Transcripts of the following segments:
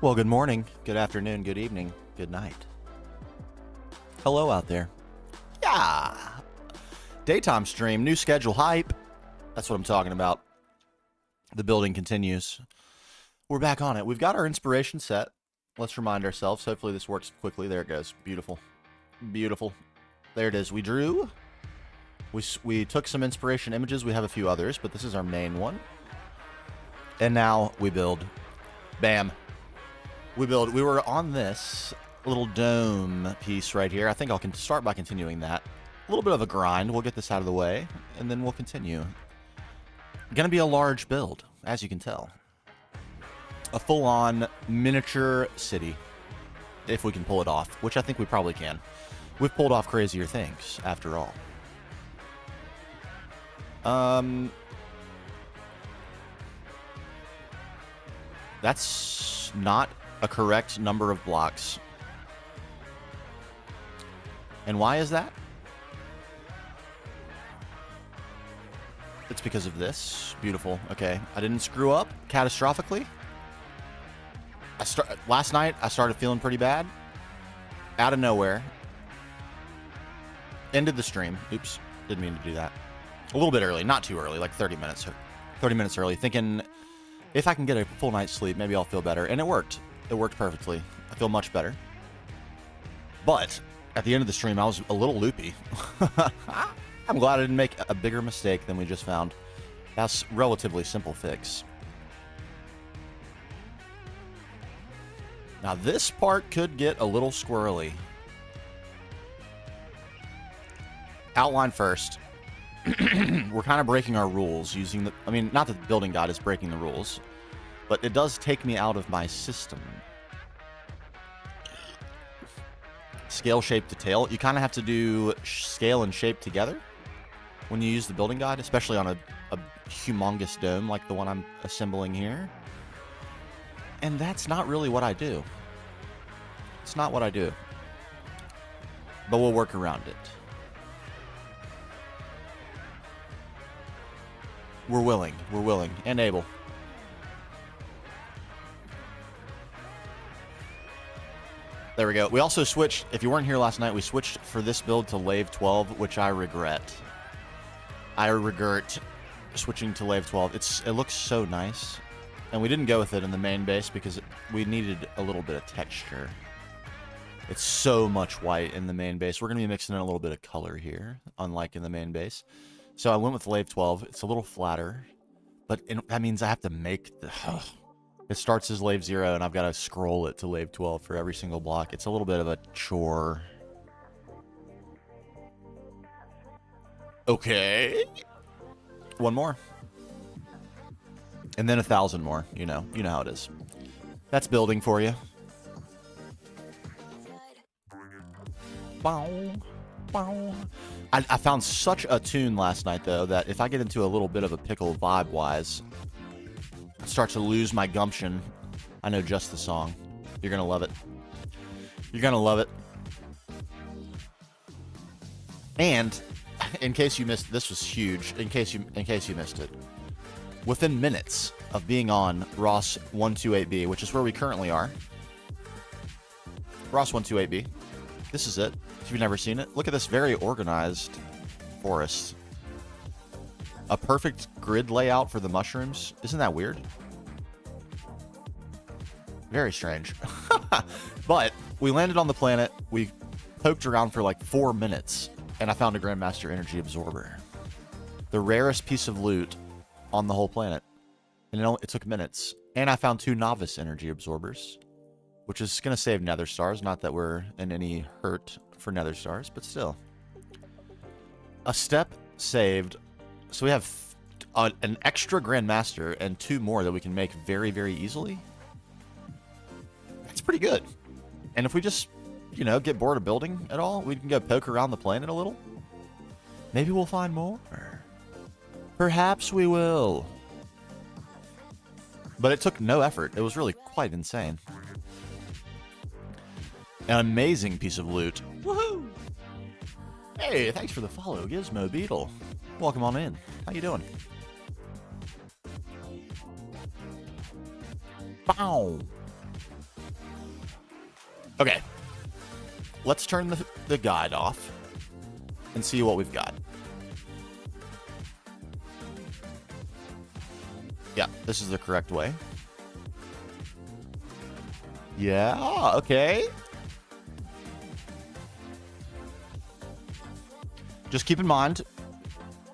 Well, good morning, good afternoon, good evening, good night. Hello out there. Yeah. Daytime stream, new schedule hype. That's what I'm talking about. The building continues. We're back on it. We've got our inspiration set. Let's remind ourselves. Hopefully this works quickly. There it goes. Beautiful. Beautiful. There it is. We drew. We took some inspiration images. We have a few others, but this is our main one. And now we build. Bam. We were on this little dome piece right here. I think I can start by continuing that. A little bit of a grind. We'll get this out of the way, and then we'll continue. Gonna be a large build, as you can tell. A full-on miniature city, if we can pull it off, which I think we probably can. We've pulled off crazier things, after all. That's not a correct number of blocks. And why is that? It's because of this. Beautiful. Okay. I didn't screw up catastrophically. Last night, I started feeling pretty bad. Out of nowhere. Ended the stream. Oops. Didn't mean to do that. A little bit early. Not too early. Like 30 minutes. 30 minutes early. Thinking if I can get a full night's sleep, maybe I'll feel better. And it worked. It worked perfectly. I feel much better. But at the end of the stream, I was a little loopy. I'm glad I didn't make a bigger mistake than we just found. That's a relatively simple fix. Now this part could get a little squirrely. Outline first. We're kind of breaking our rules using the... I mean, not that the building guide is breaking the rules, but it does take me out of my system. Scale, shape, detail. You kind of have to do scale and shape together when you use the building guide, especially on a humongous dome like the one I'm assembling here. And that's not really what I do. It's not what I do. But we'll work around it. We're willing and able. There we go. We also switched, if you weren't here last night, we switched for this build to Lave 12, which I regret. I regret switching to Lave 12. It looks so nice. And we didn't go with it in the main base because we needed a little bit of texture. It's so much white in the main base. We're going to be mixing in a little bit of color here, unlike in the main base. So I went with Lave 12. It's a little flatter, but that means I have to make the... It starts as Lave 0, and I've got to scroll it to Lave 12 for every single block. It's a little bit of a chore. Okay. One more. And then 1,000 more. You know how it is. That's building for you. Bow. Bow. I found such a tune last night, though, that if I get into a little bit of a pickle vibe-wise... start to lose my gumption, I know just the song. You're gonna love it. You're gonna love it. And in case you missed, this was huge. In case you missed it, within minutes of being on Ross 128B, which is where we currently are. Ross 128B. This is it. If you've never seen it, look at this very organized forest. A perfect grid layout for the mushrooms. Isn't that weird? Very strange. But we landed on the planet. We poked around for like 4 minutes, and I found a Grandmaster Energy Absorber. The rarest piece of loot on the whole planet. And it took minutes. And I found 2 Novice Energy Absorbers, which is going to save Nether Stars. Not that we're in any hurt for Nether Stars, but still. A step saved. So we have an extra Grandmaster and 2 more that we can make very, very easily. That's pretty good. And if we just, get bored of building at all, we can go poke around the planet a little. Maybe we'll find more. Perhaps we will. But it took no effort. It was really quite insane. An amazing piece of loot. Woohoo! Hey, thanks for the follow, Gizmo Beetle. Welcome on in. How you doing? Bow. Okay. Let's turn the guide off and see what we've got. Yeah, this is the correct way. Yeah, okay. Just keep in mind,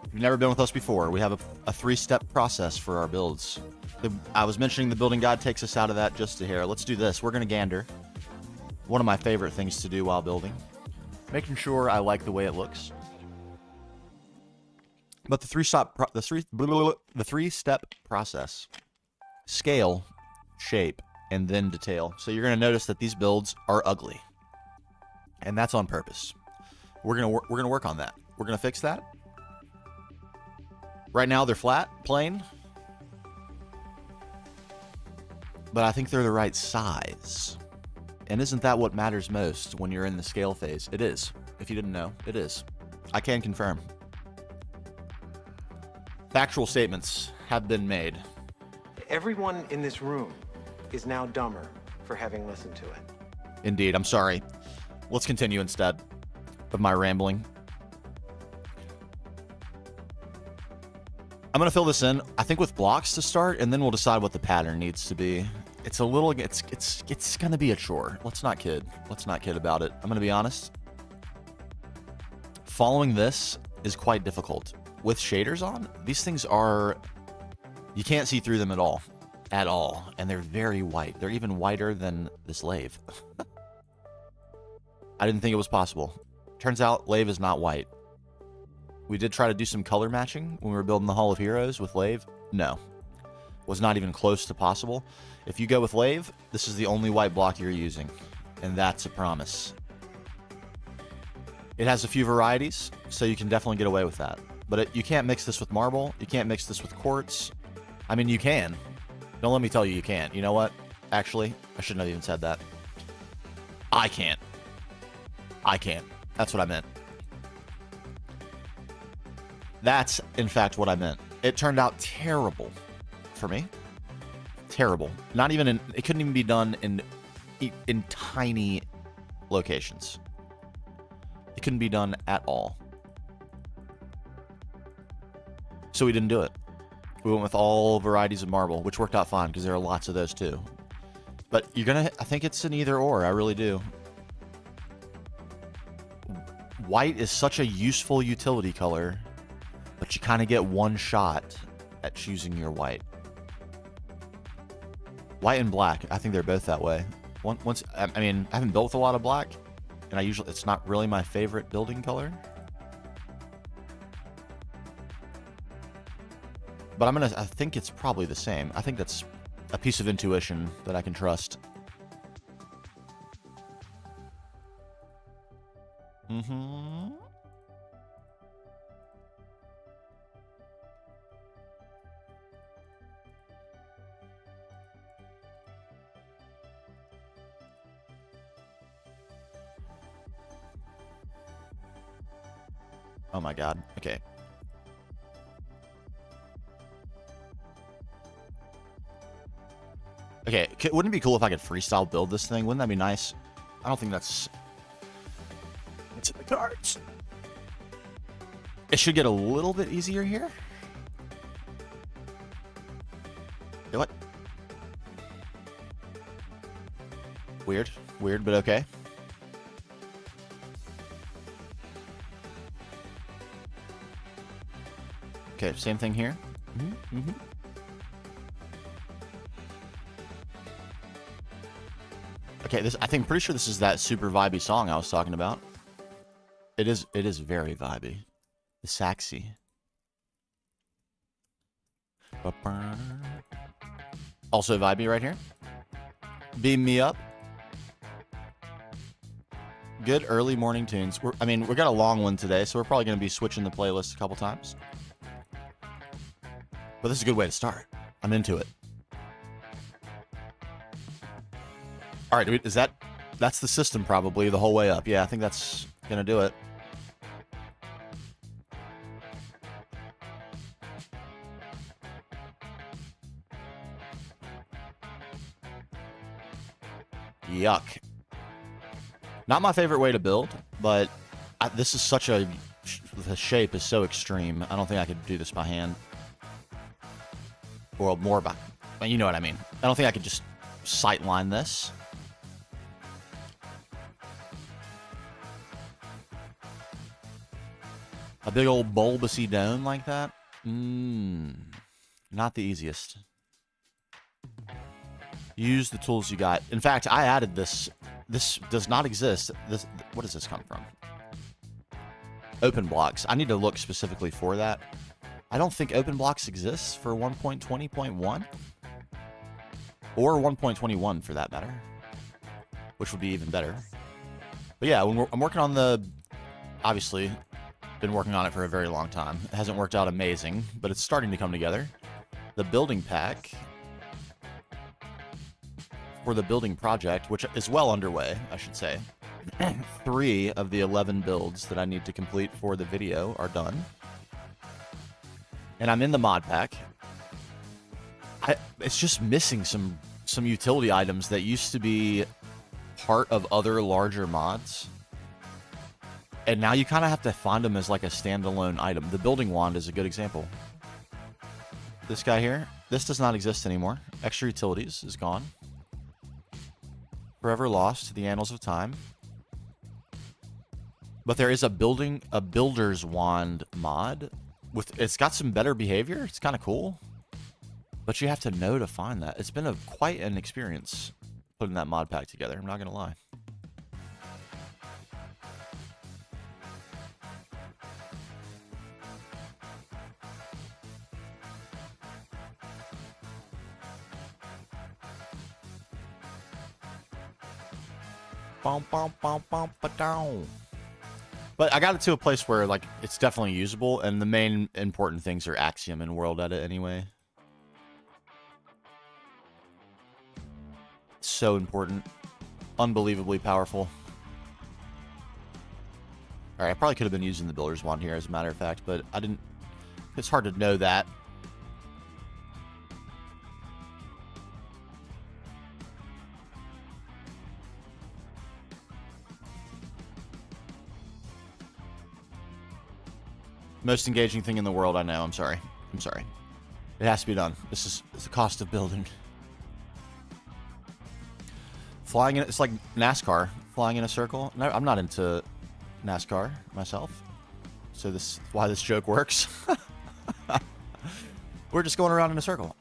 if you've never been with us before, we have a 3-step process for our builds. I was mentioning the building guide takes us out of that just a hair. Let's do this. We're going to gander. One of my favorite things to do while building. Making sure I like the way it looks. But the three-step process: scale, shape, and then detail. So you're going to notice that these builds are ugly, and that's on purpose. We're gonna work on that. We're gonna fix that. Right now they're flat, plain, but I think they're the right size. And isn't that what matters most when you're in the scale phase? It is. If you didn't know, it is. I can confirm. Factual statements have been made. Everyone in this room is now dumber for having listened to it. Indeed, I'm sorry. Let's continue instead of my rambling. I'm gonna fill this in, I think, with blocks to start, and then we'll decide what the pattern needs to be. It's a little, it's gonna be a chore. Let's not kid about it. I'm gonna be honest. Following this is quite difficult. With shaders on, these things are, you can't see through them at all, and they're very white. They're even whiter than this lathe. I didn't think it was possible. Turns out lathe is not white. We did try to do some color matching when we were building the Hall of Heroes with lathe. No, was not even close to possible. If you go with lathe, this is the only white block you're using, and that's a promise. It has a few varieties, so you can definitely get away with that. But you can't mix this with marble. You can't mix this with quartz. I mean, you can. Don't let me tell you you can't. You know what? Actually, I shouldn't have even said that. I can't. That's what I meant. That's, in fact, what I meant. It turned out terrible for me. Terrible. Not even in, it couldn't even be done in tiny locations. It couldn't be done at all. So we didn't do it. We went with all varieties of marble, which worked out fine because there are lots of those too. But you're gonna, I think it's an either or. I really do. White is such a useful utility color, but you kind of get one shot at choosing your white. White and black, I think they're both that way. Once, I mean, I haven't built with a lot of black, and it's not really my favorite building color. But I think it's probably the same. I think that's a piece of intuition that I can trust. Mm-hmm. Oh my god. Okay. Okay, wouldn't it be cool if I could freestyle build this thing? Wouldn't that be nice? I don't think it's in the cards. It should get a little bit easier here. What? Weird, but okay. Okay, same thing here. Mm-hmm. Okay, I'm pretty sure this is that super vibey song I was talking about. It is very vibey. The saxy. Also vibey right here. Beam me up. Good early morning tunes. We got a long one today, so we're probably going to be switching the playlist a couple times. But this is a good way to start. I'm into it. All right, that's the system probably the whole way up. Yeah, I think that's gonna do it. Yuck. Not my favorite way to build, but this is such a... The shape is so extreme. I don't think I could do this by hand. Or more by... You know what I mean. I don't think I could just sight line this. A big old bulbousy dome like that? Not the easiest. Use the tools you got. In fact, I added this. This does not exist. What does this come from? Open blocks. I need to look specifically for that. I don't think open blocks exists for 1.20.1. Or 1.21 for that matter. Which would be even better. But yeah, I'm working on the... Obviously... Been working on it for a very long time. It hasn't worked out amazing, but it's starting to come together. The building pack for the building project, which is well underway, I should say. 3 of the 11 builds that I need to complete for the video are done. And I'm in the mod pack. It's just missing some utility items that used to be part of other larger mods. And now you kind of have to find them as like a standalone item. The building wand is a good example. This guy here, this does not exist anymore. Extra utilities is gone. Forever lost to the annals of time. But there is a builder's wand mod. It's got some better behavior. It's kind of cool. But you have to know to find that. It's been quite an experience putting that mod pack together. I'm not going to lie. But I got it to a place where like it's definitely usable, and the main important things are Axiom and World Edit anyway. So important. Unbelievably powerful. Alright, I probably could have been using the Builder's Wand here as a matter of fact, but I didn't... It's hard to know that. Most engaging thing in the world, I know. I'm sorry. I'm sorry. It has to be done. It's the cost of building. Flying in... It's like NASCAR. Flying in a circle. No, I'm not into NASCAR myself. So this is why this joke works. We're just going around in a circle.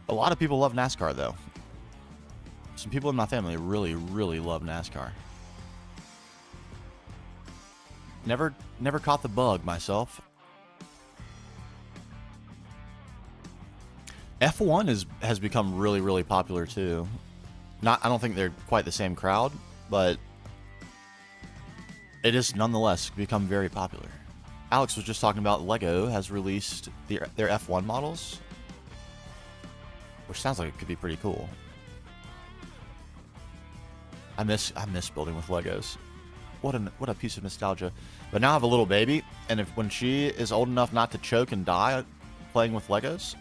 A lot of people love NASCAR, though. Some people in my family really, really love NASCAR. Never caught the bug myself. F1 has become really, really popular too. I don't think they're quite the same crowd, but it is nonetheless become very popular. Alex was just talking about Lego has released their F1 models, which sounds like it could be pretty cool. I miss building with Legos. What a piece of nostalgia. But now I have a little baby, and when she is old enough not to choke and die playing with Legos,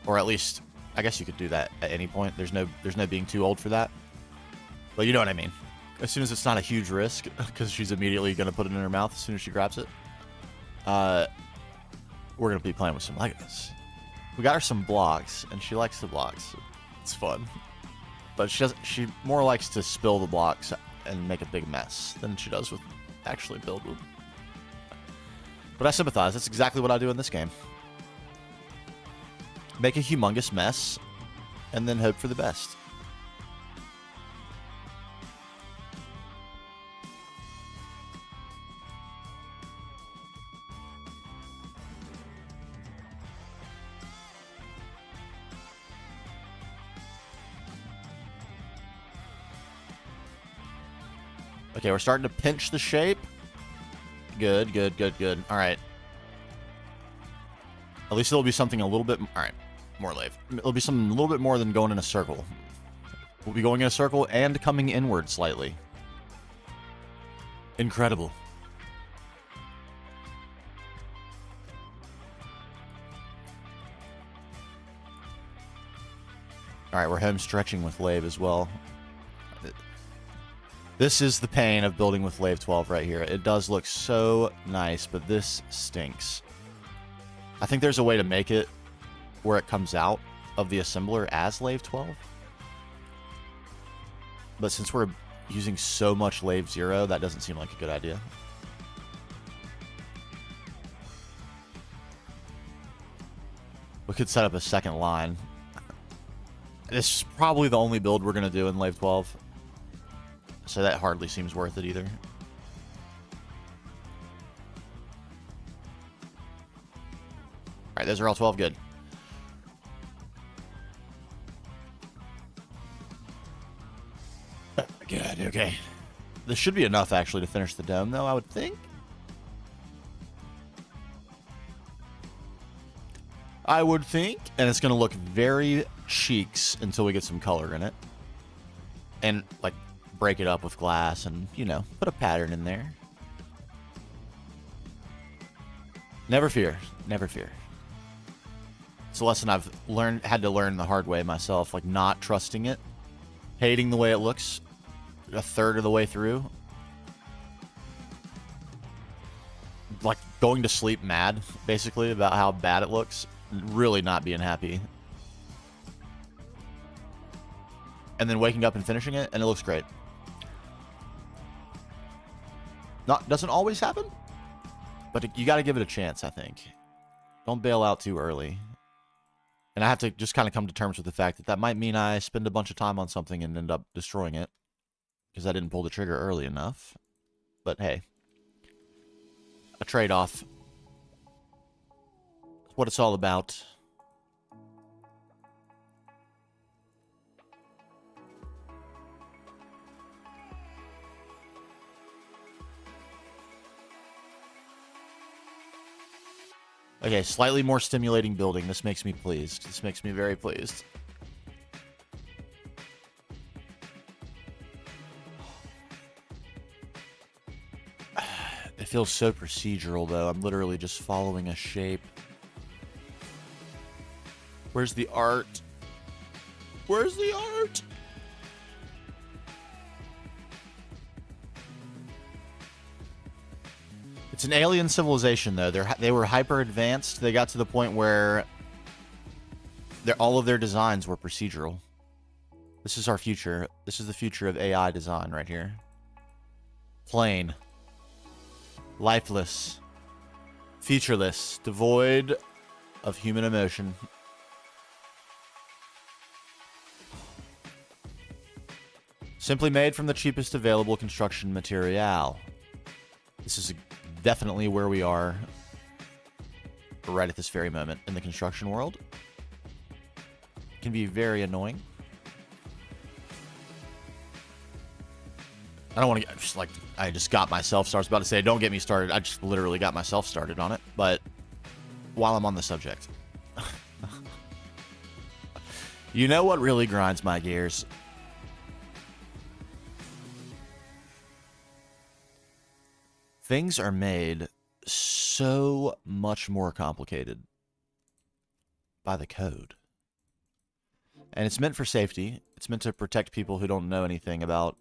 or at least I guess you could do that at any point. There's no being too old for that. But you know what I mean. As soon as it's not a huge risk, because she's immediately going to put it in her mouth as soon as she grabs it. We're going to be playing with some Legos. We got her some blocks, and she likes the blocks. It's fun. But she more likes to spill the blocks and make a big mess than she does with actually build with. But I sympathize. That's exactly what I do in this game. Make a humongous mess, and then hope for the best. Okay, we're starting to pinch the shape. Good, good, good, good. All right. At least it'll be something a little bit... All right, more lathe. It'll be something a little bit more than going in a circle. We'll be going in a circle and coming inward slightly. Incredible. All right, we're home stretching with Lave as well. This is the pain of building with Lave 12 right here. It does look so nice, but this stinks. I think there's a way to make it where it comes out of the assembler as Lave 12. But since we're using so much Lave 0, that doesn't seem like a good idea. We could set up a second line. This is probably the only build we're going to do in Lave 12. So that hardly seems worth it either. Alright, those are all 12 good. Good, okay. This should be enough, actually, to finish the dome, though, I would think. And it's going to look very cheeks until we get some color in it. And, like, break it up with glass and, you know, put a pattern in there. Never fear. Never fear. It's a lesson I've had to learn the hard way myself, like not trusting it, hating the way it looks a third of the way through. Like going to sleep mad, basically, about how bad it looks. Really not being happy. And then waking up and finishing it, and it looks great. Doesn't always happen, but you got to give it a chance, I think. Don't bail out too early. And I have to just kind of come to terms with the fact that that might mean I spend a bunch of time on something and end up destroying it because I didn't pull the trigger early enough. But hey, a trade-off. That's what it's all about. Okay, slightly more stimulating building. This makes me pleased. This makes me very pleased. It feels so procedural, though. I'm literally just following a shape. Where's the art? Where's the art? It's an alien civilization, though. They were hyper advanced. They got to the point where all of their designs were procedural. This is our future. This is the future of AI design right here. Plain. Lifeless. Featureless. Devoid of human emotion. Simply made from the cheapest available construction material. This is definitely where we are right at this very moment in the construction world. It can be very annoying. I don't want to get just like I just got myself started. I was about to say, don't get me started. I just literally got myself started on it. But while I'm on the subject, you know what really grinds my gears? Things are made so much more complicated by the code. And it's meant for safety. It's meant to protect people who don't know anything about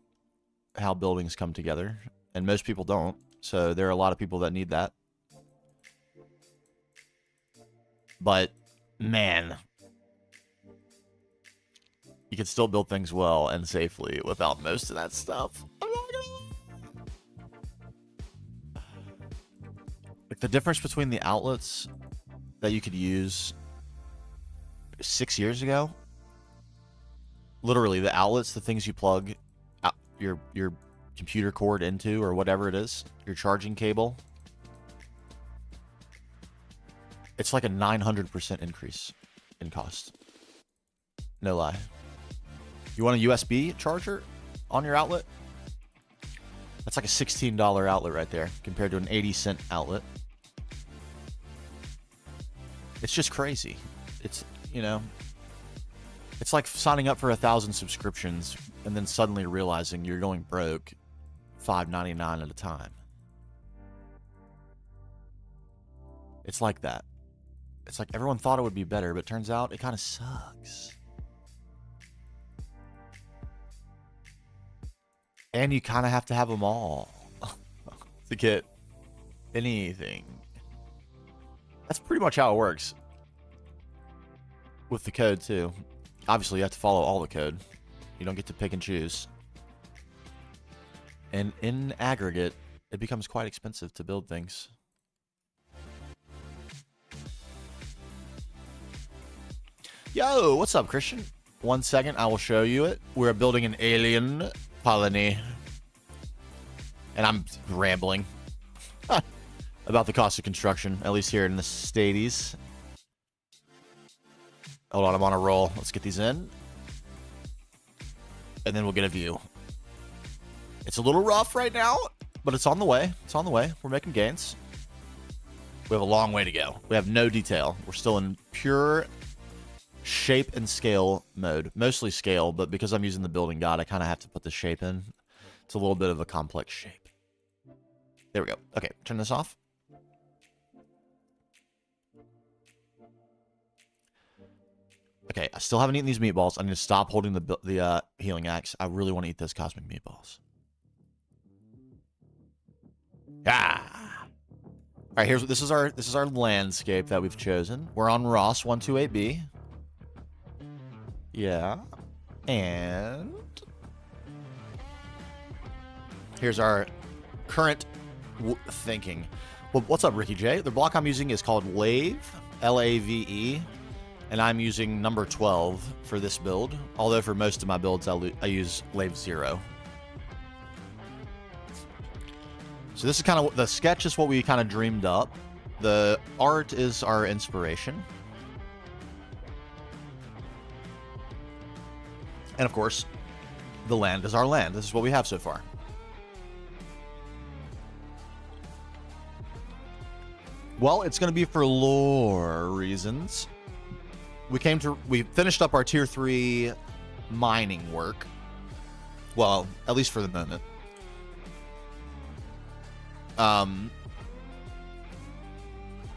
how buildings come together. And most people don't. So there are a lot of people that need that. But, man, you can still build things well and safely without most of that stuff. Like the difference between the outlets that you could use 6 years ago, literally the outlets, the things you plug out your computer cord into or whatever it is, your charging cable, it's like a 900% increase in cost. No lie. You want a USB charger on your outlet? That's like a $16 outlet right there compared to an 80-cent outlet. It's just crazy. It's, you know, it's like signing up for 1,000 subscriptions and then suddenly realizing you're going broke $5.99 at a time. It's like that. It's like everyone thought it would be better, but turns out it kind of sucks. And you kind of have to have them all to get anything. That's pretty much how it works. With the code, too. Obviously, you have to follow all the code. You don't get to pick and choose. And in aggregate, it becomes quite expensive to build things. Yo, what's up, Christian? 1 second, I will show you it. We're building an alien colony. And I'm rambling about the cost of construction, at least here in the States. Hold on, I'm on a roll. Let's get these in. And then we'll get a view. It's a little rough right now, but it's on the way. It's on the way. We're making gains. We have a long way to go. We have no detail. We're still in pure shape and scale mode. Mostly scale, but because I'm using the building god, I kind of have to put the shape in. It's a little bit of a complex shape. There we go. Okay, turn this off. Okay, I still haven't eaten these meatballs. I need to stop holding the healing axe. I really want to eat those cosmic meatballs. Ah. All right, this is our landscape that we've chosen. We're on Ross 128B. Yeah. And here's our current thinking. Well, what's up, Ricky J? The block I'm using is called Lave, L-A-V-E, and I'm using number 12 for this build. Although for most of my builds, I use Lave 0. So this is kind of the sketch is what we kind of dreamed up. The art is our inspiration. And of course, the land is our land. This is what we have so far. Well, it's going to be for lore reasons. We finished up our tier 3 mining work. Well, at least for the moment.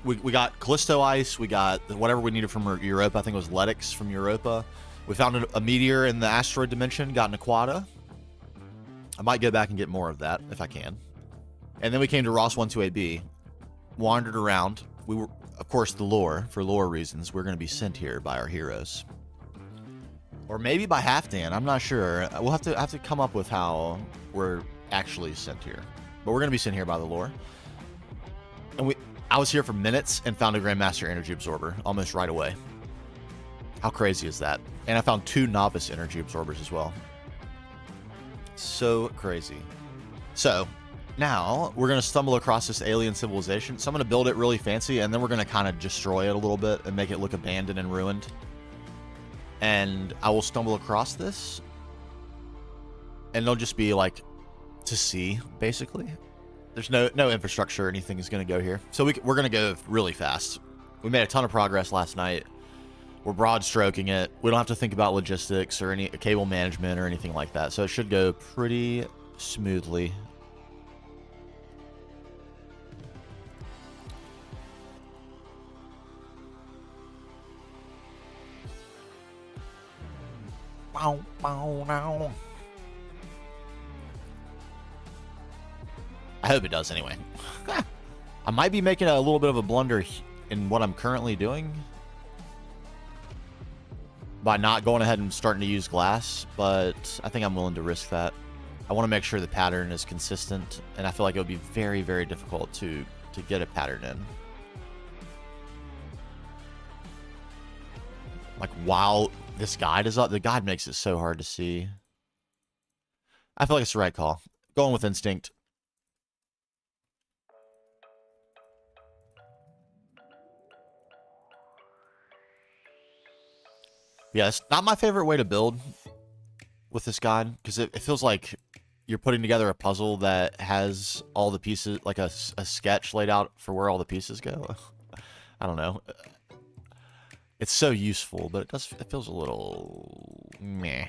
We got Callisto ice. We got whatever we needed from Europa. I think it was Letix from Europa. We found a meteor in the asteroid dimension. Got an Aquata. I might go back and get more of that if I can. And then we came to Ross 128B. Wandered around. We were, of course, for lore reasons, we're going to be sent here by our heroes. Or maybe by Halfdan. I'm not sure. We'll have to come up with how we're actually sent here. But we're going to be sent here by the lore. And I was here for minutes and found a Grandmaster Energy Absorber almost right away. How crazy is that? And I found 2 Novice Energy Absorbers as well. So crazy. So now we're going to stumble across this alien civilization. So I'm going to build it really fancy, and then we're going to kind of destroy it a little bit and make it look abandoned and ruined. And I will stumble across this, and it'll just be like to see, basically. There's no infrastructure or anything is going to go here. So we're going to go really fast. We made a ton of progress last night. We're broad stroking it. We don't have to think about logistics or any cable management or anything like that. So it should go pretty smoothly. Bow, bow, bow. I hope it does anyway. I might be making a little bit of a blunder in what I'm currently doing by not going ahead and starting to use glass, but I think I'm willing to risk that. I want to make sure the pattern is consistent, and I feel like it would be very, very difficult to get a pattern in. Like, while this guide is up, the guide makes it so hard to see. I feel like it's the right call. Going with instinct. Yeah, it's not my favorite way to build with this guide, because it feels like you're putting together a puzzle that has all the pieces, like a sketch laid out for where all the pieces go. I don't know. It's so useful, but it feels a little meh.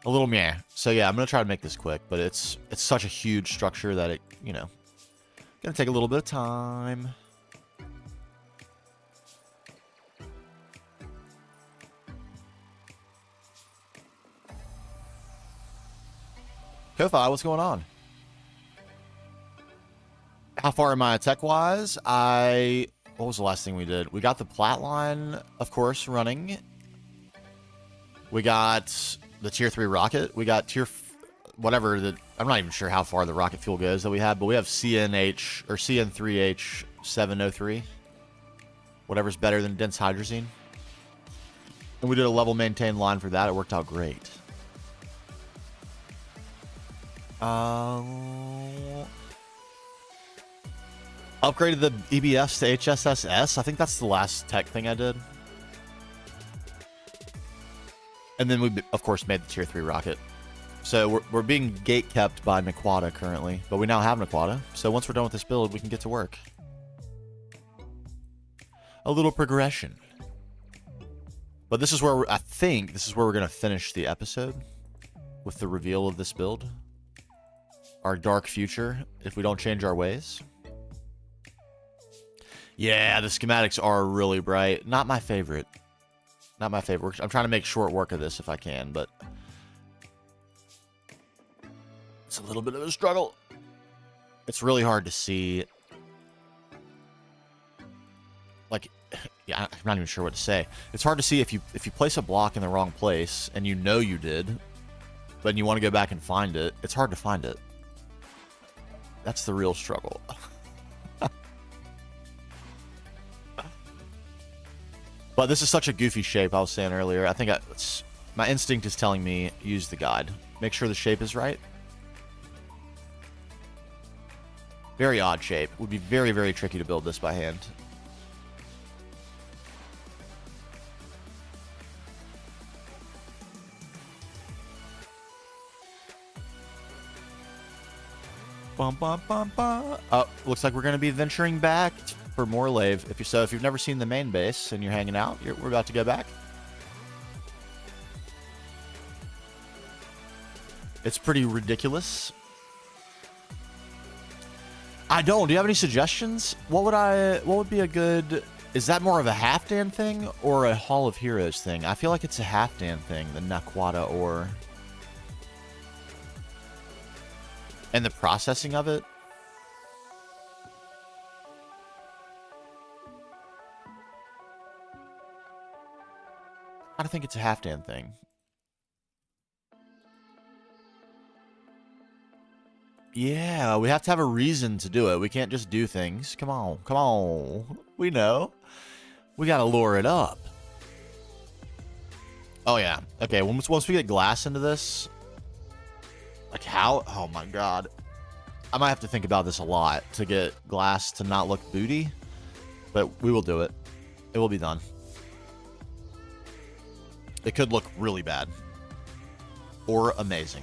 A little meh. So yeah, I'm gonna try to make this quick, but it's such a huge structure that it, gonna take a little bit of time. Ko-Fi, what's going on? How far am I tech-wise? What was the last thing we did? We got the plat line, of course, running. We got the tier 3 rocket. We got whatever, I'm not even sure how far the rocket fuel goes that we have, but we have CNH, or CN3H 703. Whatever's better than dense hydrazine. And we did a level maintain line for that. It worked out great. Upgraded the EBS to HSSS. I think that's the last tech thing I did. And then we, of course, made the tier 3 rocket. So we're being gate kept by Naquata currently, but we now have Naquata. So once we're done with this build, we can get to work. A little progression. But this is where I think this is where we're going to finish the episode with the reveal of this build. Our dark future, if we don't change our ways. Yeah, the schematics are really bright. Not my favorite. Not my favorite. I'm trying to make short work of this if I can, but it's a little bit of a struggle. It's really hard to see. Like, yeah, I'm not even sure what to say. It's hard to see if you place a block in the wrong place and you know you did, but you want to go back and find it. It's hard to find it. That's the real struggle. But this is such a goofy shape, I was saying earlier. I think my instinct is telling me use the guide. Make sure the shape is right. Very odd shape. Would be very, very tricky to build this by hand. Bum, bum, bum, bum. Oh, looks like we're going to be venturing back for more lave. If you've never seen the main base and you're hanging out, we're about to go back. It's pretty ridiculous. I don't. Do you have any suggestions? What would be a good... Is that more of a Halfdan thing or a Hall of Heroes thing? I feel like it's a Halfdan thing, the Naquata ore. And the processing of it. I think it's a Halfdan thing. Yeah, we have to have a reason to do it. We can't just do things. Come on, come on. We know. We gotta lure it up. Oh yeah. Okay, once we get glass into this, like how? Oh my god. I might have to think about this a lot to get glass to not look booty, but we will do it. It will be done. It could look really bad or amazing.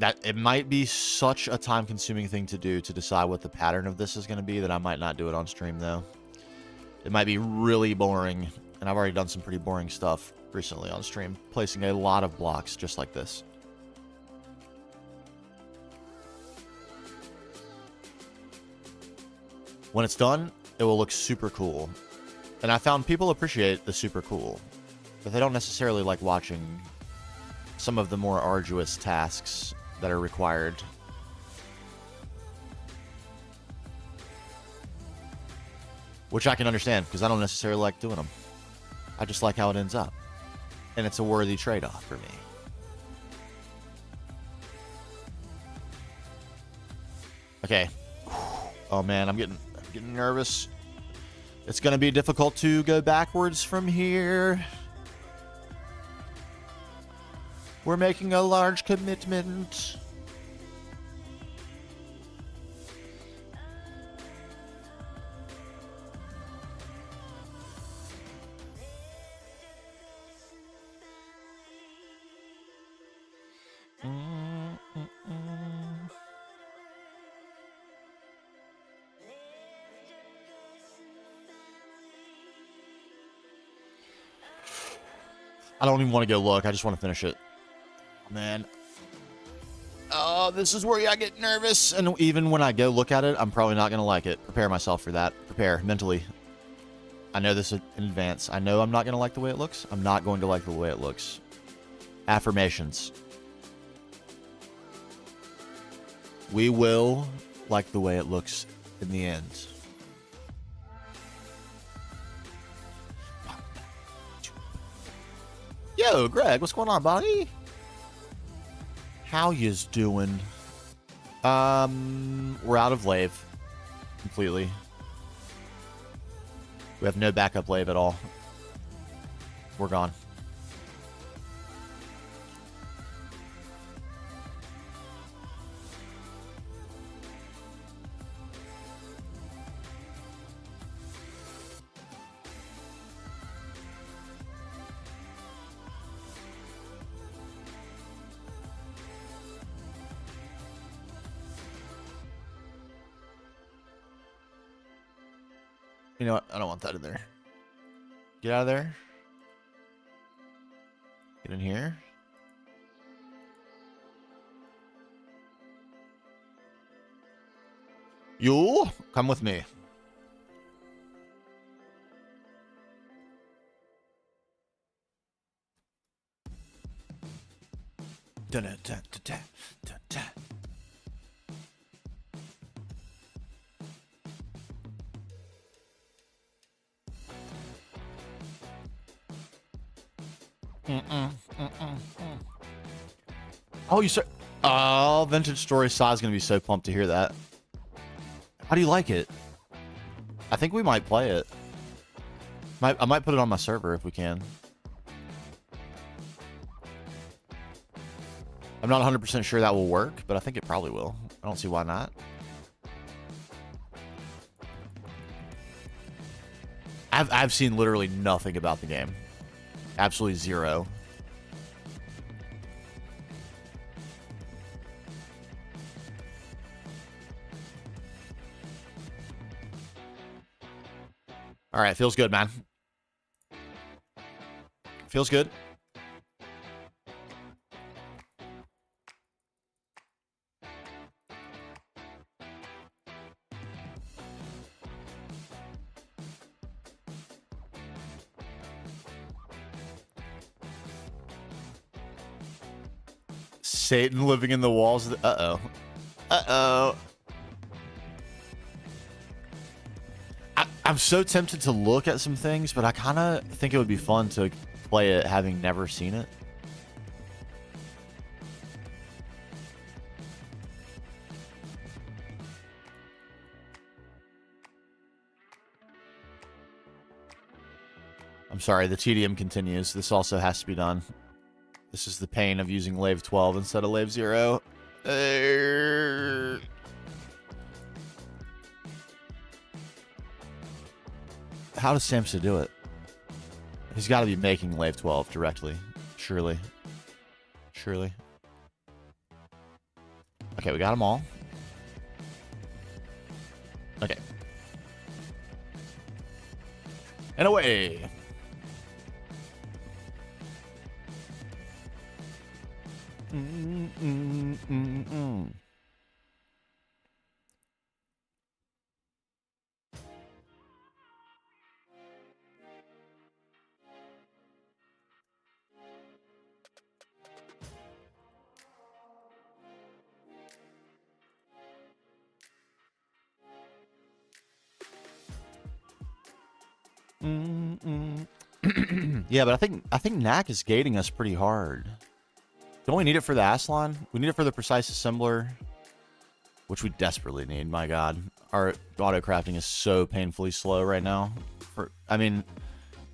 It might be such a time-consuming thing to do to decide what the pattern of this is going to be that I might not do it on stream, though. It might be really boring, and I've already done some pretty boring stuff recently on stream, placing a lot of blocks just like this. When it's done, it will look super cool. And I found people appreciate the super cool, but they don't necessarily like watching some of the more arduous tasks that are required. Which I can understand, because I don't necessarily like doing them. I just like how it ends up. And it's a worthy trade-off for me. Okay. Oh man, I'm getting nervous. It's going to be difficult to go backwards from here. We're making a large commitment. I don't even want to go look. I just want to finish it. Man. Oh, this is where I get nervous. And even when I go look at it, I'm probably not going to like it. Prepare myself for that. Prepare mentally. I know this in advance. I know I'm not going to like the way it looks. I'm not going to like the way it looks. Affirmations. We will like the way it looks in the end. Yo, Greg, what's going on, buddy? How yous doing? We're out of lave. Completely. We have no backup lave at all. We're gone. You know what? I don't want that in there. Get out of there. Get in here. You come with me. Dun-dun-dun-dun-dun-dun-dun. Oh, you said. Oh, Vintage Story Sai is going to be so pumped to hear that. How do you like it? I think we might play it. I might put it on my server if we can. I'm not 100% sure that will work, but I think it probably will. I don't see why not. I've seen literally nothing about the game. Absolutely zero. All right, feels good, man. Feels good. Satan living in the walls of the... Uh-oh. Uh-oh. I'm so tempted to look at some things, but I kind of think it would be fun to play it having never seen it. I'm sorry, the TDM continues. This also has to be done. This is the pain of using Lave 12 instead of Lave 0. How does Samsa do it? He's got to be making Lave 12 directly. Surely. Surely. Okay, we got them all. Okay. And away! Yeah, but I think Knack is gating us pretty hard. Don't we need it for the Aslan? We need it for the precise assembler, which we desperately need. My God, our auto crafting is so painfully slow right now. I mean,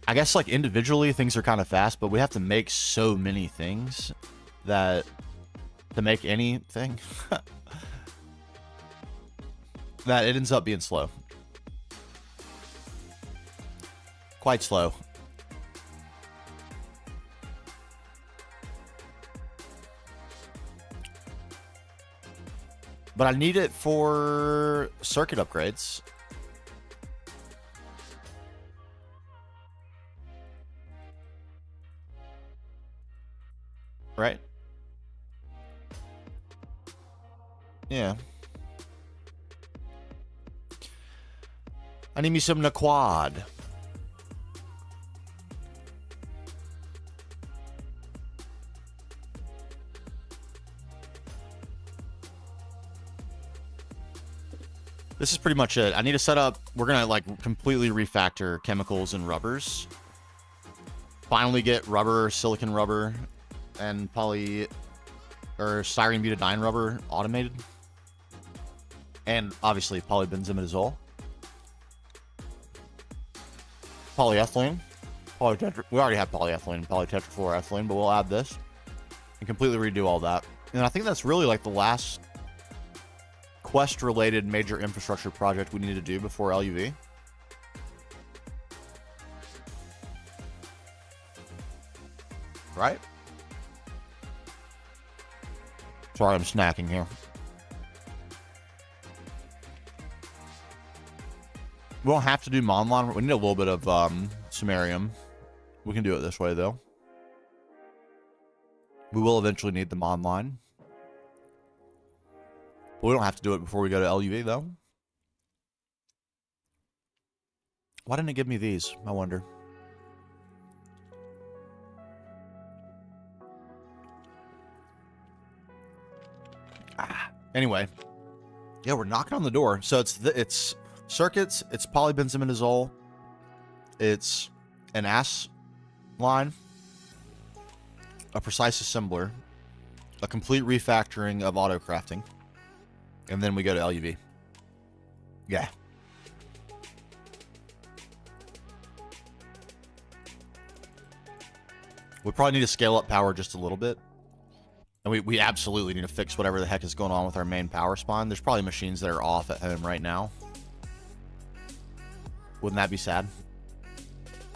I guess like individually things are kind of fast, but we have to make so many things that to make anything that it ends up being slow. Quite slow. But I need it for circuit upgrades. Right? Yeah. I need me some Naquad. This is pretty much it. I need to set up, we're going to like completely refactor chemicals and rubbers. Finally get rubber, silicon rubber, and styrene butadiene rubber automated. And obviously polybenzimidazole. Polyethylene. We already have polyethylene and polytetrafluoroethylene, but we'll add this and completely redo all that. And I think that's really like the last quest-related major infrastructure project we need to do before LUV. Right? Sorry, I'm snacking here. We don't have to do Monlon. We need a little bit of samarium. We can do it this way, though. We will eventually need the Monline. But we don't have to do it before we go to LUV, though. Why didn't it give me these? I wonder. Anyway. Yeah, we're knocking on the door. So it's circuits, it's polybenzimidazole, it's an AS line, a precise assembler, a complete refactoring of auto crafting, and then we go to LUV. Yeah. We probably need to scale up power just a little bit. And we absolutely need to fix whatever the heck is going on with our main power spine. There's probably machines that are off at home right now. Wouldn't that be sad?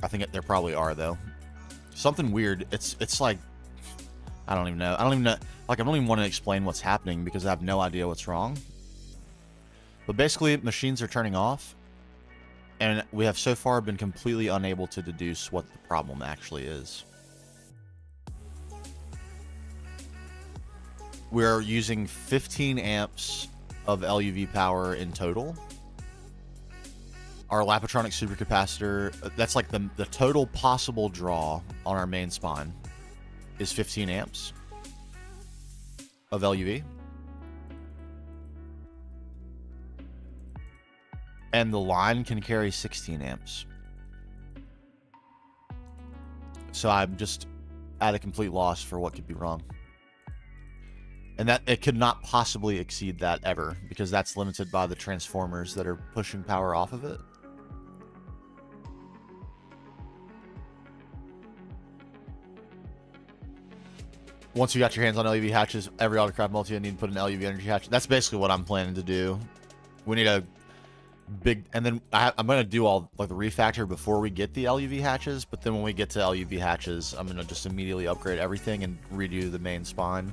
I think there probably are, though. Something weird. It's like, I don't even know. Like, I don't even want to explain what's happening because I have no idea what's wrong. But basically, machines are turning off. And we have so far been completely unable to deduce what the problem actually is. We're using 15 amps of LUV power in total. Our Lapatronic supercapacitor, that's like the total possible draw on our main spine is 15 amps of LUV. And the line can carry 16 amps. So I'm just at a complete loss for what could be wrong. And that it could not possibly exceed that ever, because that's limited by the transformers that are pushing power off of it. Once you got your hands on LUV hatches, every autocraft multi you need to put an LUV energy hatch. That's basically what I'm planning to do. We need a big, and then I'm going to do all like the refactor before we get the LUV hatches, but then when we get to LUV hatches, I'm going to just immediately upgrade everything and redo the main spine.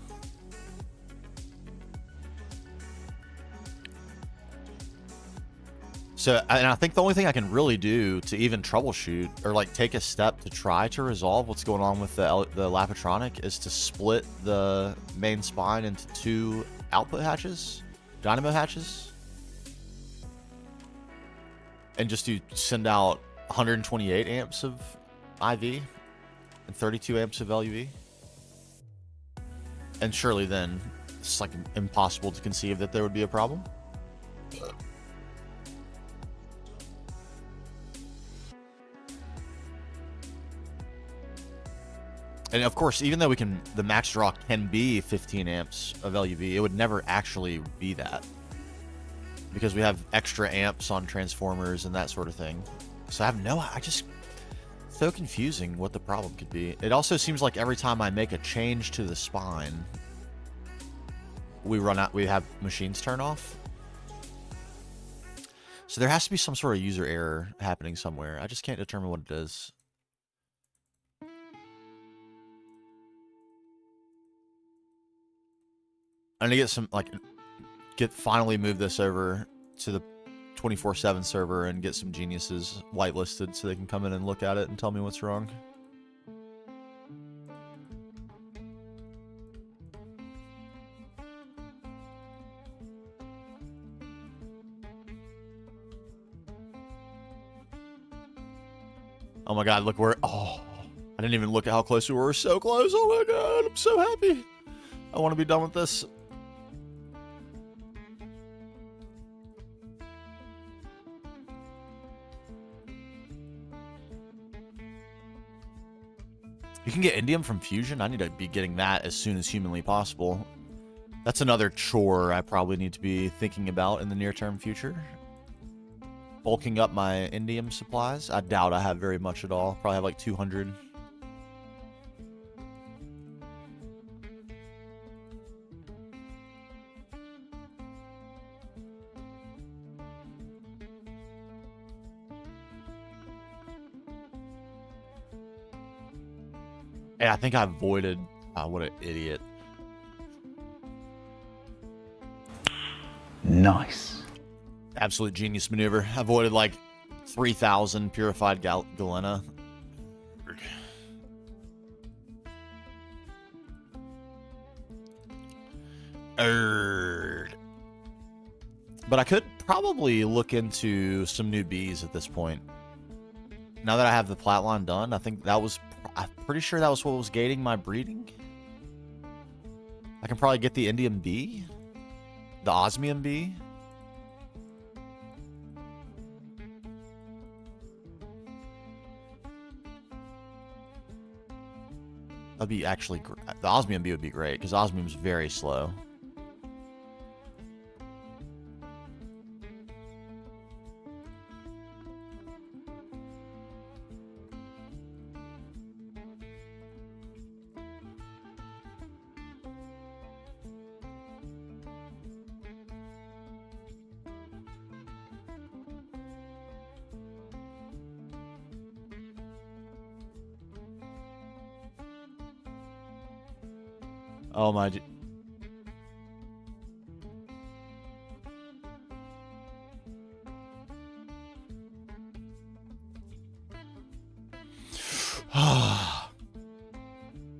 So, and I think the only thing I can really do to even troubleshoot or like take a step to try to resolve what's going on with the Lapatronic is to split the main spine into 2 output hatches, dynamo hatches, and just to send out 128 amps of IV and 32 amps of LUV. And surely then it's like impossible to conceive that there would be a problem. And of course, even though the max draw can be 15 amps of LUV, it would never actually be that. Because we have extra amps on transformers and that sort of thing. So so confusing what the problem could be. It also seems like every time I make a change to the spine, we have machines turn off. So there has to be some sort of user error happening somewhere. I just can't determine what it is. I need to get finally move this over to the 24/7 server and get some geniuses whitelisted so they can come in and look at it and tell me what's wrong. Oh my god, look, I didn't even look at how close we were. We're so close. Oh my god, I'm so happy. I want to be done with this. You can get indium from fusion. I need to be getting that as soon as humanly possible. That's another chore I probably need to be thinking about in the near-term future. Bulking up my indium supplies. I doubt I have very much at all. Probably have like 200. Yeah, I think I avoided... what an idiot. Nice. Absolute genius maneuver. Avoided like 3,000 purified galena. But I could probably look into some new bees at this point. Now that I have the platline done, I think that was... I'm pretty sure that was what was gating my breeding. I can probably get the indium bee. The osmium bee. That'd be actually... The osmium bee would be great, because osmium's very slow. Oh my...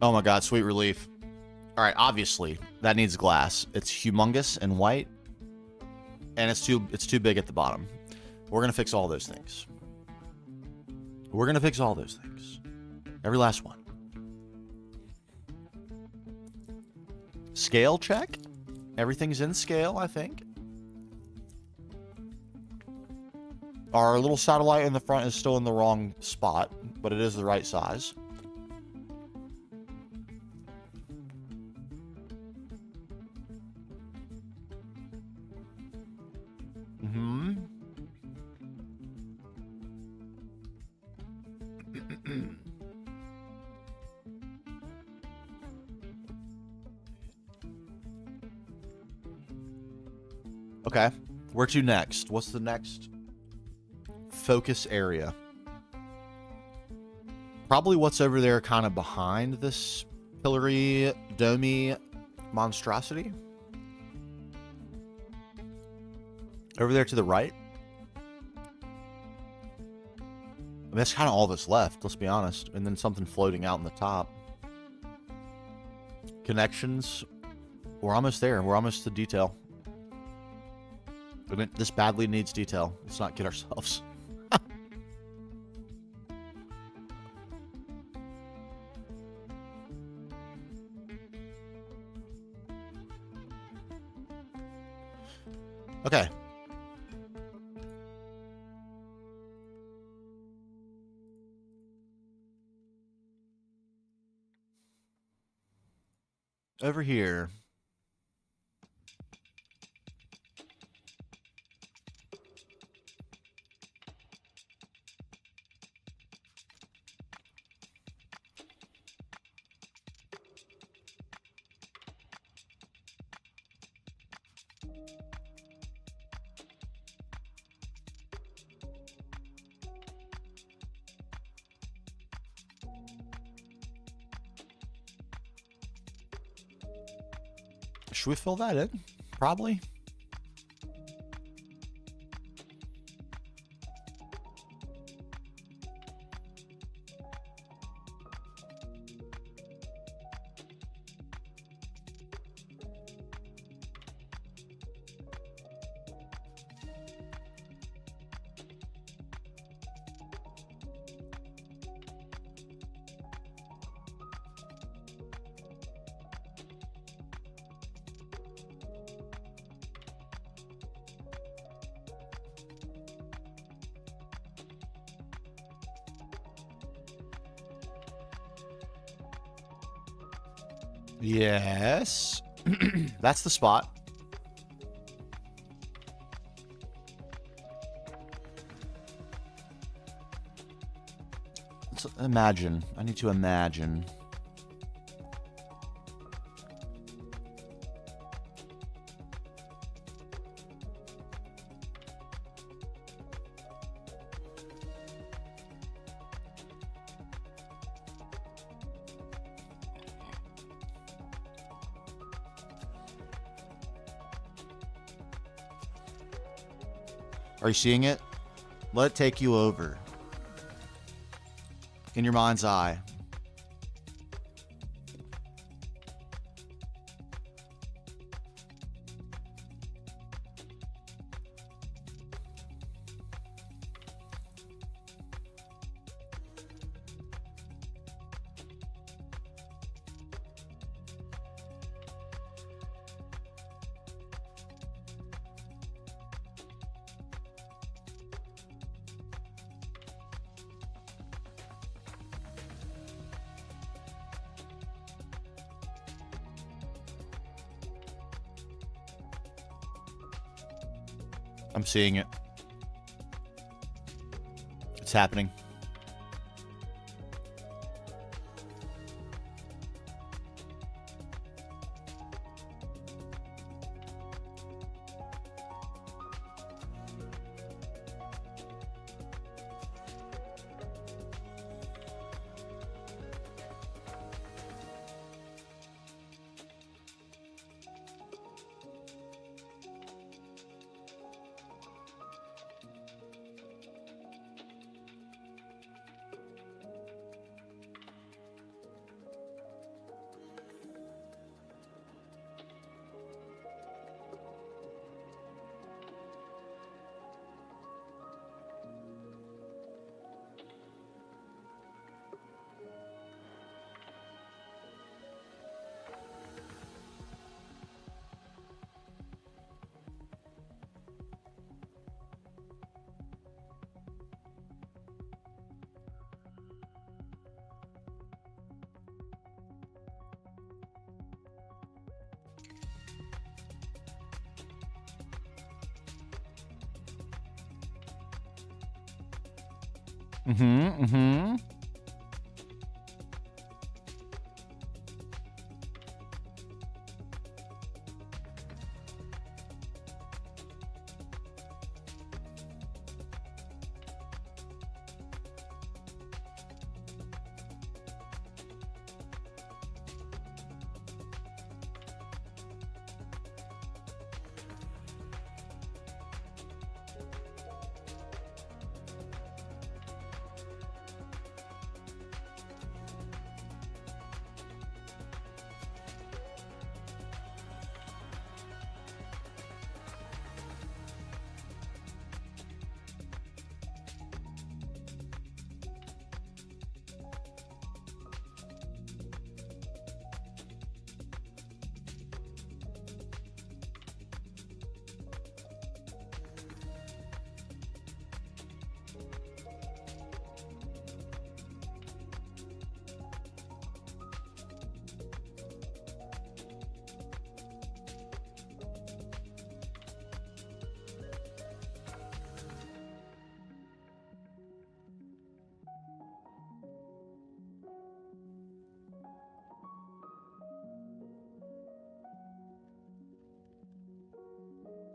Oh my god, sweet relief. Alright, obviously, that needs glass. It's humongous and white. And it's too big at the bottom. We're gonna fix all those things. We're gonna fix all those things. Every last one. Scale check. Everything's in scale, I think. Our little satellite in the front is still in the wrong spot, but it is the right size. Okay. Where to next? What's the next focus area? Probably what's over there kind of behind this pillory, domey monstrosity. Over there to the right. I mean, that's kind of all that's left, let's be honest. And then something floating out in the top. Connections. We're almost there. We're almost to detail. I mean, this badly needs detail. Let's not kid ourselves. Okay. Over here. Should we fill that in? Probably. Yes. That's the spot. Let's imagine. I need to imagine. Are you seeing it? Let it take you over. In your mind's eye. I'm seeing it. It's happening. Mm-hmm.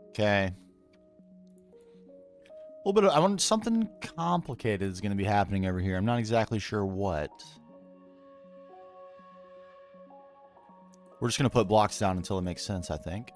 Okay. A little bit of, I want something complicated is going to be happening over here. I'm not exactly sure what. We're just going to put blocks down until it makes sense, I think.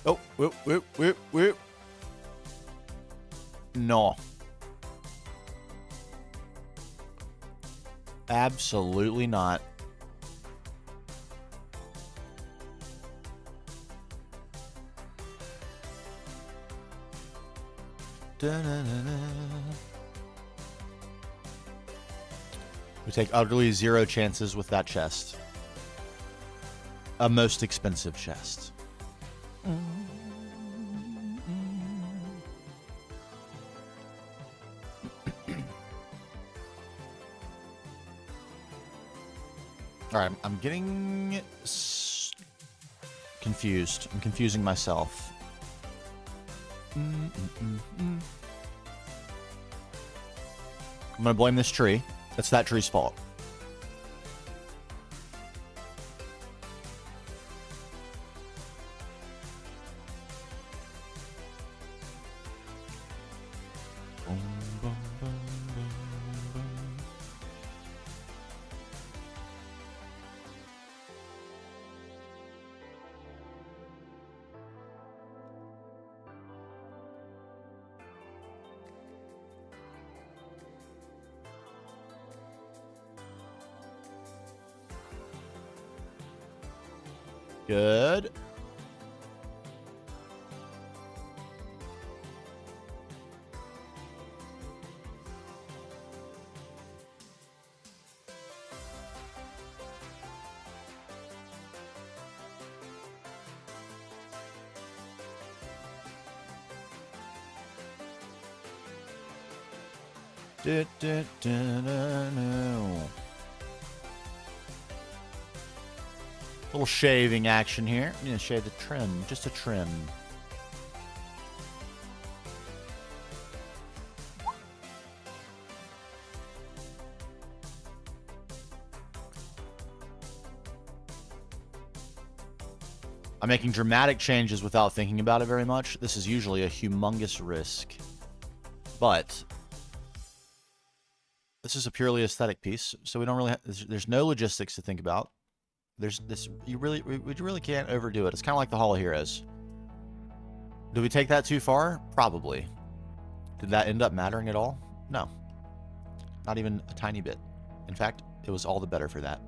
Oh, whoop, whoop, whoop, whoop. No. Absolutely not. We take utterly zero chances with that chest. A most expensive chest. All right, I'm getting confused. I'm confusing myself. I'm gonna blame this tree. It's that tree's fault. Good. Little shaving action here. I'm gonna shave the trim, just a trim. I'm making dramatic changes without thinking about it very much. This is usually a humongous risk, but this is a purely aesthetic piece, so we don't really there's no logistics to think about. There's this, we really can't overdo it. It's kind of like the Hall of Heroes. Do we take that too far? Probably. Did that end up mattering at all? No. Not even a tiny bit. In fact, it was all the better for that.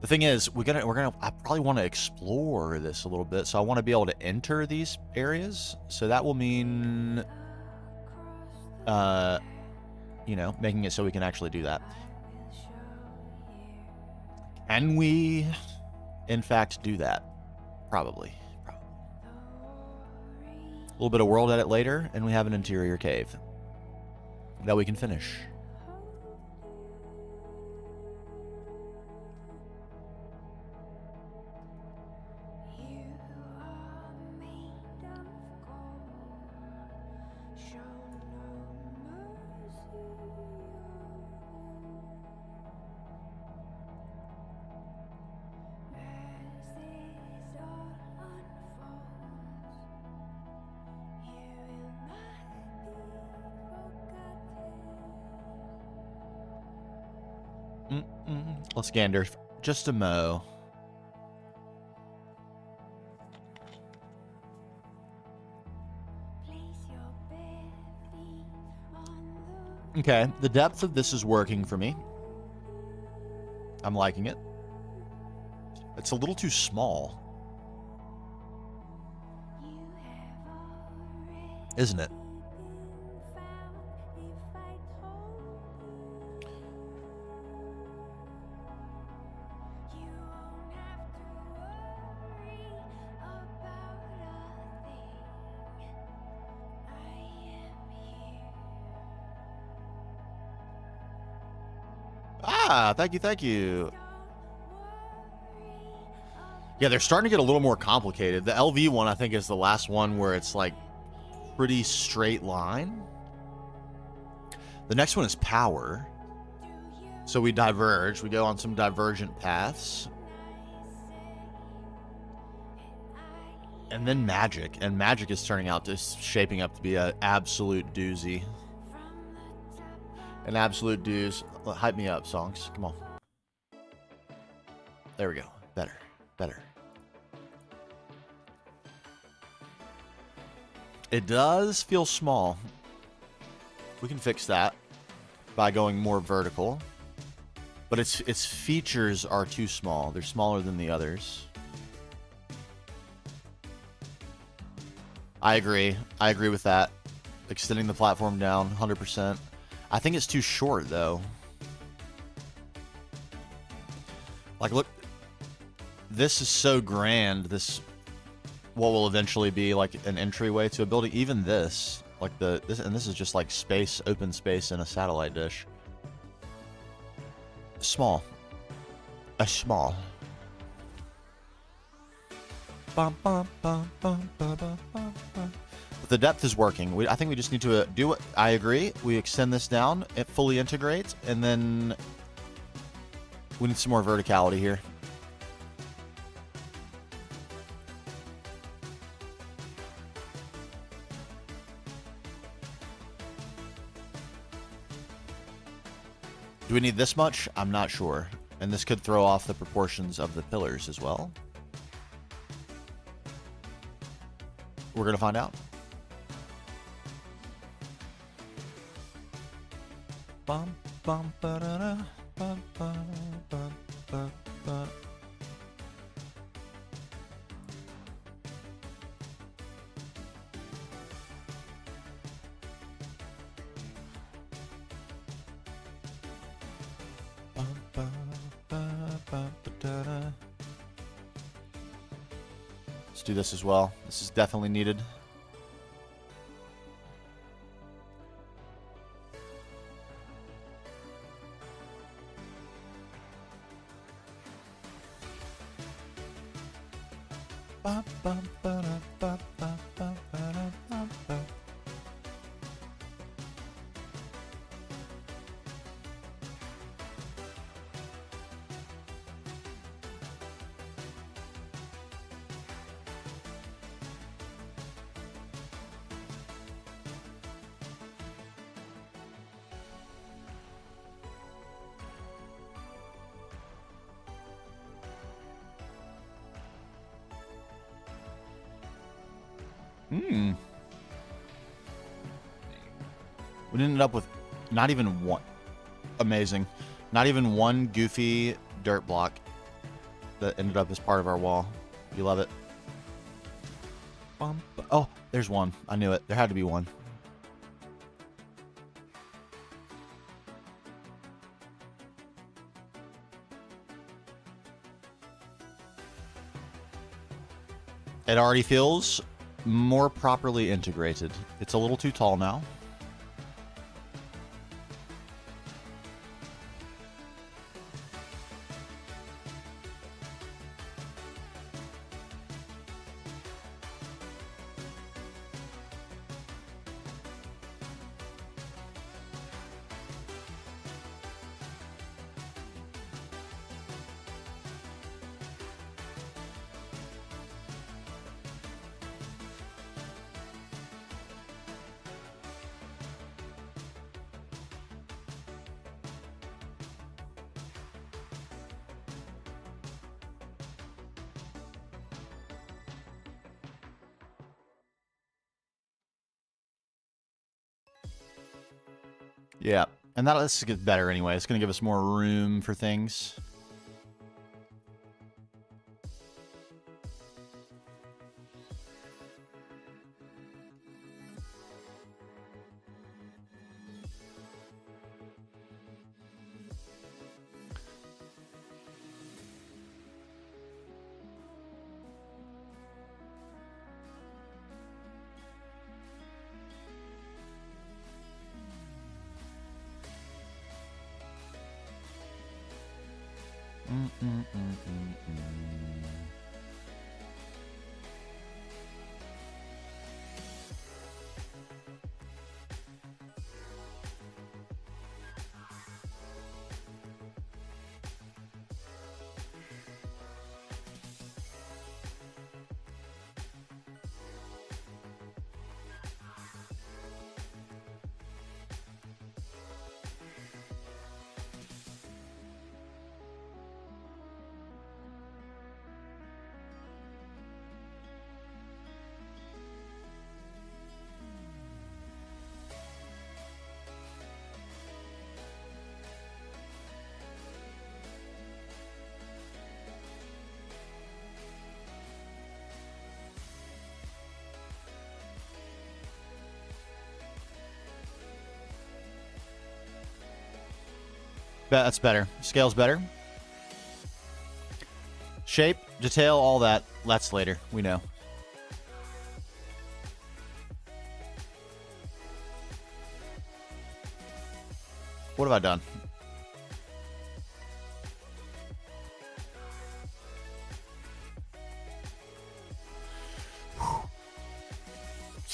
The thing is, I probably want to explore this a little bit, so I want to be able to enter these areas. So that will mean, you know, making it so we can actually do that. Can we, in fact, do that? Probably. A little bit of world edit later, and we have an interior cave that we can finish. Let's gander just a mo. Okay, the depth of this is working for me. I'm liking it. It's a little too small, isn't it? Ah, thank you. Yeah, they're starting to get a little more complicated. The LV one, I think, is the last one where it's like pretty straight line. The next one is power. So we diverge. We go on some divergent paths. And then Magic. And Magic is turning out to shaping up to be an absolute doozy. An absolute doozy. Hype me up, songs. Come on. There we go. Better. Better. It does feel small. We can fix that by going more vertical. But its features are too small. They're smaller than the others. I agree. I agree with that. Extending the platform down 100%. I think it's too short, though. Like, look. This is so grand. This, what will eventually be like an entryway to a building. Even this, like this is just like space, open space in a satellite dish. Small. Small. Bum, bum, bum, bum, bum, bum, bum, bum. But the depth is working. I think we just need to do what I agree. We extend this down, it fully integrates, and then we need some more verticality here. Do we need this much? I'm not sure. And this could throw off the proportions of the pillars as well. We're going to find out. Bum, bum, ba-da-da, bum, bum, bum, bum, bum. Let's do this as well. This is definitely needed. We ended up with not even one. Amazing. Not even one goofy dirt block that ended up as part of our wall. You love it. Oh, there's one. I knew it. There had to be one. It already feels more properly integrated. It's a little too tall now. Yeah, and this gets better anyway. It's going to give us more room for things. That's better. Scale's better. Shape, detail, all that. That's later. We know. What have I done?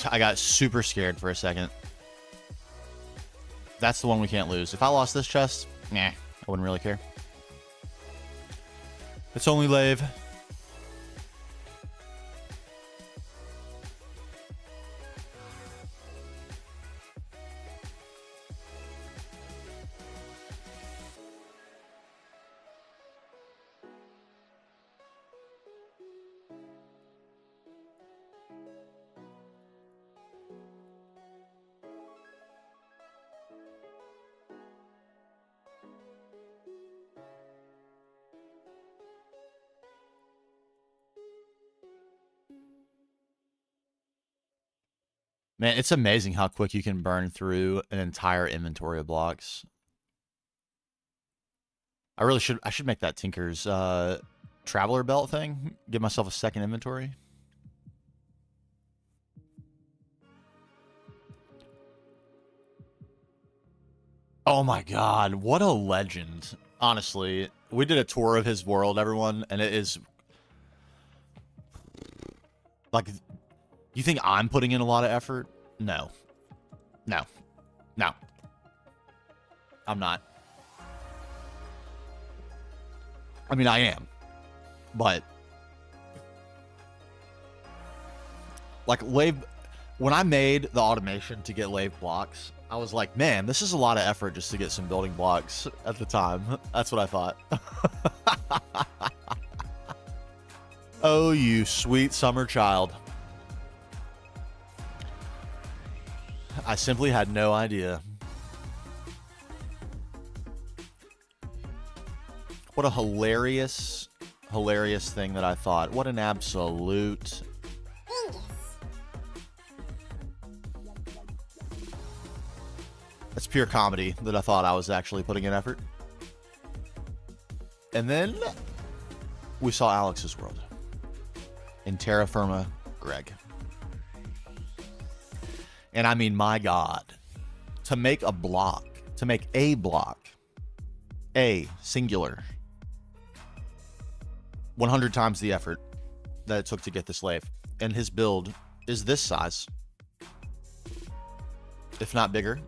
I got super scared for a second. That's the one we can't lose. If I lost this chest, nah, I wouldn't really care. It's only Lave. Man, it's amazing how quick you can burn through an entire inventory of blocks. I should make that Tinker's Traveler Belt thing. Give myself a second inventory. Oh my god, what a legend. Honestly, we did a tour of his world, everyone, and it is... Like, you think I'm putting in a lot of effort? No. No. No. I'm not. I mean, I am. But... Like, Lave... When I made the automation to get Lave blocks, I was like, man, this is a lot of effort just to get some building blocks at the time. That's what I thought. Oh, you sweet summer child. I simply had no idea. What a hilarious, hilarious thing that I thought. What an absolute... That's pure comedy that I thought I was actually putting in effort. And then we saw Alex's world in Terra Firma Greg. And I mean, my God, to make a block, a singular, 100 times the effort that it took to get this Lave. And his build is this size, if not bigger.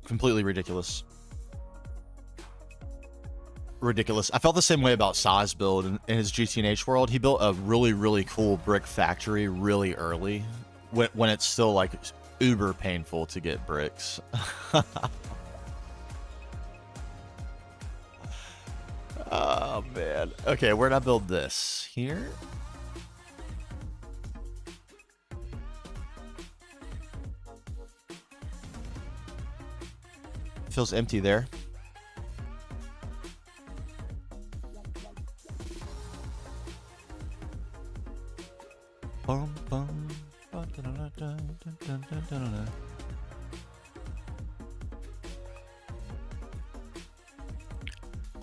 Completely ridiculous. Ridiculous. I felt the same way about Sai's build in his GTNH world. He built a really, really cool brick factory really early when it's still like uber painful to get bricks. Oh, man. Okay, where'd I build this? Here? Feels empty there.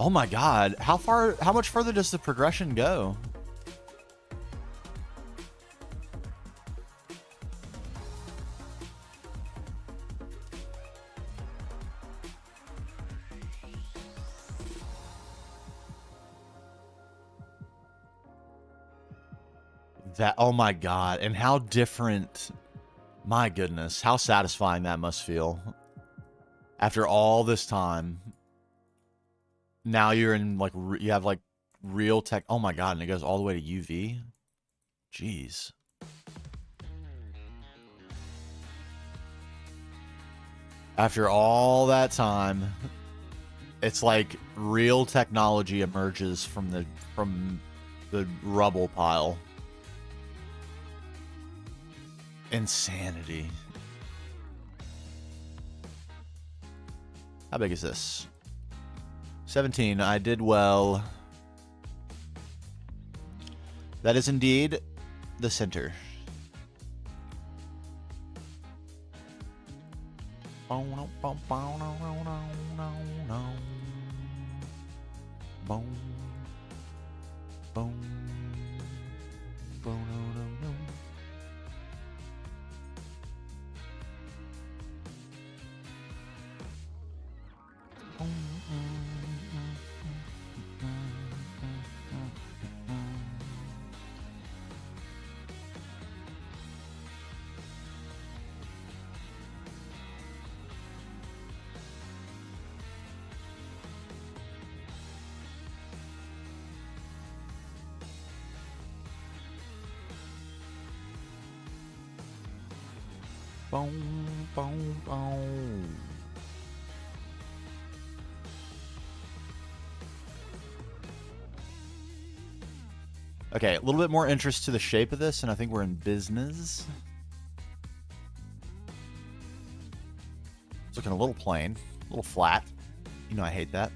Oh my God, how much further does the progression go? Oh my God, and how different, my goodness, how satisfying that must feel. After all this time, now you're in like, you have like real tech. Oh my God, and it goes all the way to UV. Jeez. After all that time, it's like real technology emerges from the rubble pile. Insanity. How big is this? 17. I did well. That is indeed the center. Boom, boom, boom, no, no, no, no, no. Boom, boom, boom, no, no, no. Boom, boom, boom. Okay, a little bit more interest to the shape of this, and I think we're in business. It's looking a little plain, a little flat. You know I hate that.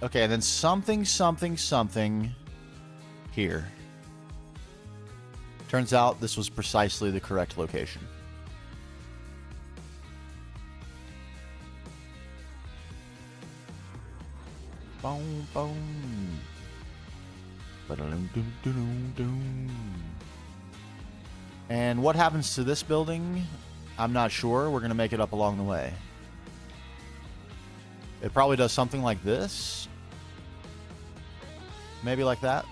Okay, and then something, something, something here. Turns out this was precisely the correct location. Boom, boom. And what happens to this building? I'm not sure. We're going to make it up along the way. It probably does something like this. Maybe like that.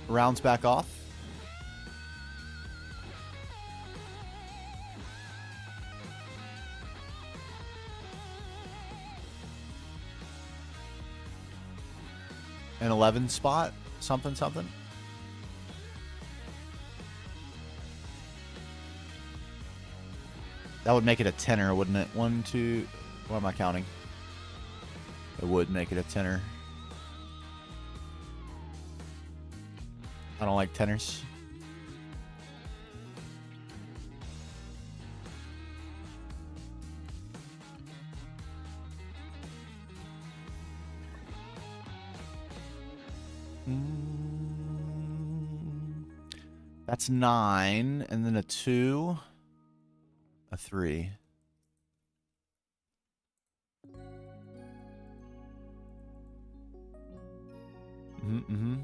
Rounds back off. An 11 spot, something, something. That would make it a tenner, wouldn't it? 1, 2, what am I counting? It would make it a tenner. I don't like tenors. That's 9, and then a 2, a 3. Mm-hmm.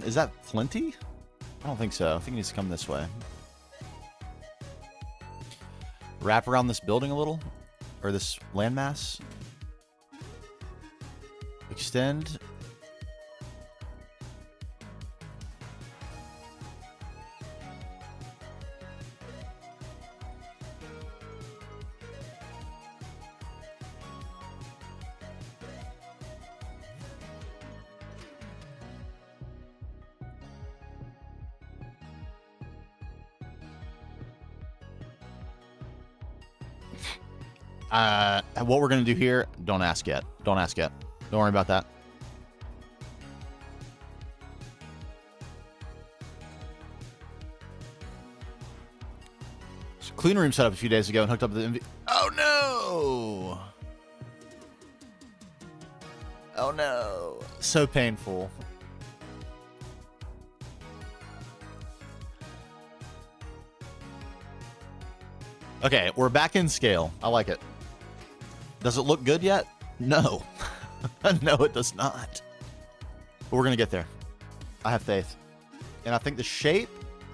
Is that plenty? I don't think so. I think it needs to come this way. Wrap around this building a little, or this landmass. Extend. What we're going to do here, don't ask yet. Don't ask yet. Don't worry about that. So clean room set up a few days ago and hooked up the Oh no! Oh no. So painful. Okay, we're back in scale. I like it. Does it look good yet? No. No, it does not. But we're going to get there. I have faith. And I think the shape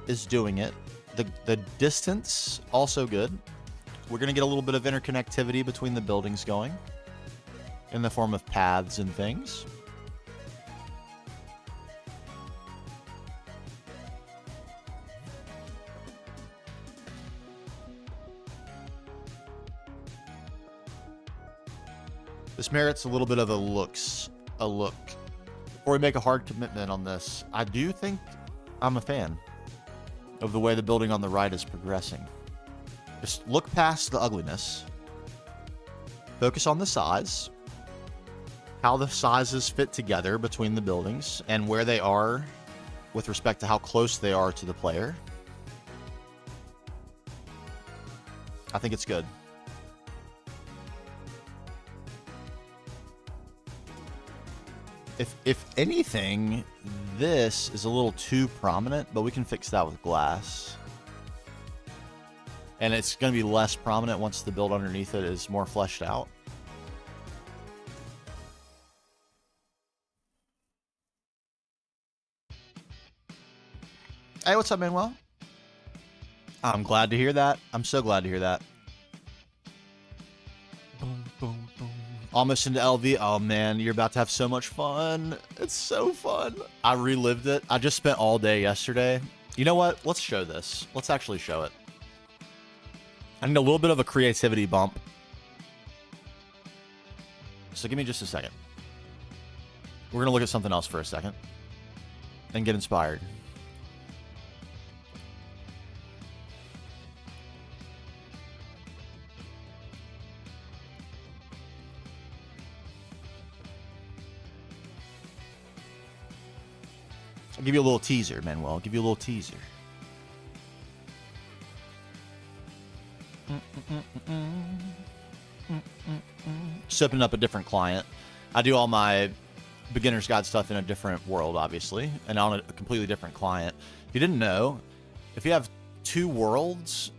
is doing it. The distance, also good. We're going to get a little bit of interconnectivity between the buildings going in the form of paths and things. This merits a little bit of a looks a look. Before we make a hard commitment on this, I do think I'm a fan of the way the building on the right is progressing. Just look past the ugliness. Focus on the size. How the sizes fit together between the buildings and where they are with respect to how close they are to the player. I think it's good. If anything, this is a little too prominent, but we can fix that with glass. And it's going to be less prominent once the build underneath it is more fleshed out. Hey, what's up, Manuel? I'm glad to hear that. I'm so glad to hear that. Boom, boom, boom. Almost into LV. Oh, man, you're about to have so much fun. It's so fun. I relived it. I just spent all day yesterday. You know what? Let's show this. Let's actually show it. I need a little bit of a creativity bump. So give me just a second. We're going to look at something else for a second and get inspired. I'll give you a little teaser, Manuel. I'll give you a little teaser. Just opening up a different client. I do all my beginner's guide stuff in a different world, obviously, and on a completely different client. If you didn't know, if you have two worlds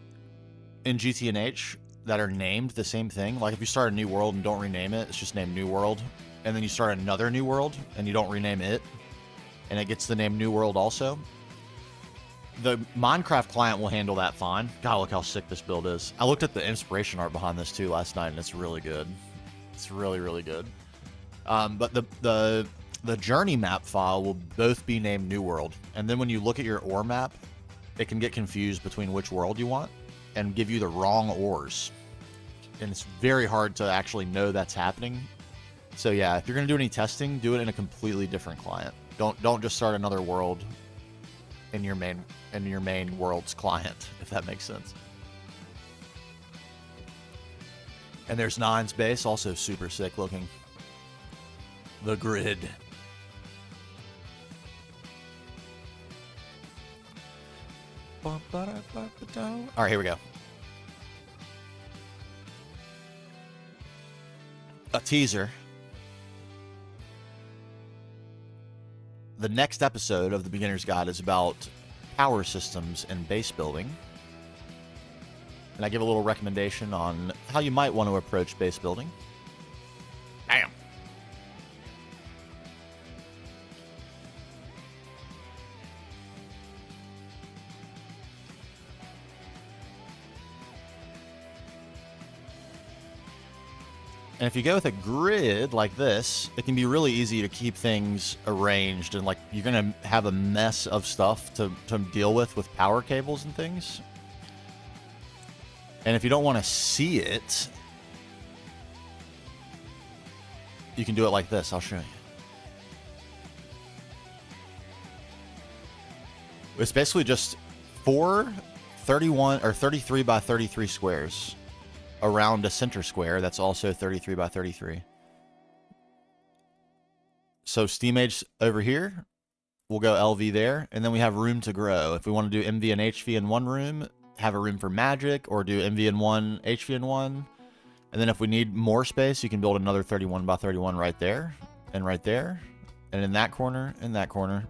in GTNH that are named the same thing, like if you start a new world and don't rename it, it's just named New World, and then you start another new world and you don't rename it, and it gets the name New World also, the Minecraft client will handle that fine. God, look how sick this build is. I looked at the inspiration art behind this too last night, and it's really good. It's really, really good. But the journey map file will both be named New World, and then when you look at your ore map, it can get confused between which world you want and give you the wrong ores, and it's very hard to actually know that's happening. So yeah, if you're gonna do any testing, do it in a completely different client. Don't just start another world in your main world's client, if that makes sense. And there's Nine's base, also super sick looking. The grid. All right, here we go. A teaser. The next episode of the Beginner's Guide is about power systems and base building. And I give a little recommendation on how you might want to approach base building. Bam! And if you go with a grid like this, it can be really easy to keep things arranged, and like you're going to have a mess of stuff to deal with power cables and things. And if you don't want to see it, you can do it like this. I'll show you. It's basically just 4 31 or 33 by 33 squares around a center square that's also 33 by 33. So steam age over here, we'll go LV there, and then we have room to grow. If we want to do MV and HV in one room, have a room for magic, or do MV in one, HV in one. And then if we need more space, you can build another 31 by 31 right there, and right there, and in that corner, and that corner.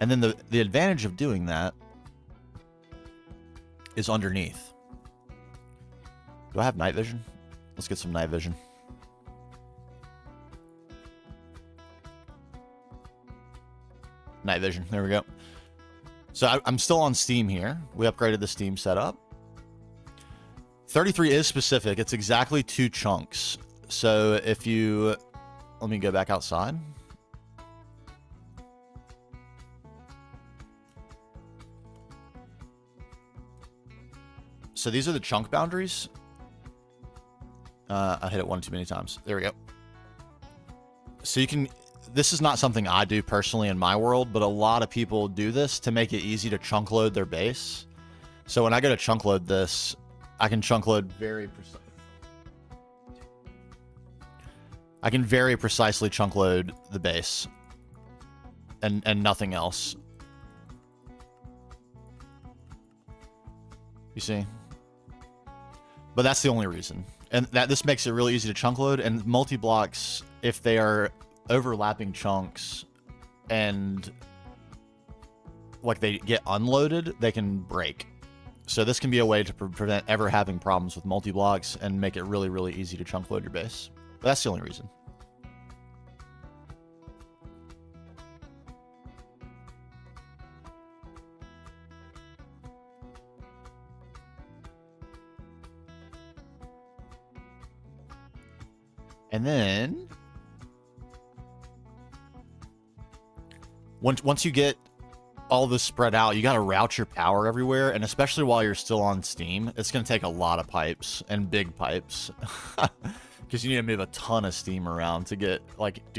And then the advantage of doing that is underneath. Do I have night vision? Let's get some night vision. Night vision, there we go. So I'm still on Steam here. We upgraded the Steam setup. 33 is specific. It's exactly 2 chunks. So if you... Let me go back outside. So these are the chunk boundaries. I hit it one too many times. There we go. So you can this is not something I do personally in my world, but a lot of people do this to make it easy to chunk load their base. So when I go to chunk load this, I can chunk load I can very precisely chunk load the base and nothing else. You see? But that's the only reason. And this makes it really easy to chunk load, and multi-blocks, if they are overlapping chunks and like they get unloaded, they can break. So this can be a way to prevent ever having problems with multi-blocks and make it really, really easy to chunk load your base. But that's the only reason. And then once you get all this spread out, you got to route your power everywhere, and especially while you're still on steam, it's going to take a lot of pipes and big pipes because you need to move a ton of steam around to get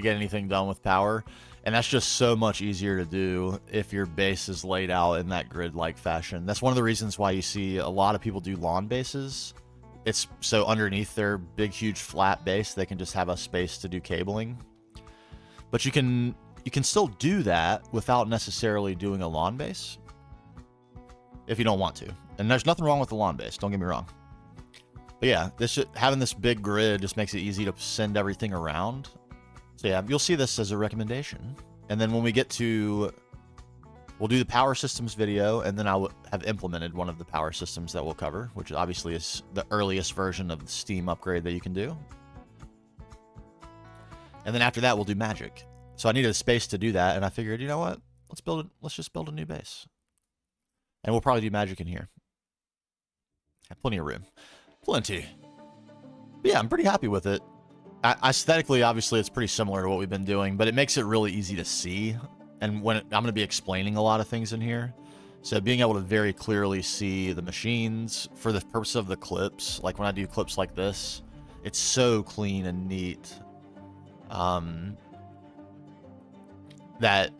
anything done with power, and that's just so much easier to do if your base is laid out in that grid-like fashion. That's one of the reasons why you see a lot of people do lawn bases. It's so underneath their big, huge flat base, they can just have a space to do cabling. But you can still do that without necessarily doing a lawn base if you don't want to. And there's nothing wrong with the lawn base, don't get me wrong. But yeah, having this big grid just makes it easy to send everything around. So yeah, you'll see this as a recommendation. And then when we get to... We'll do the power systems video, and then I will have implemented one of the power systems that we'll cover, which obviously is the earliest version of the Steam upgrade that you can do. And then after that, we'll do magic. So I needed a space to do that, and I figured, you know what? Let's just build a new base. And we'll probably do magic in here. Have plenty of room. Plenty. But yeah, I'm pretty happy with it. Aesthetically, obviously, it's pretty similar to what we've been doing, but it makes it really easy to see. And I'm going to be explaining a lot of things in here. So being able to very clearly see the machines for the purpose of the clips, like when I do clips like this, it's so clean and neat that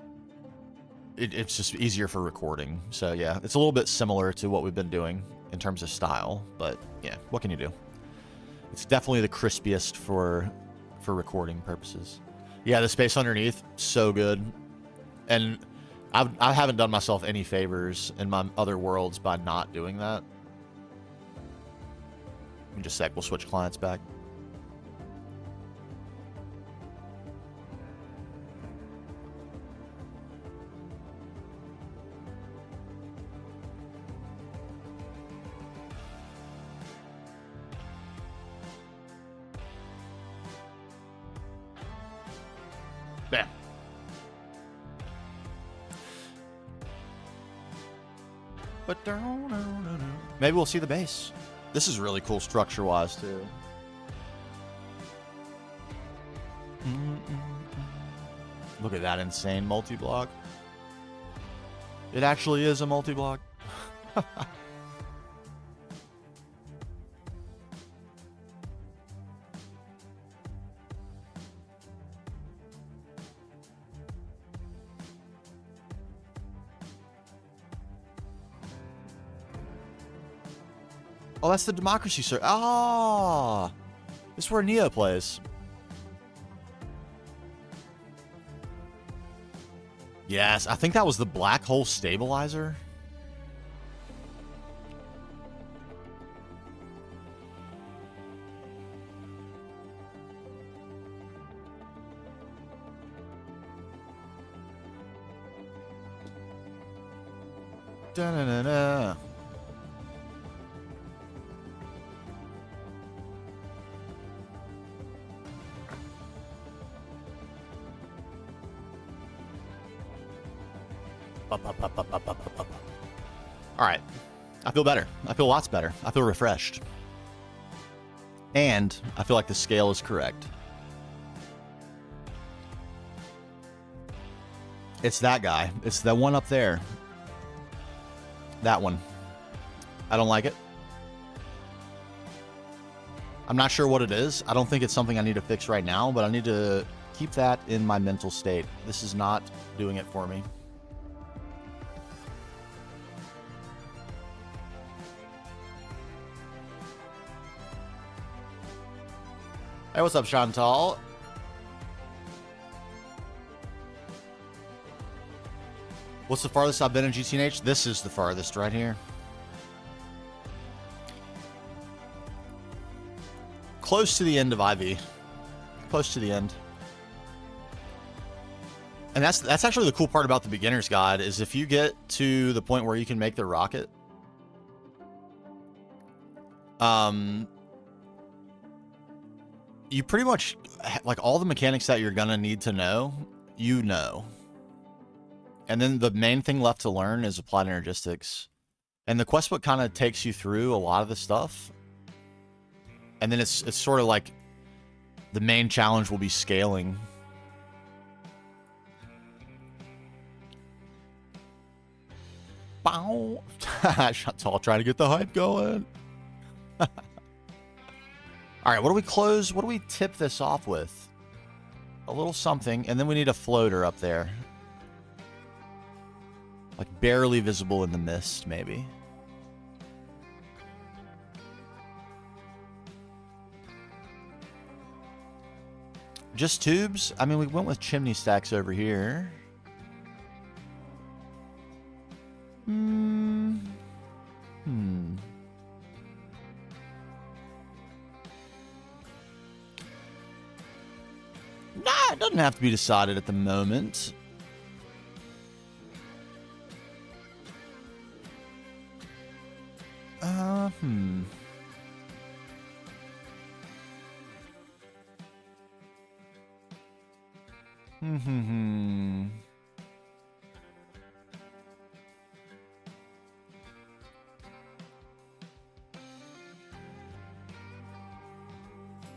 it's just easier for recording. So yeah, it's a little bit similar to what we've been doing in terms of style, but yeah, what can you do? It's definitely the crispiest for recording purposes. Yeah, the space underneath, so good. And I haven't done myself any favors in my other worlds by not doing that. In just a sec, we'll switch clients back. Bam. Maybe we'll see the base. This is really cool structure-wise, too. Look at that insane multi-block. It actually is a multi-block. Oh, that's the democracy, sir. Ah, this is where Neo plays. Yes, I think that was the black hole stabilizer. Da-na-na-na. All right, I feel better. I feel lots better. I feel refreshed. And I feel like the scale is correct. It's that guy. It's the one up there. That one. I don't like it. I'm not sure what it is. I don't think it's something I need to fix right now, but I need to Keep that in my mental state. This is not doing it for me. Hey, what's up, Chantal? What's the farthest I've been in GTNH? This is the farthest right here. Close to the end of IV. Close to the end. And that's actually the cool part about the beginner's guide, is if you get to the point where you can make the rocket, you pretty much, like, all the mechanics that you're gonna need to know, you know. And then the main thing left to learn is applied energistics. And the quest book kind of takes you through a lot of the stuff. And then it's sort of like the main challenge will be scaling. Bow. Chantal trying to get the hype going. All right, what do we close? What do we tip this off with? A little something, and then we need a floater up there. Like barely visible in the mist, maybe. Just tubes? I mean, we went with chimney stacks over here. Nah, it doesn't have to be decided at the moment.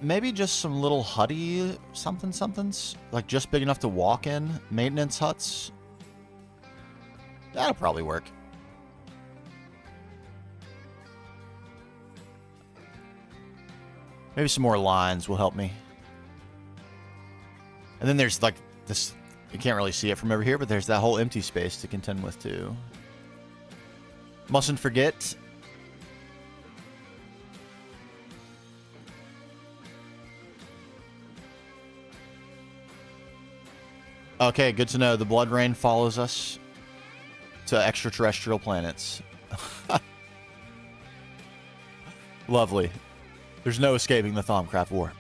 Maybe just some little hutty somethings, like just big enough to walk in, maintenance huts. That'll probably work. Maybe some more lines will help me. And then there's like this, you can't really see it from over here, but there's that whole empty space to contend with too. Mustn't forget. Okay, good to know. The blood rain follows us to extraterrestrial planets. Lovely. There's no escaping the Thaumcraft warp.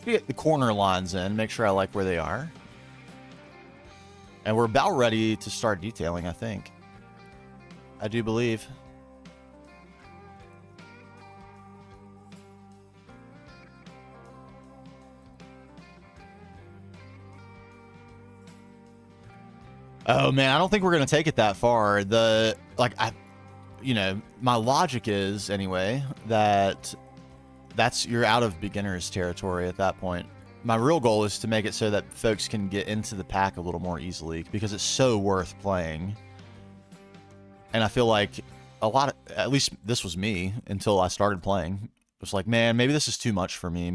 Get the corner lines in, make sure I like where they are. And we're about ready to start detailing, I think. I do believe. Oh man, I don't think we're gonna take it that far. My logic is anyway that you're out of beginner's territory at that point. My real goal is to make it so that folks can get into the pack a little more easily, because it's so worth playing. And I feel like at least this was me until I started playing. It was like, man, maybe this is too much for me.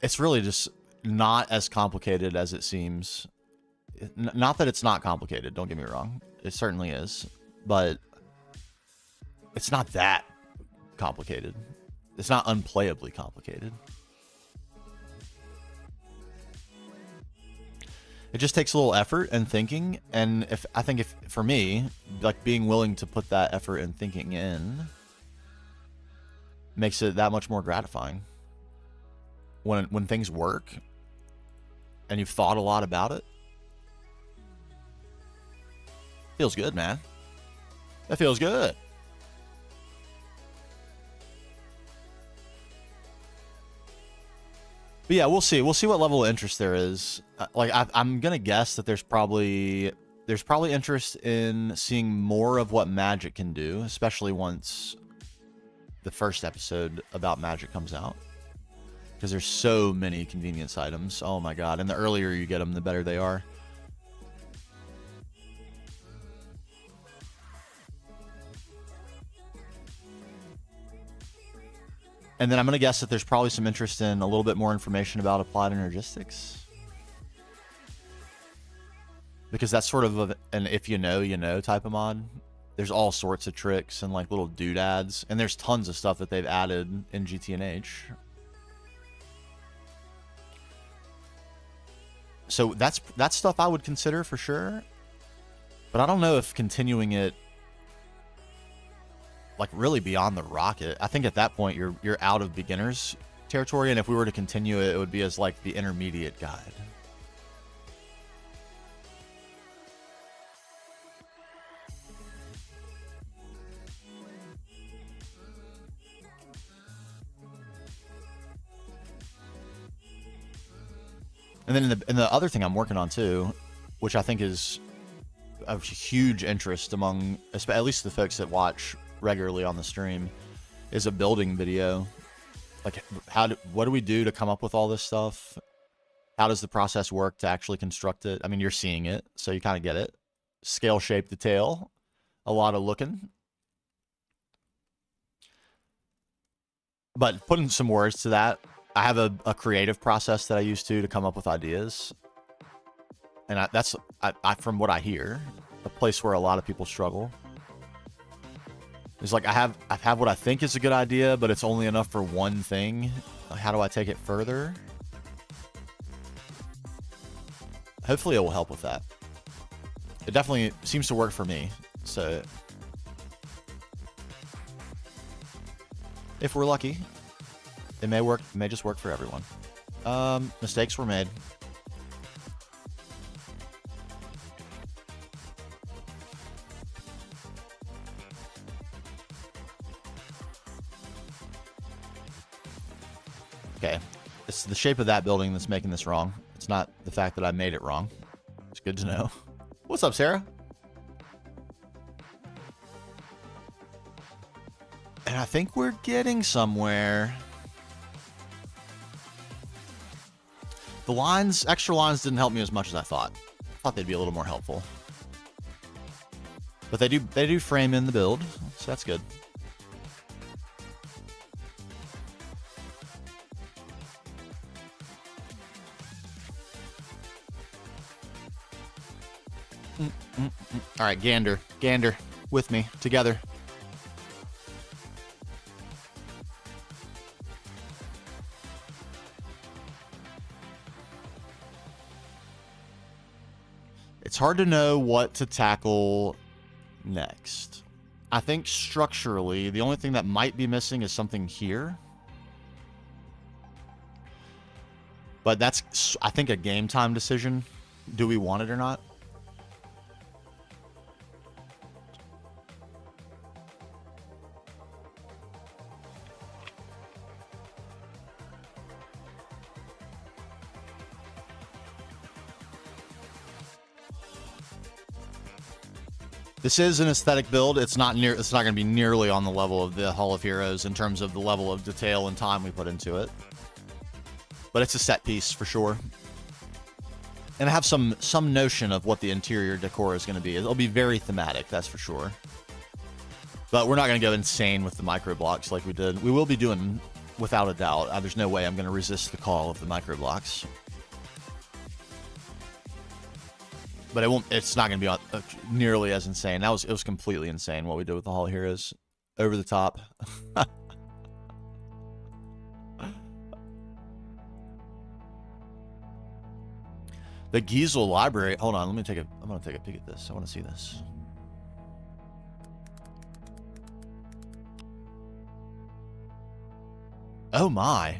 It's really just not as complicated as it seems. Not that it's not complicated, don't get me wrong. It certainly is. But it's not that complicated. It's not unplayably complicated. It just takes a little effort and thinking, and if for me, like, being willing to put that effort and thinking in makes it that much more gratifying. When things work and you've thought a lot about it, feels good, man. That feels good. But yeah, we'll see. We'll see what level of interest there is. I'm gonna guess that there's probably interest in seeing more of what magic can do, especially once the first episode about magic comes out, because there's so many convenience items. Oh my god! And the earlier you get them, the better they are. And then I'm going to guess that there's probably some interest in a little bit more information about applied energistics. Because that's sort of an if you know type of mod. There's all sorts of tricks and like little doodads. And there's tons of stuff that they've added in GTNH. So that's stuff I would consider for sure. But I don't know if continuing it like really beyond the rocket. I think at that point you're out of beginners territory, and if we were to continue it, it would be as like the intermediate guide. And then in the other thing I'm working on too, which I think is of huge interest among at least the folks that watch regularly on the stream, is a building video. Like what do we do to come up with all this stuff? How does the process work to actually construct it? I mean, you're seeing it, so you kind of get it. Scale, shape, detail, a lot of looking. But putting some words to that, I have a creative process that I use to come up with ideas. And that's from what I hear, a place where a lot of people struggle. It's like I have what I think is a good idea, but it's only enough for one thing. How do I take it further? Hopefully it will help with that. It definitely seems to work for me. So if we're lucky, it may work. It may just work for everyone. Mistakes were made. Okay, it's the shape of that building that's making this wrong. It's not the fact that I made it wrong. It's good to know. What's up, Sarah? And I think we're getting somewhere. The lines, extra lines didn't help me as much as I thought. I thought they'd be a little more helpful. But they do frame in the build, so that's good. All right, Gander, with me, together. It's hard to know what to tackle next. I think structurally, the only thing that might be missing is something here. But that's, I think, a game time decision. Do we want it or not? This is an aesthetic build. It's not going to be nearly on the level of the Hall of Heroes in terms of the level of detail and time we put into it. But it's a set piece for sure. And I have some notion of what the interior decor is going to be. It'll be very thematic, that's for sure. But we're not going to go insane with the micro blocks like we did. We will be doing, without a doubt. There's no way I'm going to resist the call of the micro blocks. But it's not going to be nearly as insane. It was completely insane what we did with the Hall of Heroes. Over the top. The Giesel Library. Hold on, I'm going to take a peek at this. I want to see this. Oh my.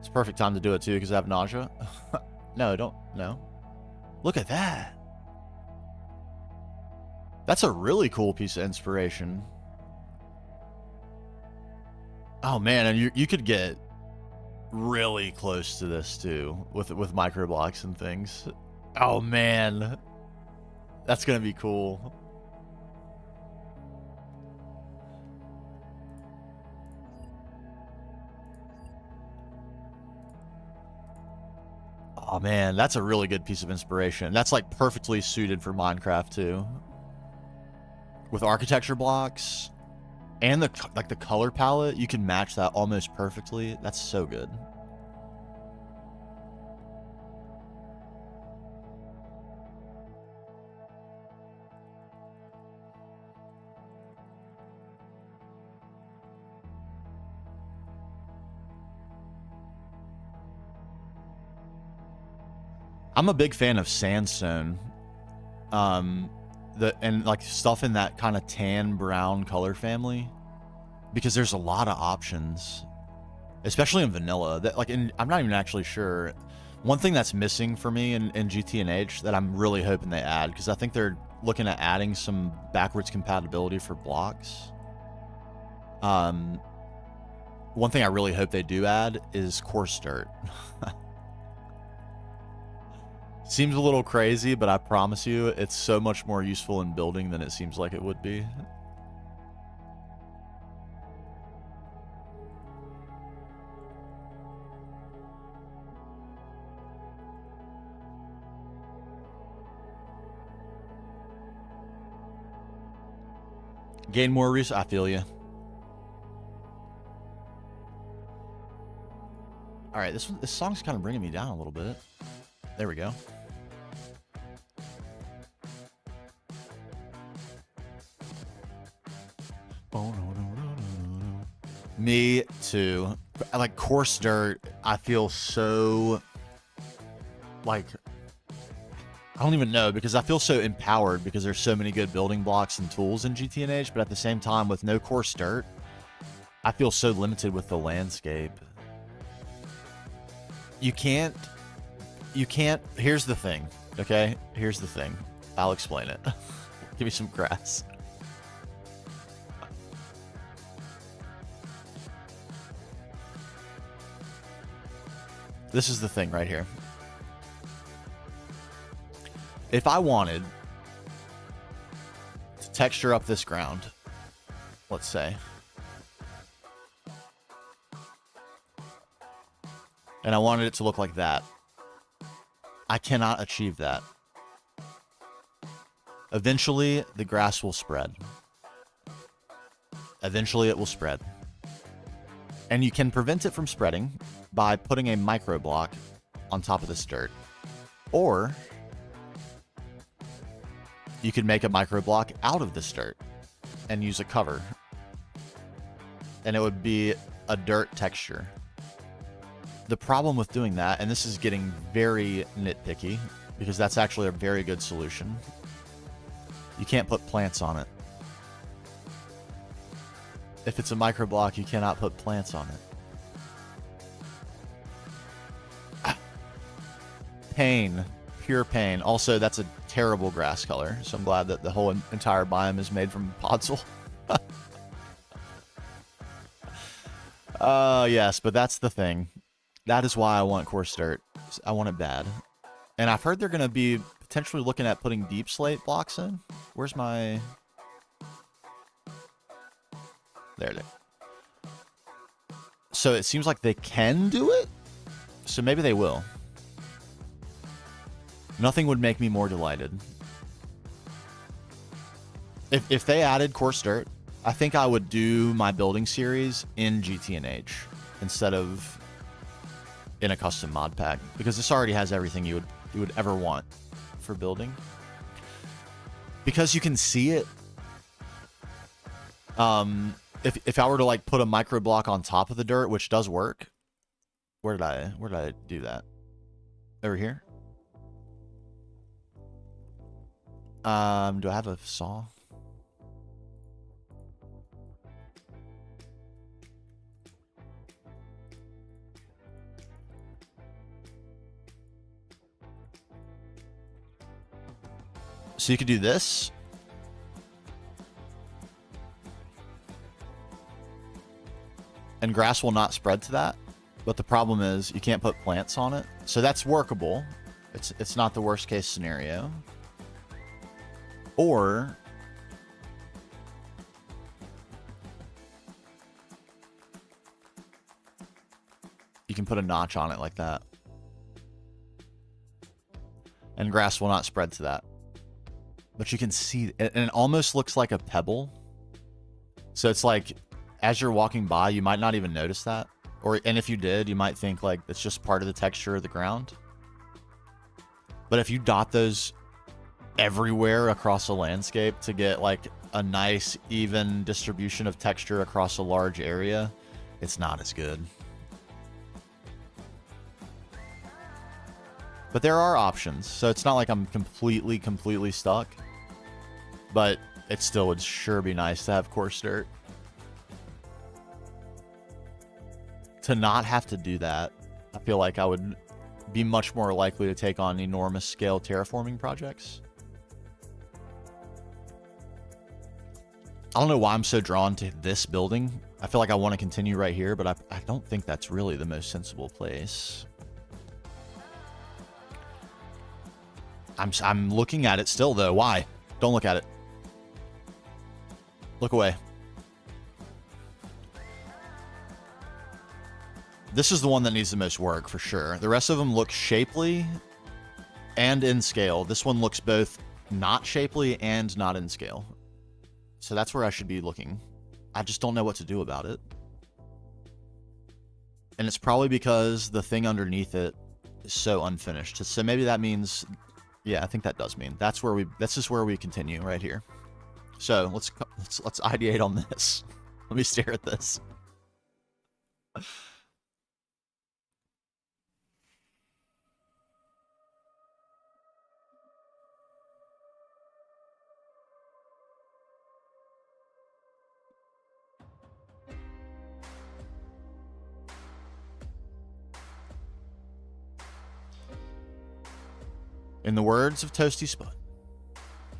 It's a perfect time to do it too because I have nausea. No, don't. No. Look at that. That's a really cool piece of inspiration. Oh man, and you could get really close to this too with micro blocks and things. Oh man. That's going to be cool. Oh man, that's a really good piece of inspiration. That's like perfectly suited for Minecraft too. With architecture blocks and the color palette, you can match that almost perfectly. That's so good. I'm a big fan of sandstone. And like stuff in that kind of tan brown color family, because there's a lot of options, especially in vanilla. That I'm not even actually sure. One thing that's missing for me in GTNH that I'm really hoping they add, because I think they're looking at adding some backwards compatibility for blocks. One thing I really hope they do add is coarse dirt. Seems a little crazy, but I promise you, it's so much more useful in building than it seems like it would be. Gain more resources. I feel you. All right, this song's kind of bringing me down a little bit. There we go. Me too. Like coarse dirt, I feel so like I don't even know, because I feel so empowered because there's so many good building blocks and tools in GTNH, but at the same time with no coarse dirt, I feel so limited with the landscape. You can't here's the thing, okay? Here's the thing. I'll explain it. Give me some grass. This is the thing right here. If I wanted to texture up this ground, let's say, and I wanted it to look like that, I cannot achieve that. Eventually, the grass will spread. Eventually, it will spread. And you can prevent it from spreading by putting a micro block on top of this dirt. Or you could make a micro block out of this dirt and use a cover. And it would be a dirt texture. The problem with doing that, and this is getting very nitpicky, because that's actually a very good solution, you can't put plants on it. If it's a micro block, you cannot put plants on it. Pain. Pure pain. Also, that's a terrible grass color, so I'm glad that the whole entire biome is made from podzol. Yes, but that's the thing. That is why I want coarse dirt. I want it bad. And I've heard they're going to be potentially looking at putting deep slate blocks in. Where's my... There it is. So it seems like they can do it. So maybe they will. Nothing would make me more delighted. If they added coarse dirt, I think I would do my building series in GTNH instead of in a custom mod pack, because this already has everything you would ever want for building. Because you can see it. If I were to like put a micro block on top of the dirt, which does work. Where did I do that? Over here? Do I have a saw? So you could do this. And grass will not spread to that. But the problem is you can't put plants on it. So that's workable. It's not the worst case scenario. Or you can put a notch on it like that. and grass will not spread to that. But you can see, and it almost looks like a pebble. So it's like, as you're walking by, you might not even notice that. And if you did, you might think like it's just part of the texture of the ground. But if you dot those everywhere across a landscape to get like a nice, even distribution of texture across a large area, it's not as good. But there are options, so it's not like I'm completely stuck. But it still would sure be nice to have coarse dirt. To not have to do that, I feel like I would be much more likely to take on enormous scale terraforming projects. I don't know why I'm so drawn to this building. I feel like I want to continue right here, but I don't think that's really the most sensible place. I'm looking at it still, though. Why? Don't look at it. Look away. This is the one that needs the most work, for sure. The rest of them look shapely and in scale. This one looks both not shapely and not in scale. So that's where I should be looking. I just don't know what to do about it. And it's probably because the thing underneath it is so unfinished. So maybe that means... Yeah, I think that does mean that's just where we continue right here. So let's ideate on this. Let me stare at this. In the words of Toasty Spud,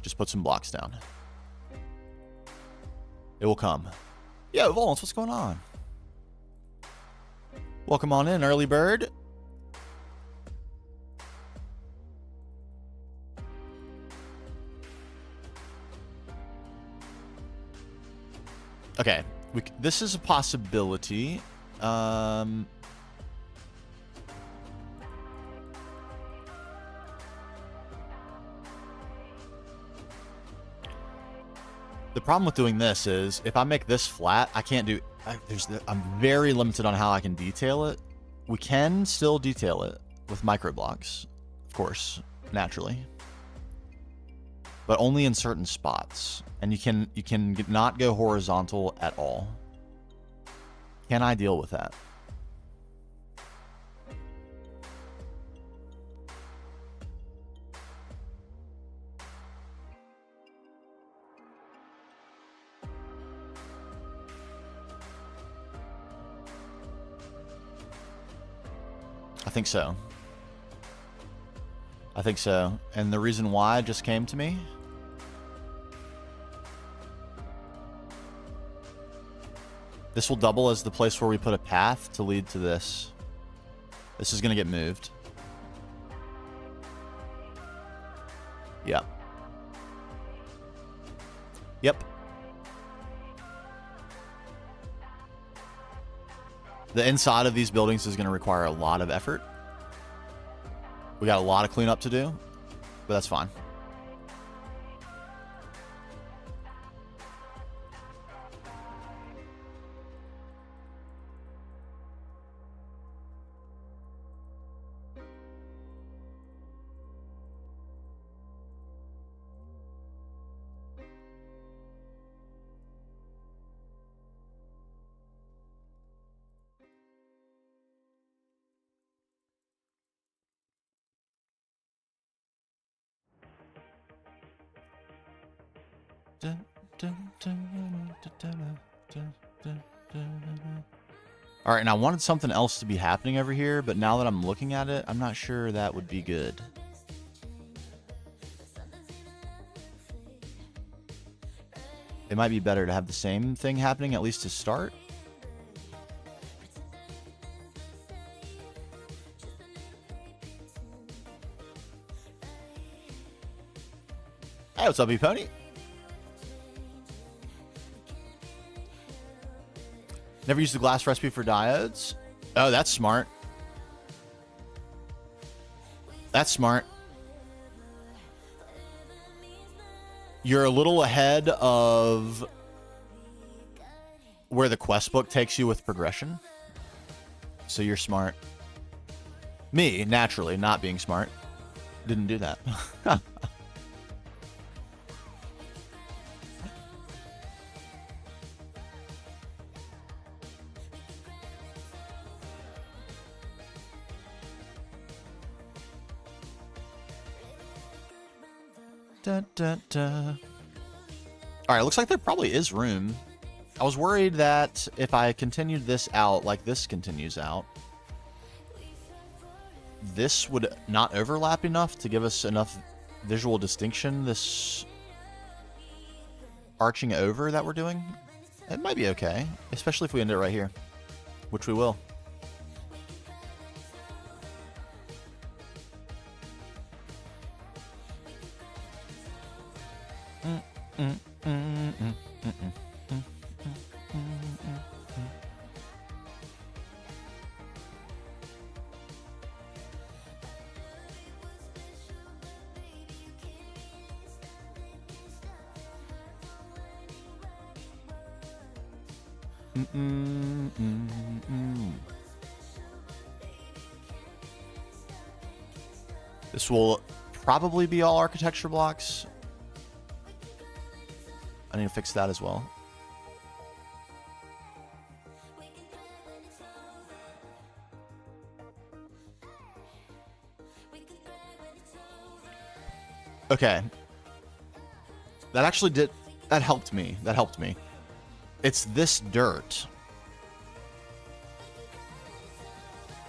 just put some blocks down. It will come. Yo, Volans, what's going on? Welcome on in, early bird. Okay, this is a possibility. The problem with doing this is if I make this flat, I can't do... I'm very limited on how I can detail it. We can still detail it with micro blocks, of course, naturally. But only in certain spots. And you can not go horizontal at all. Can I deal with that? I think so. I think so. And the reason why just came to me. This will double as the place where we put a path to lead to this. This is going to get moved. Yep. Yep. The inside of these buildings is going to require a lot of effort. We got a lot of cleanup to do, but that's fine. All right, and I wanted something else to be happening over here, but now that I'm looking at it, I'm not sure that would be good. It might be better to have the same thing happening, at least to start. Hey, what's up, E-Pony? Never used the glass recipe for diodes. Oh, that's smart. That's smart. You're a little ahead of where the quest book takes you with progression. So you're smart. Me, naturally, not being smart, didn't do that. Da, da, da. All right, looks like there probably is room. I was worried that if I continued this out like this continues out, this would not overlap enough to give us enough visual distinction, this arching over that we're doing. It might be okay, especially if we end it right here, which we will. This will probably be all architecture blocks. I need to fix that as well. Okay. That actually did... That helped me. That helped me. It's this dirt.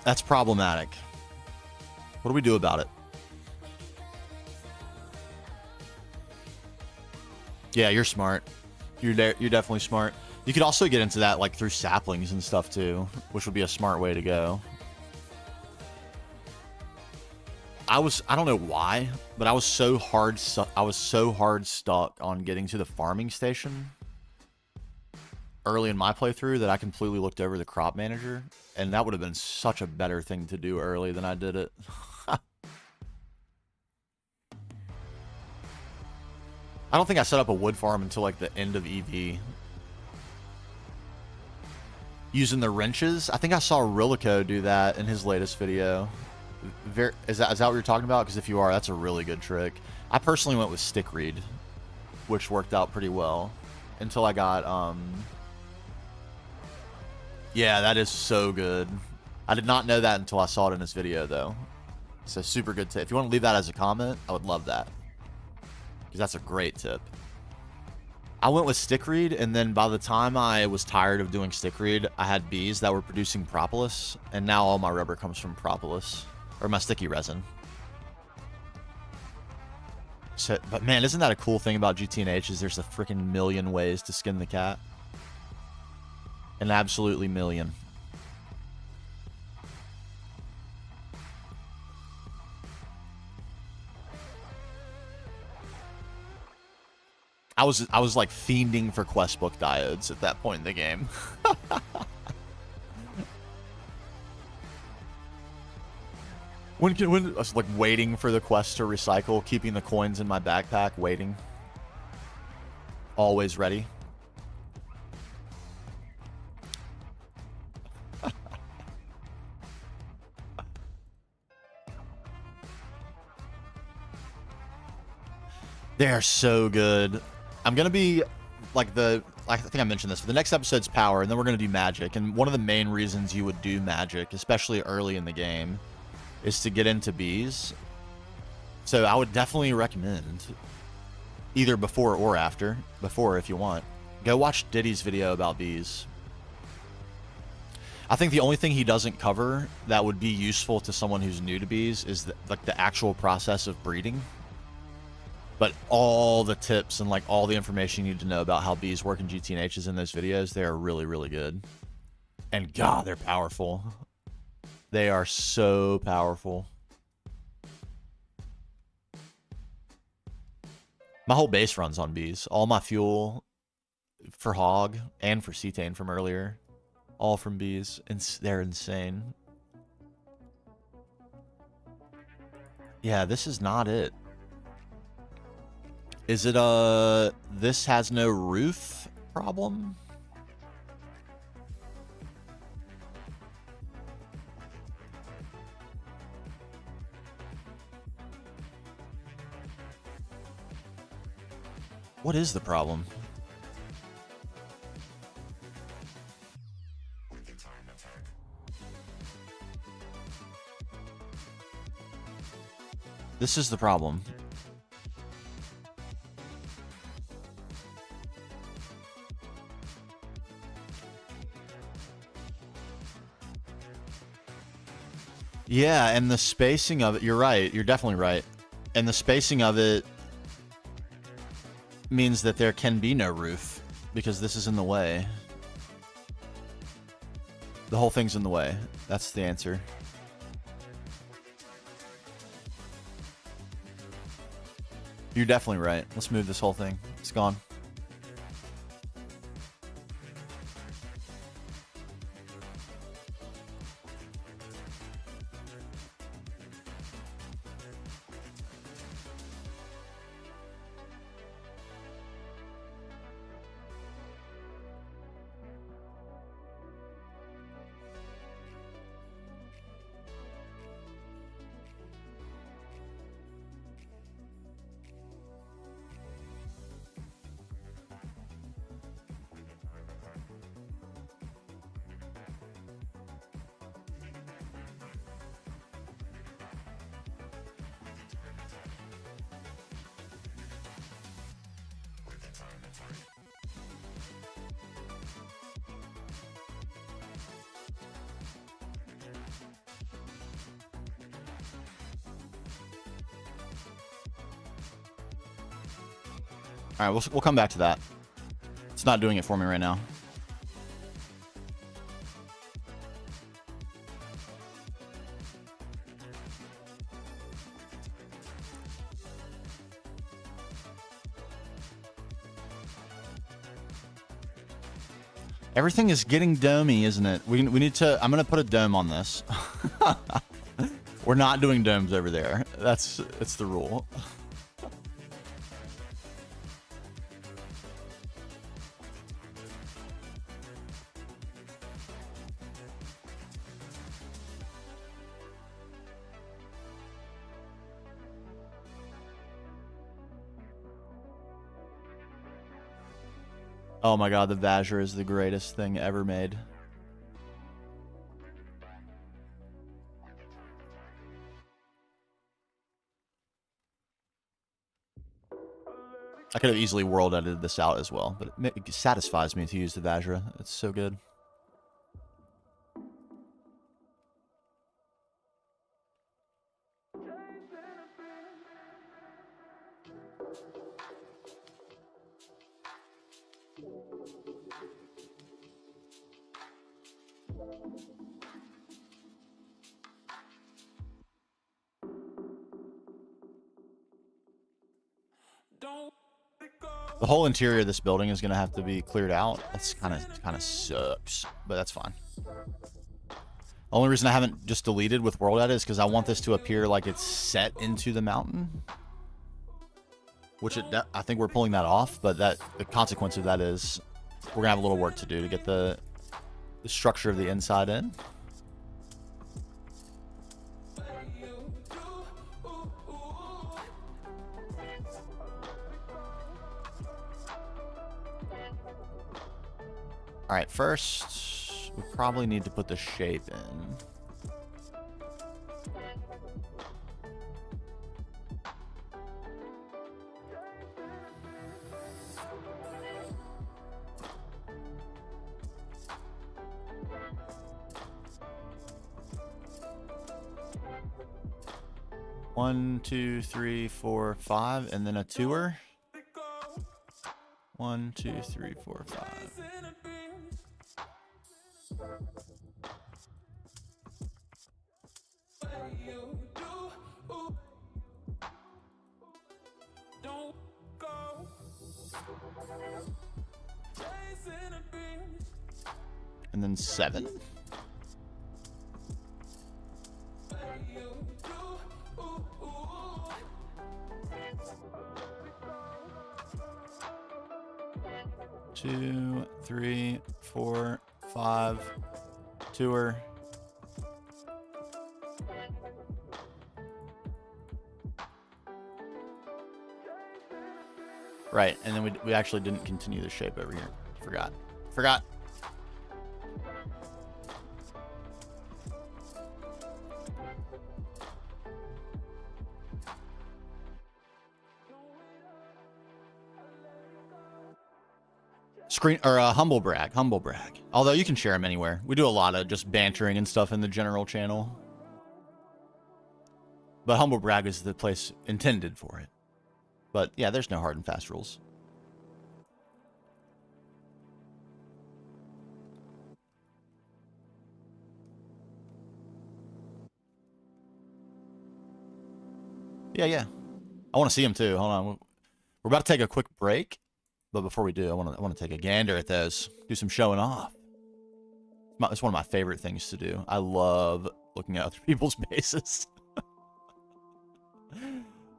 That's problematic. What do we do about it? Yeah, you're smart. You're definitely smart. You could also get into that like through saplings and stuff too, which would be a smart way to go. I don't know why, but I was so hard stuck on getting to the farming station early in my playthrough that I completely looked over the crop manager, and that would have been such a better thing to do early than I did it. I don't think I set up a wood farm until like the end of EV. Using the wrenches, I think I saw Rilico do that in his latest video. Is that what you're talking about? Because if you are, that's a really good trick. I personally went with stick reed, which worked out pretty well until I got yeah, that is so good. I did not know that until I saw it in this video though. It's a super good tip. If you want to leave that as a comment, I would love that, because that's a great tip. I went with stick reed, and then by the time I was tired of doing stick reed, I had bees that were producing propolis, and now all my rubber comes from propolis, or my sticky resin. So, but man, isn't that a cool thing about GTNH is there's a freaking million ways to skin the cat. An absolutely million. I was like fiending for quest book diodes at that point in the game. when I was like waiting for the quest to recycle, keeping the coins in my backpack, waiting. Always ready. They're so good. I'm going to be like I think I mentioned this, but the next episode's power, and then we're going to do magic. And one of the main reasons you would do magic, especially early in the game, is to get into bees. So I would definitely recommend, either before or after, before if you want, go watch Diddy's video about bees. I think the only thing he doesn't cover that would be useful to someone who's new to bees is like the actual process of breeding. But all the tips and like all the information you need to know about how bees work in GTNH is in those videos. They are really, really good. And God, they're powerful. They are so powerful. My whole base runs on bees. All my fuel for hog and for cetane from earlier, all from bees. And they're insane. Yeah, this is not it. Is it this has no roof problem? What is the problem? This is the problem. Yeah, and the spacing of it, you're right. You're definitely right. And the spacing of it means that there can be no roof because this is in the way. The whole thing's in the way. That's the answer. You're definitely right. Let's move this whole thing. It's gone. All right, we'll come back to that. It's not doing it for me right now. Everything is getting domey, isn't it? We need to... I'm going to put a dome on this. We're not doing domes over there. It's the rule. Oh my god, the Vazure is the greatest thing ever made. I could have easily world edited this out as well, but it satisfies me to use the Vazure. It's so good. The whole interior of this building is going to have to be cleared out. That's kind of sucks, but that's fine. The only reason I haven't just deleted with world edit is because I want this to appear like it's set into the mountain. Which I think we're pulling that off, but the consequence of that is we're going to have a little work to do to get the structure of the inside in. All right, first, we probably need to put the shape in. One, two, three, four, five, and then a tour. 1, 2, 3, 4, 5. And then 7. 2, 3, 4, 5. Tour. Right, and then we actually didn't continue the shape over here. Forgot. Screen or humble brag. Although you can share them anywhere. We do a lot of just bantering and stuff in the general channel. But humble brag is the place intended for it. But yeah, there's no hard and fast rules. Yeah. I want to see them too. Hold on. We're about to take a quick break, but before we do, I want to take a gander at those. Do some showing off. It's one of my favorite things to do. I love looking at other people's bases.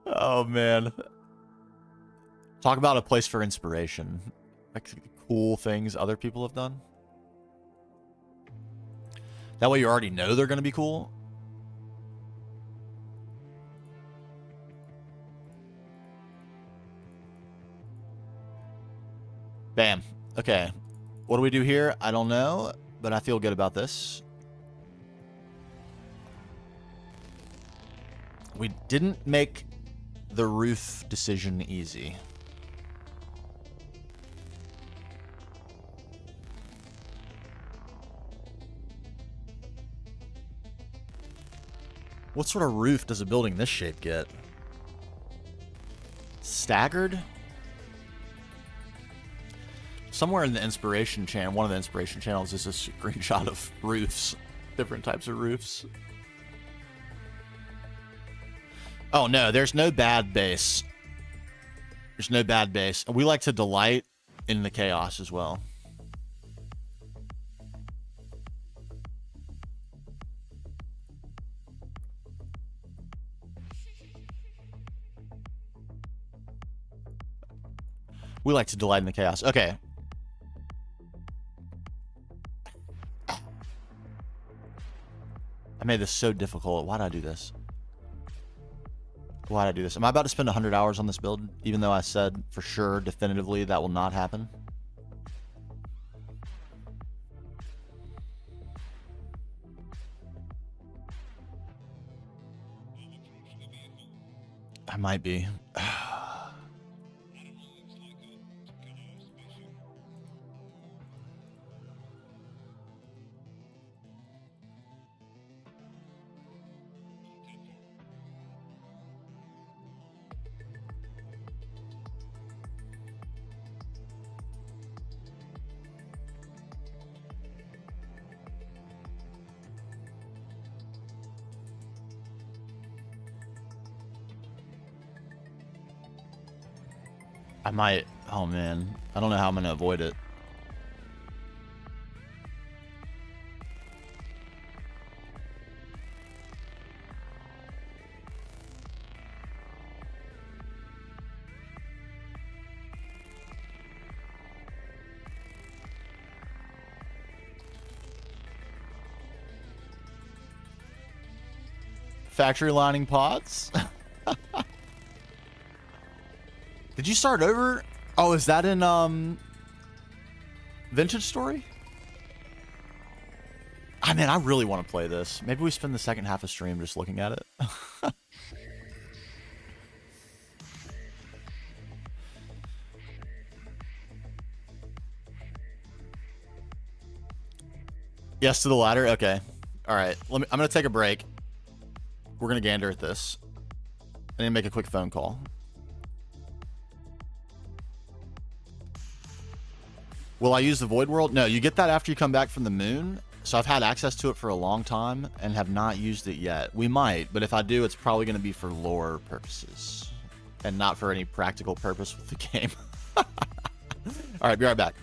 Oh man. Talk about a place for inspiration. Like cool things other people have done. That way you already know they're going to be cool. Bam. Okay. What do we do here? I don't know, but I feel good about this. We didn't make the roof decision easy. What sort of roof does a building this shape get? Staggered? Somewhere in the inspiration channel, one of the inspiration channels is a screenshot of roofs. Different types of roofs. Oh no, there's no bad base. There's no bad base. And we like to delight in the chaos as well. We like to delight in the chaos. Okay. I made this so difficult. Why did I do this? Why did I do this? Am I about to spend 100 hours on this build? Even though I said for sure, definitively, that will not happen. I might be. I might. Oh man, I don't know how I'm gonna avoid it. Factory lining pods. Did you start over? Oh, is that in Vintage Story? I mean, I really want to play this. Maybe we spend the second half of stream just looking at it. Yes to the latter. Okay. All right. I'm gonna take a break. We're gonna gander at this. I need to make a quick phone call. Will I use the Void World? No, you get that after you come back from the moon. So I've had access to it for a long time and have not used it yet. We might, but if I do, it's probably going to be for lore purposes and not for any practical purpose with the game. All right, be right back.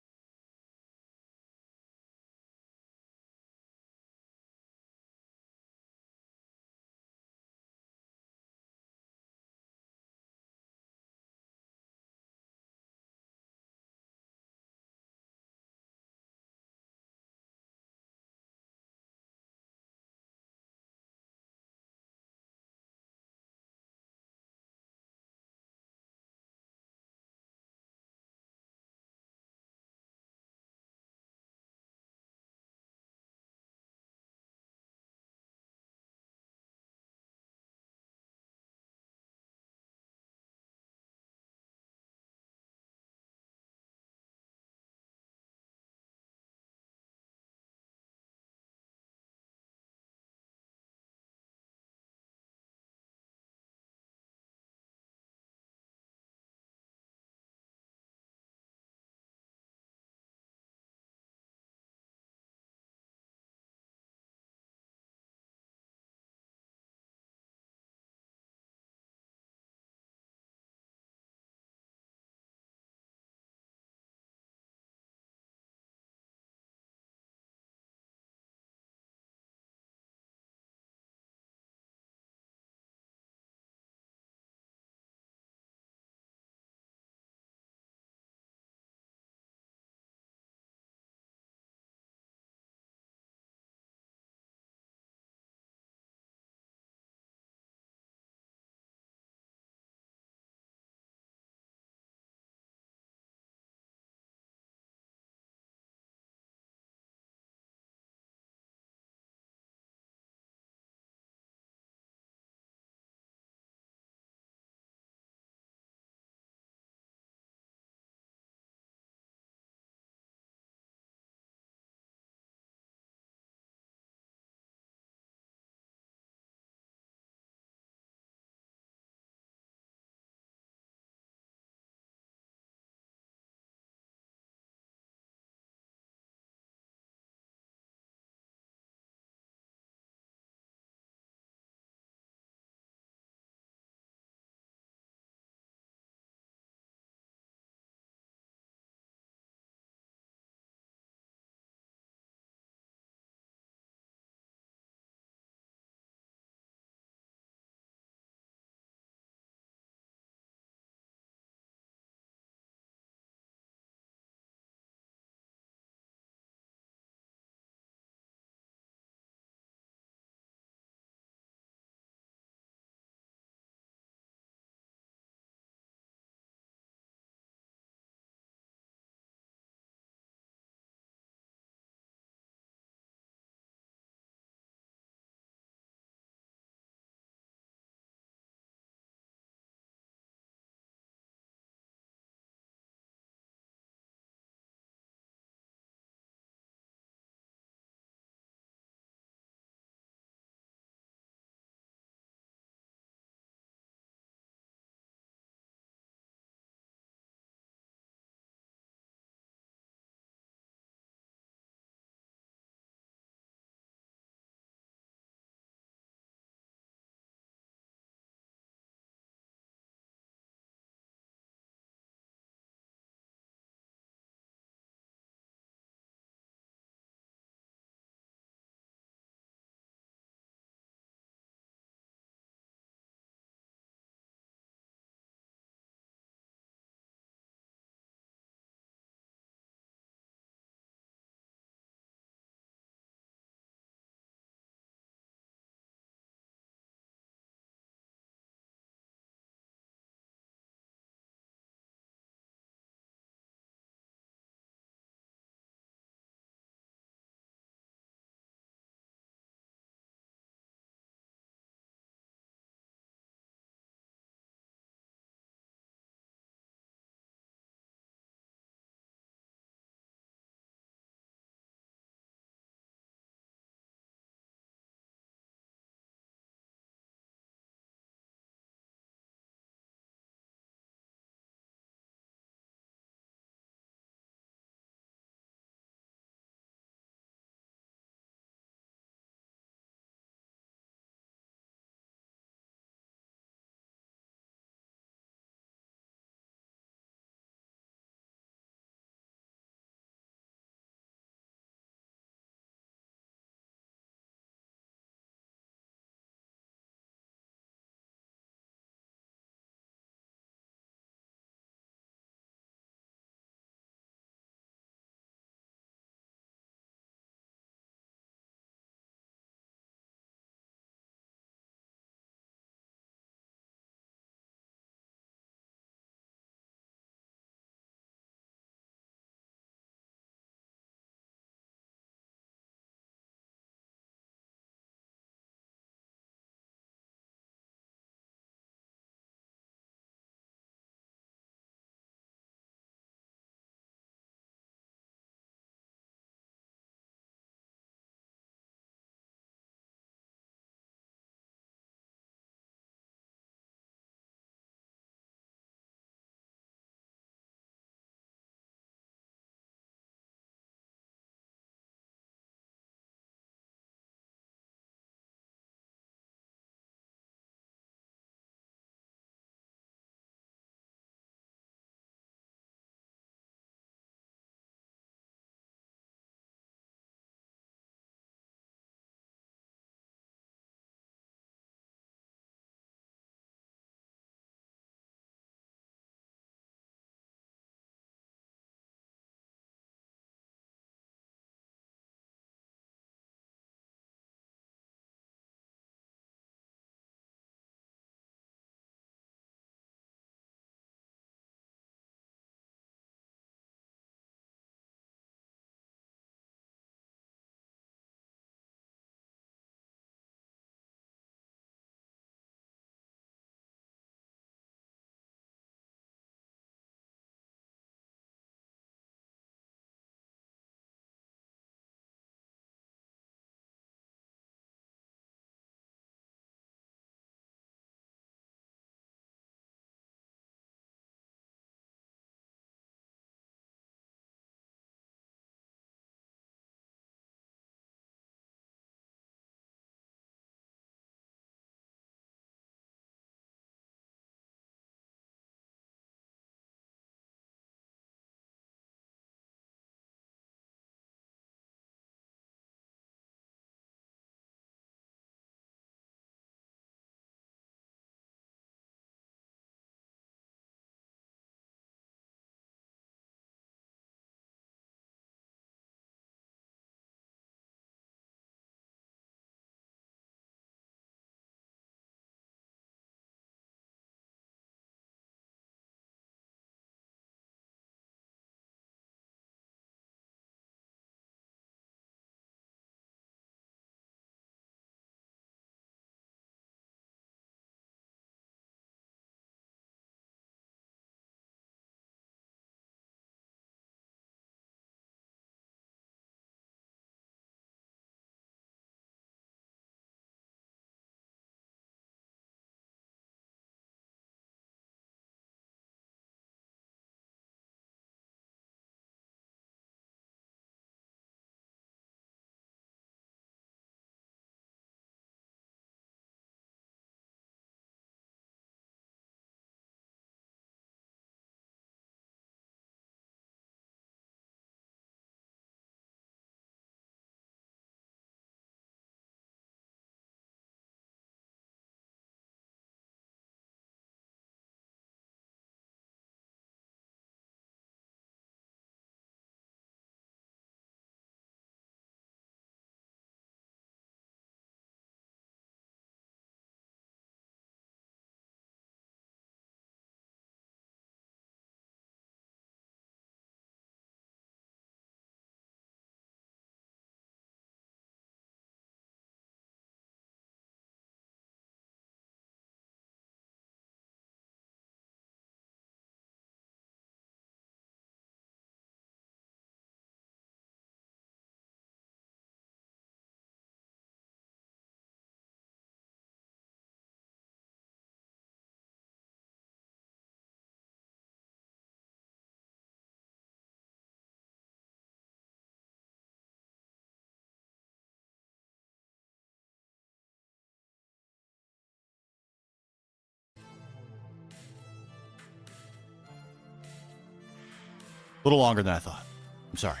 little longer than I thought. I'm sorry.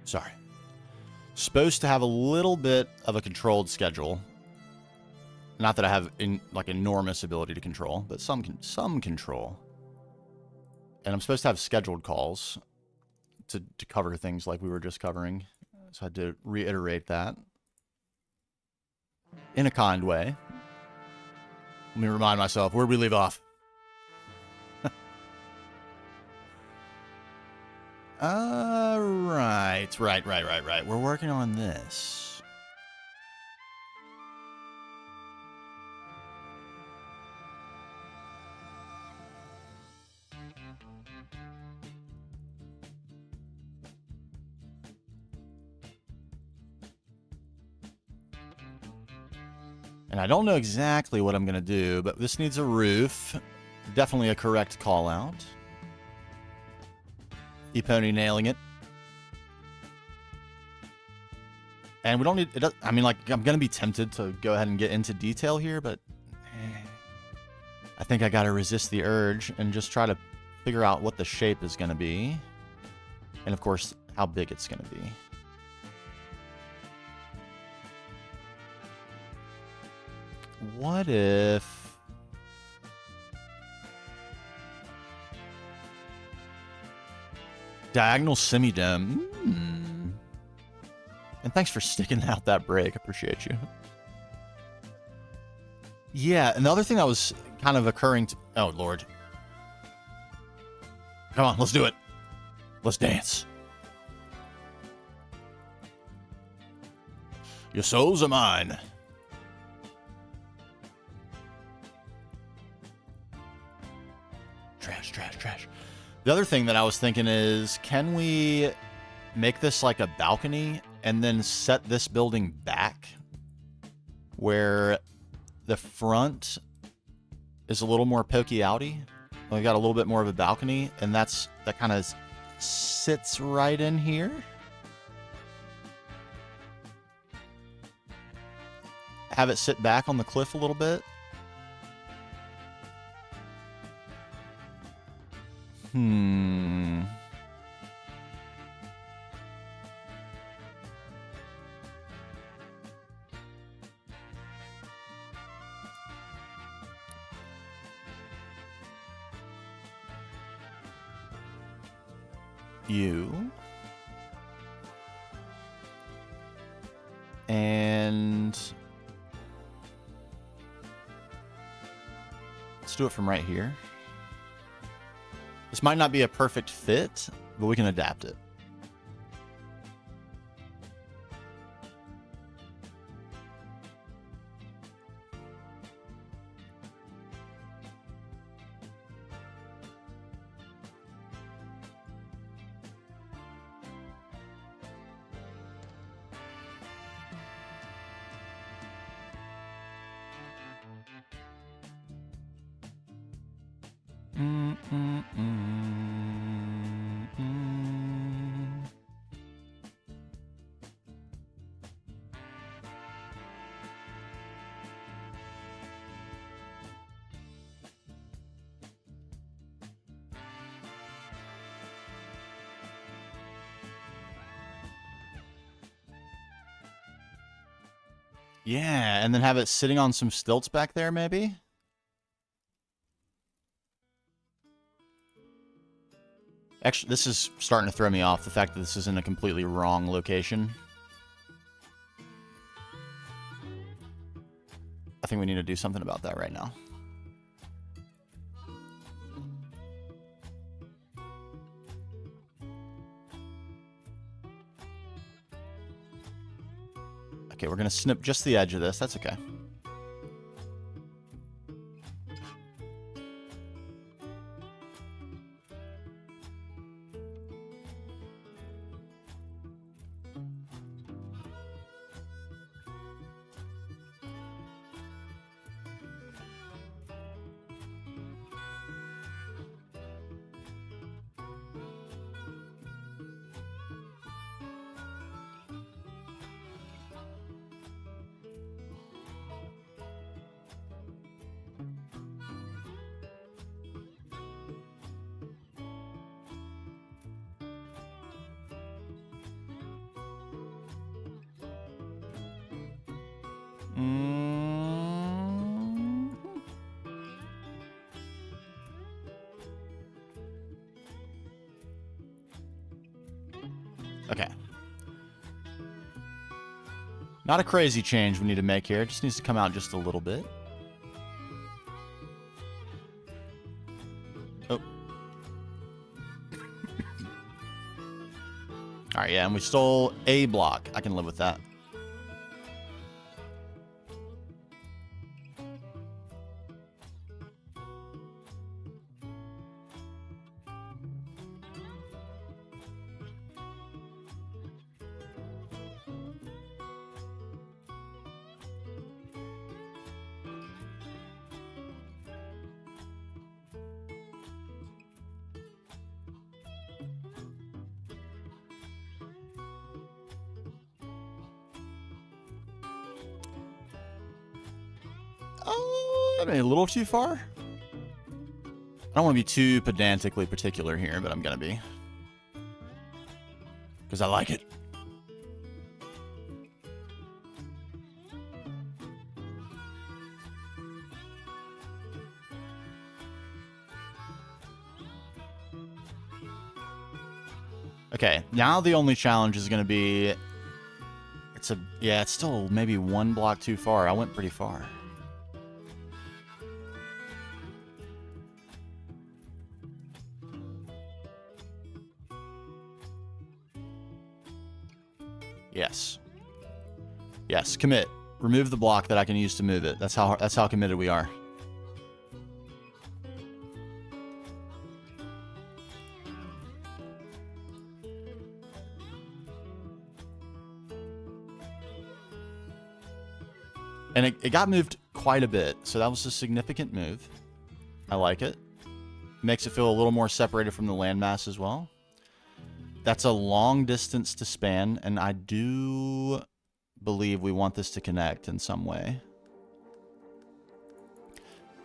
Sorry. Supposed to have a little bit of a controlled schedule. Not that I have enormous ability to control, but some control. And I'm supposed to have scheduled calls to cover things like we were just covering. So I had to reiterate that in a kind way. Let me remind myself, where'd we leave off? Right. We're working on this. And I don't know exactly what I'm going to do, but this needs a roof. Definitely a correct call out. E-Pony nailing it. And we don't need... I mean, like, I'm going to be tempted to go ahead and get into detail here, but... I think I got to resist the urge and just try to figure out what the shape is going to be. And, of course, how big it's going to be. What if... Diagonal semi-dome. And thanks for sticking out that break. Appreciate you. Yeah, and the other thing that was kind of occurring to... Oh, Lord. Come on, let's do it. Let's dance. Your souls are mine. Trash. The other thing that I was thinking is, can we make this like a balcony and then set this building back where the front is a little more pokey outy? We got a little bit more of a balcony, and that kind of sits right in here. Have it sit back on the cliff a little bit. You. And let's do it from right here. This might not be a perfect fit, but we can adapt it. Yeah, and then have it sitting on some stilts back there, maybe? Actually, this is starting to throw me off, the fact that this is in a completely wrong location. I think we need to do something about that right now. Okay, we're going to snip just the edge of this. That's okay. Mm. Okay. Not a crazy change we need to make here. It just needs to come out just a little bit. Oh. All right, yeah, and we stole a block. I can live with that. Oh, I mean, a little too far. I don't want to be too pedantically particular here, but I'm going to be. Because I like it. Okay, now the only challenge is going to be... it's still maybe one block too far. I went pretty far. Yes. Yes, commit. Remove the block that I can use to move it. That's how committed we are. And it got moved quite a bit, so that was a significant move. I like it. Makes it feel a little more separated from the landmass as well. That's a long distance to span, and I do believe we want this to connect in some way.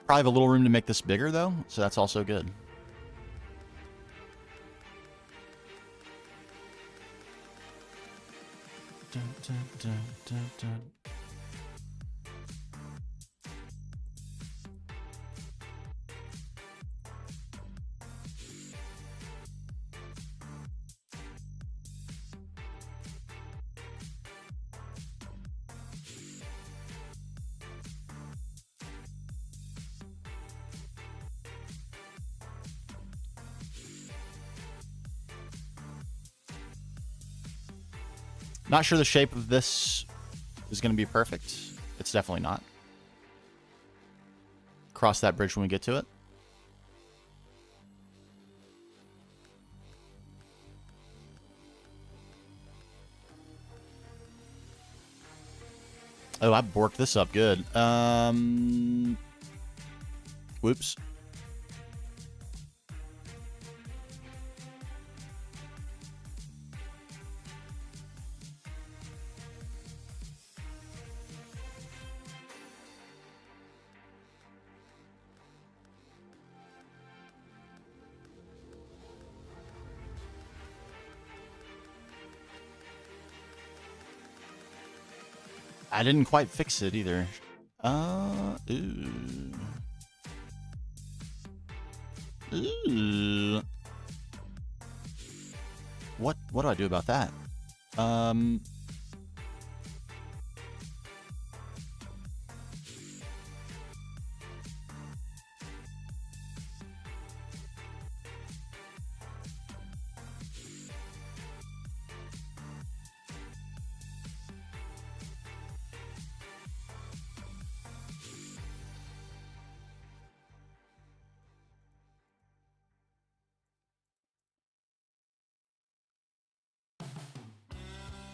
Probably have a little room to make this bigger, though, so that's also good. Dun, dun, dun, dun, dun. Not sure the shape of this is going to be perfect. It's definitely not. Cross that bridge when we get to it. Oh, I borked this up good. Whoops. I didn't quite fix it either. Ooh. Ooh. What do I do about that?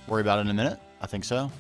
Worry about it in a minute. I think so.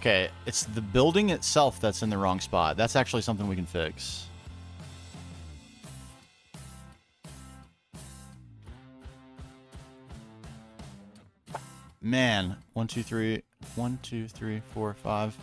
Okay, it's the building itself that's in the wrong spot. That's actually something we can fix. Man, 1, 2, 3, 1, 2, 3, 4, 5.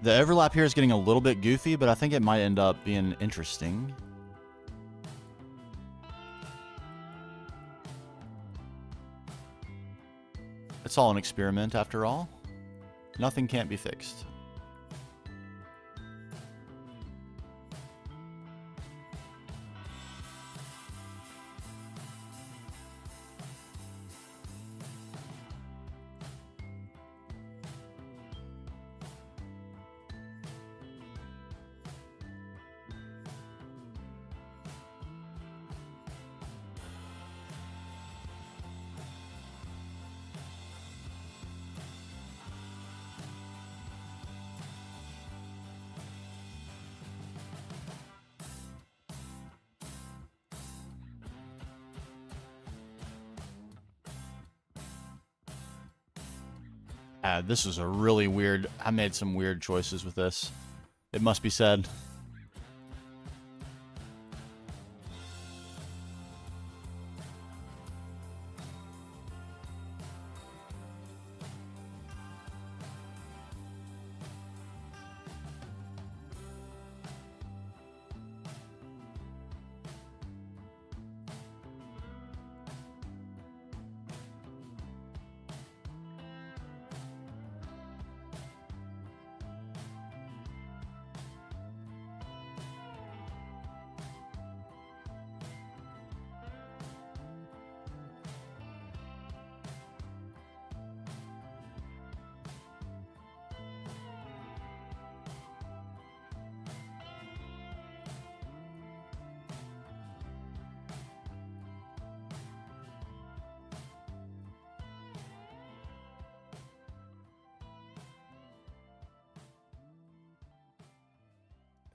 The overlap here is getting a little bit goofy, but I think it might end up being interesting. It's all an experiment after all. Nothing can't be fixed. This was a really weird... I made some weird choices with this. It must be said.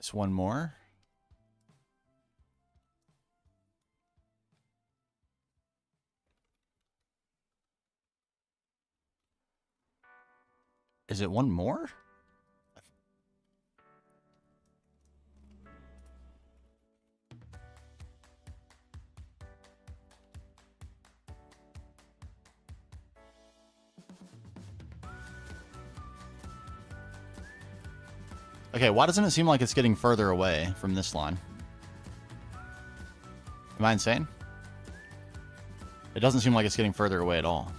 It's one more. Is it one more? Okay, why doesn't it seem like it's getting further away from this line? Am I insane? It doesn't seem like it's getting further away at all.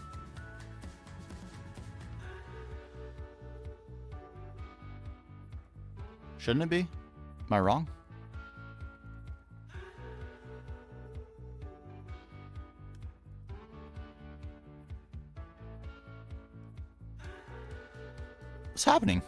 Shouldn't it be? Am I wrong? What's happening?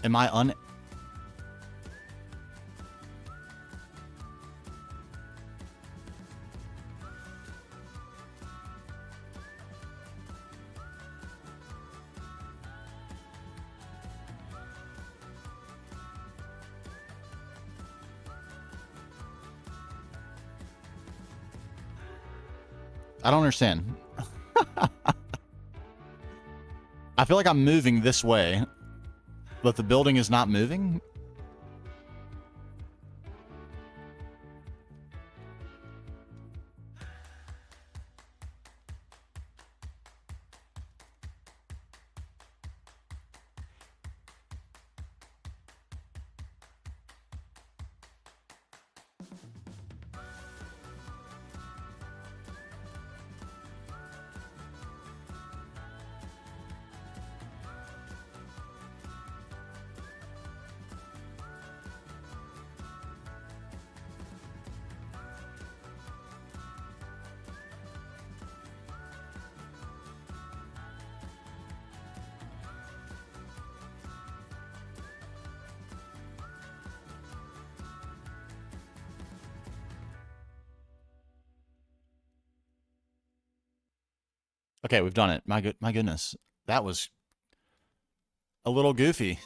Am I I don't understand. I feel like I'm moving this way, but the building is not moving. Okay, we've done it. My goodness. That was a little goofy.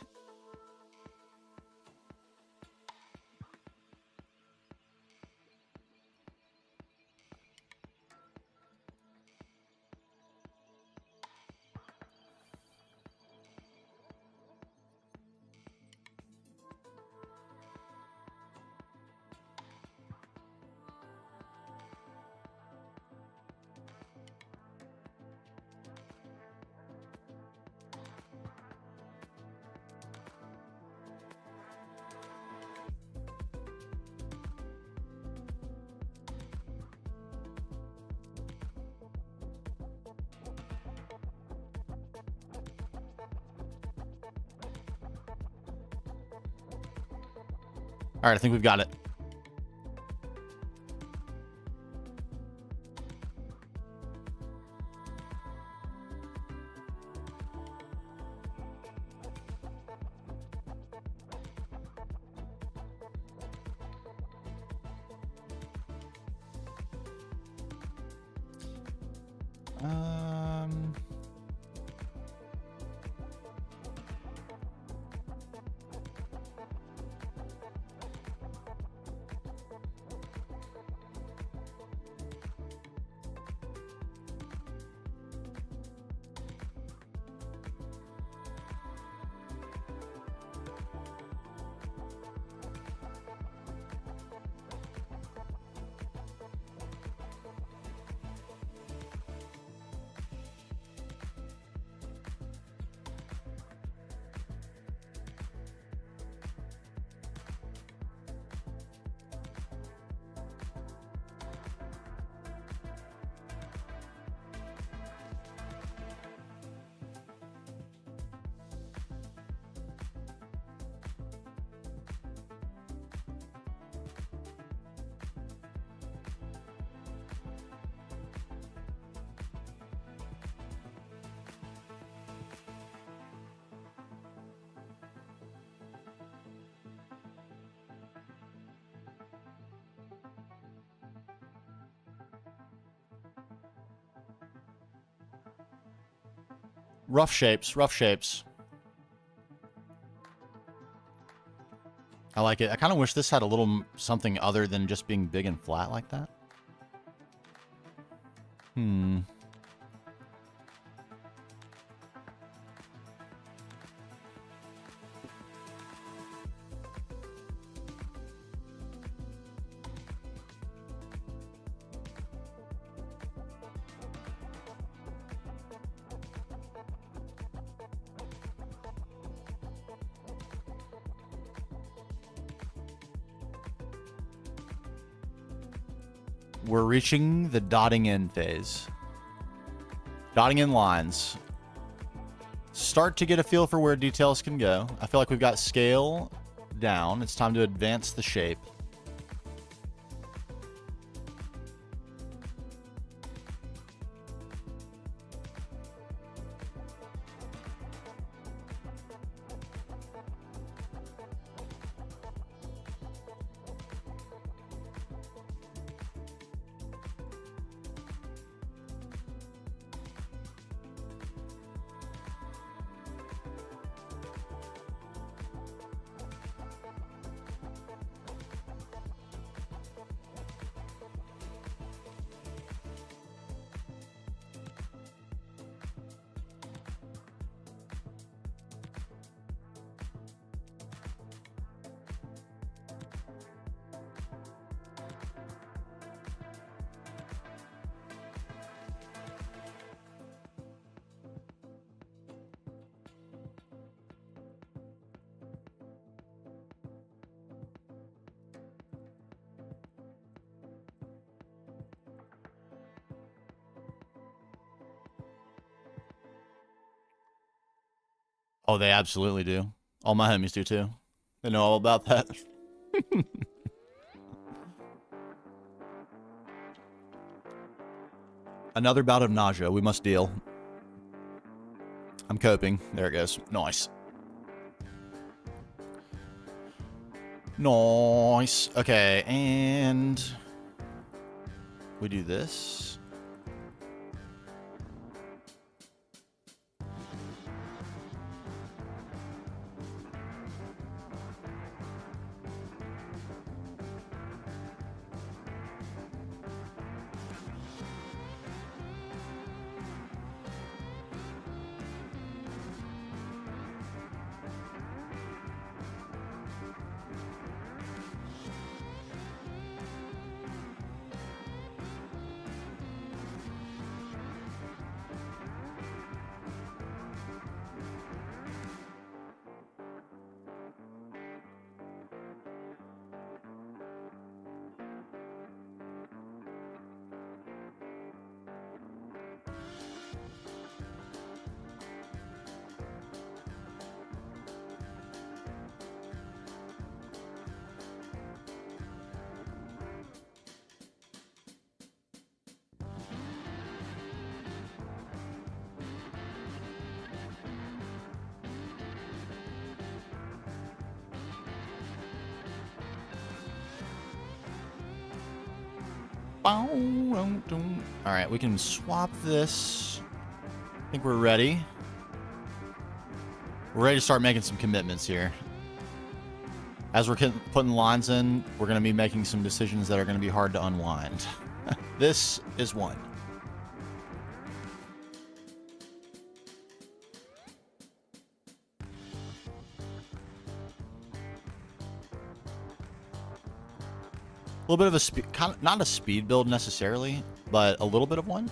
All right, I think we've got it. Rough shapes, rough shapes. I like it. I kind of wish this had a little something other than just being big and flat like that. We're reaching the dotting in phase. Dotting in lines. Start to get a feel for where details can go. I feel like we've got scale down. It's time to advance the shape. Oh, they absolutely do. All my homies do too. They know all about that. Another bout of nausea. We must deal. I'm coping. There it goes. Nice. Nice. Okay, and we do this. All right, we can swap this. I think we're ready. We're ready to start making some commitments here. As we're putting lines in, we're going to be making some decisions that are going to be hard to unwind. This is one. A little bit of a speed, not a speed build necessarily, but a little bit of one.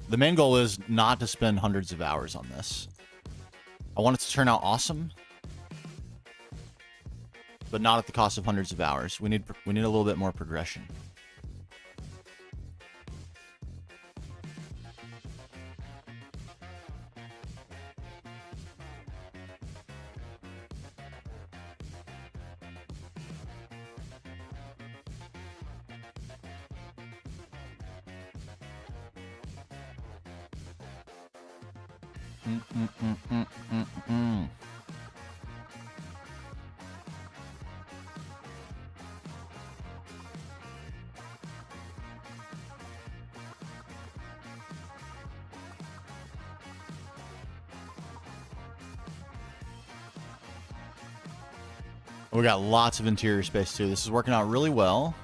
The main goal is not to spend hundreds of hours on this. I want it to turn out awesome, but not at the cost of hundreds of hours. We need a little bit more progression. We got lots of interior space too. This is working out really well.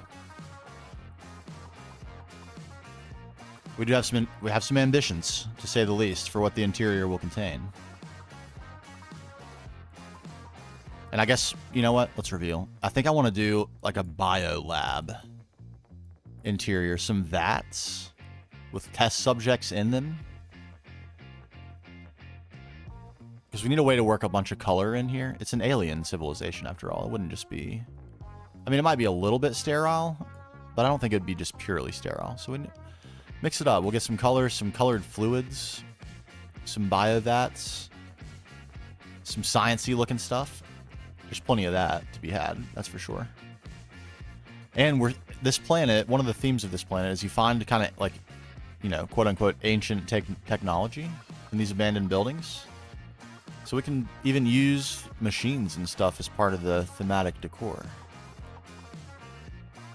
We have some ambitions, to say the least, for what the interior will contain. And I guess, you know what? Let's reveal. I think I want to do like a bio lab interior, some vats with test subjects in them. Because we need a way to work a bunch of color in here. It's an alien civilization, after all. It wouldn't just be... I mean, it might be a little bit sterile, but I don't think it'd be just purely sterile. So we mix it up. We'll get some colors, some colored fluids, some bio vats, some sciencey looking stuff. There's plenty of that to be had, that's for sure. And this planet, one of the themes of this planet is you find kind of like, you know, quote unquote ancient technology in these abandoned buildings. So we can even use machines and stuff as part of the thematic decor.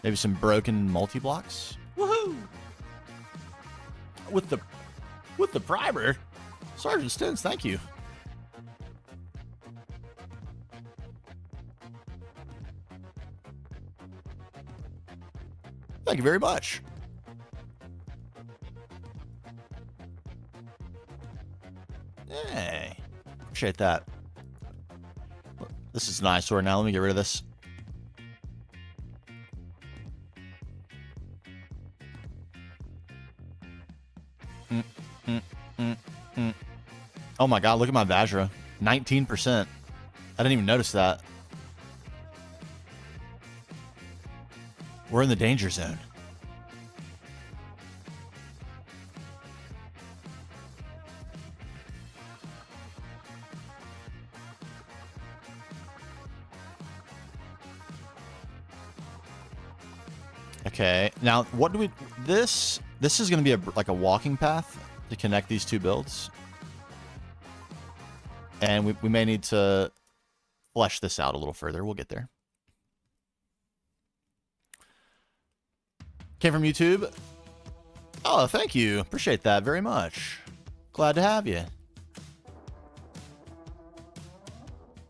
Maybe some broken multi-blocks. Woohoo! With the primer. Sergeant Stins, thank you. Thank you very much. Hey. Appreciate that. This is an eyesore now. Let me get rid of this. Oh my god, look at my Vajra. 19%. I didn't even notice that. We're in the danger zone. Okay, now what do we... This is going to be like a walking path to connect these two builds. And we may need to flesh this out a little further. We'll get there. Came from YouTube. Oh, thank you. Appreciate that very much. Glad to have you.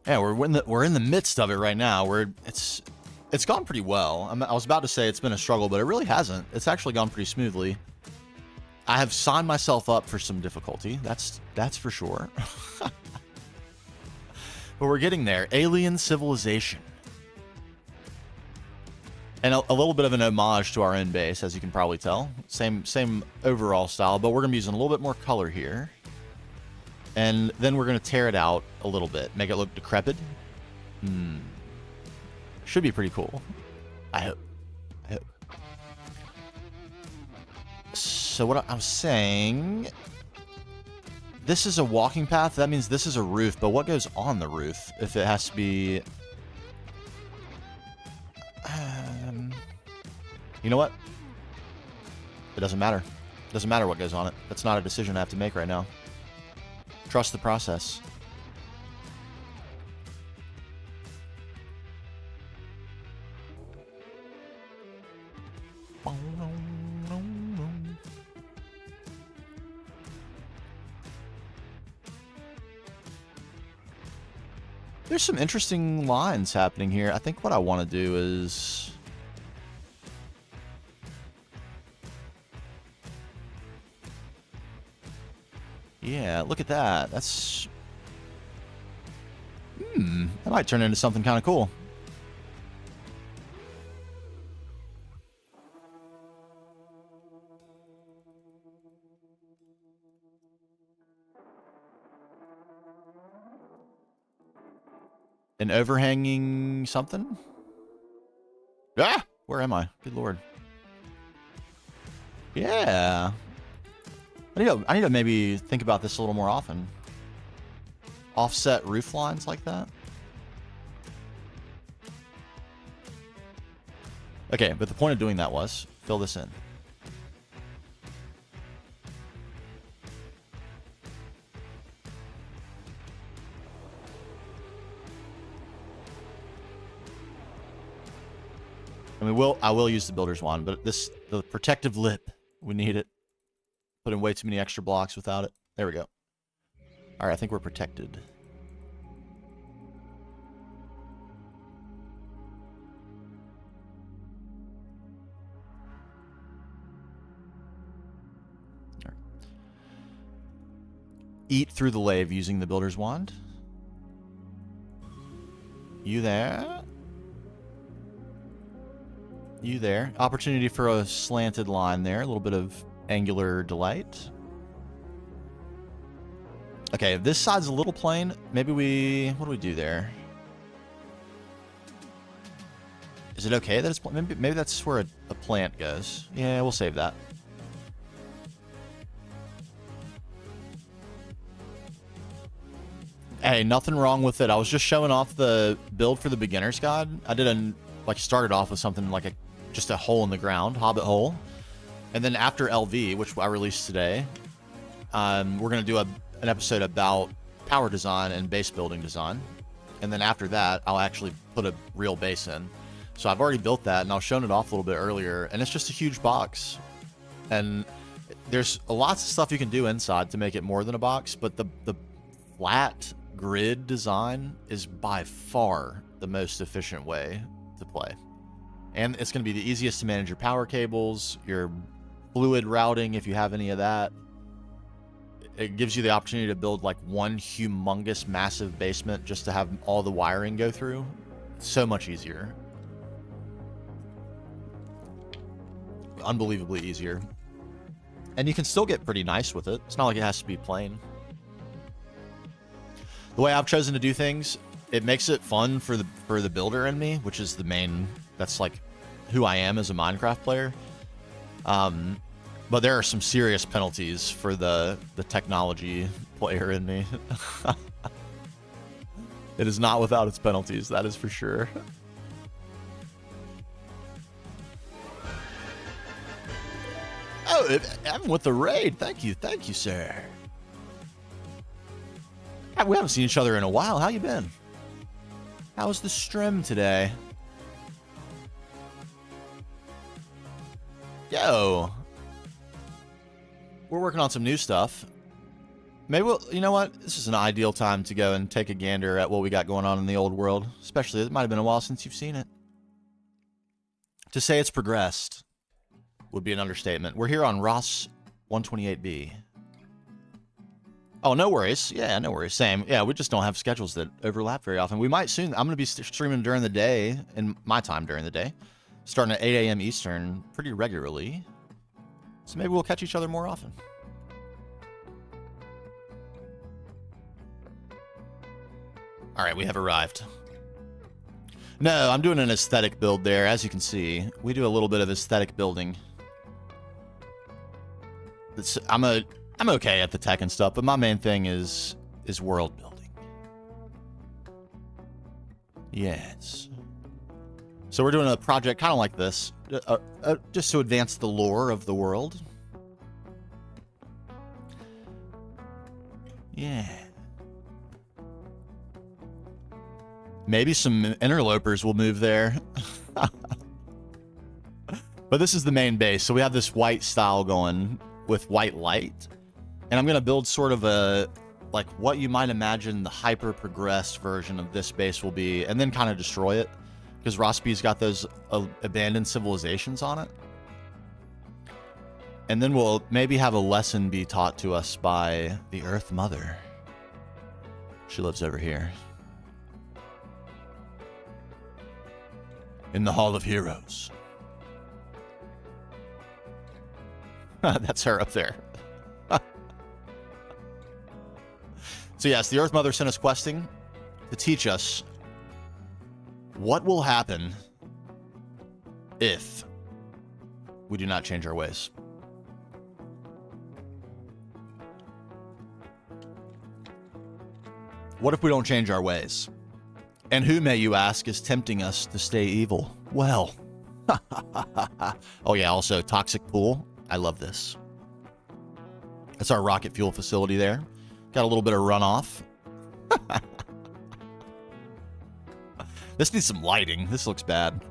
Yeah, we're in the midst of it right now. It's gone pretty well. I was about to say it's been a struggle, but it really hasn't. It's actually gone pretty smoothly. I have signed myself up for some difficulty. That's for sure. But we're getting there. Alien civilization. And a little bit of an homage to our own base, as you can probably tell. Same overall style, but we're going to be using a little bit more color here. And then we're going to tear it out a little bit. Make it look decrepit. Should be pretty cool. I hope. So what I'm saying... This is a walking path. That means this is a roof. But what goes on the roof? If it has to be... You know what? It doesn't matter. It doesn't matter what goes on it. That's not a decision I have to make right now. Trust the process. There's some interesting lines happening here. I think what I want to do is... Yeah, look at that. That's... that might turn into something kind of cool. An overhanging something? Ah! Where am I? Good lord. Yeah. I need to maybe think about this a little more often. Offset roof lines like that. Okay, but the point of doing that was fill this in. I mean, I will use the builder's wand, but the protective lip, we need it. Put in way too many extra blocks without it. There we go. All right, I think we're protected. All right. Eat through the lave using the builder's wand. You there? You there. Opportunity for a slanted line there. A little bit of angular delight. Okay, if this side's a little plain, maybe what do we do there? Is it okay that it's maybe that's where a plant goes? Yeah, we'll save that. Hey, nothing wrong with it. I was just showing off the build for the beginner's guide. I did started off with something like just a hole in the ground, hobbit hole. And then after LV, which I released today, we're going to do an episode about power design and base building design. And then after that, I'll actually put a real base in. So I've already built that, and I've shown it off a little bit earlier. And it's just a huge box. And there's lots of stuff you can do inside to make it more than a box. But the flat grid design is by far the most efficient way to play. And it's going to be the easiest to manage your power cables, your fluid routing if you have any of that. It gives you the opportunity to build like one humongous massive basement just to have all the wiring go through. So much easier. Unbelievably easier. And you can still get pretty nice with it. It's not like it has to be plain. The way I've chosen to do things, it makes it fun for the builder in me, which is the main, that's like who I am as a Minecraft player. But there are some serious penalties for the technology player in me. It is not without its penalties, that is for sure. Oh, I'm with the raid. Thank you, sir. We haven't seen each other in a while. How you been? How was the stream today? Yo. We're working on some new stuff. Maybe you know what? This is an ideal time to go and take a gander at what we got going on in the old world. Especially, it might have been a while since you've seen it. To say it's progressed would be an understatement. We're here on Ross 128B. Oh, no worries. Yeah, no worries. Same. Yeah, we just don't have schedules that overlap very often. We might soon. I'm going to be streaming during the day, in my time during the day, starting at 8 a.m. Eastern pretty regularly. So maybe we'll catch each other more often. All right, we have arrived. No, I'm doing an aesthetic build there. As you can see, we do a little bit of aesthetic building. I'm okay at the tech and stuff, but my main thing is world building. Yes. So we're doing a project kind of like this, just to advance the lore of the world. Yeah. Maybe some interlopers will move there. But this is the main base. So we have this white style going with white light. And I'm going to build sort of a, like what you might imagine the hyper progressed version of this base will be, and then kind of destroy it. Because Rossby's got those abandoned civilizations on it. And then we'll maybe have a lesson be taught to us by the Earth Mother. She lives over here. In the Hall of Heroes. That's her up there. So yes, the Earth Mother sent us questing to teach us what will happen if we do not change our ways. What if we don't change our ways? And who, may you ask, is tempting us to stay evil? Well, oh yeah, also toxic pool. I love this. That's our rocket fuel facility there. Got a little bit of runoff. This needs some lighting. This looks bad.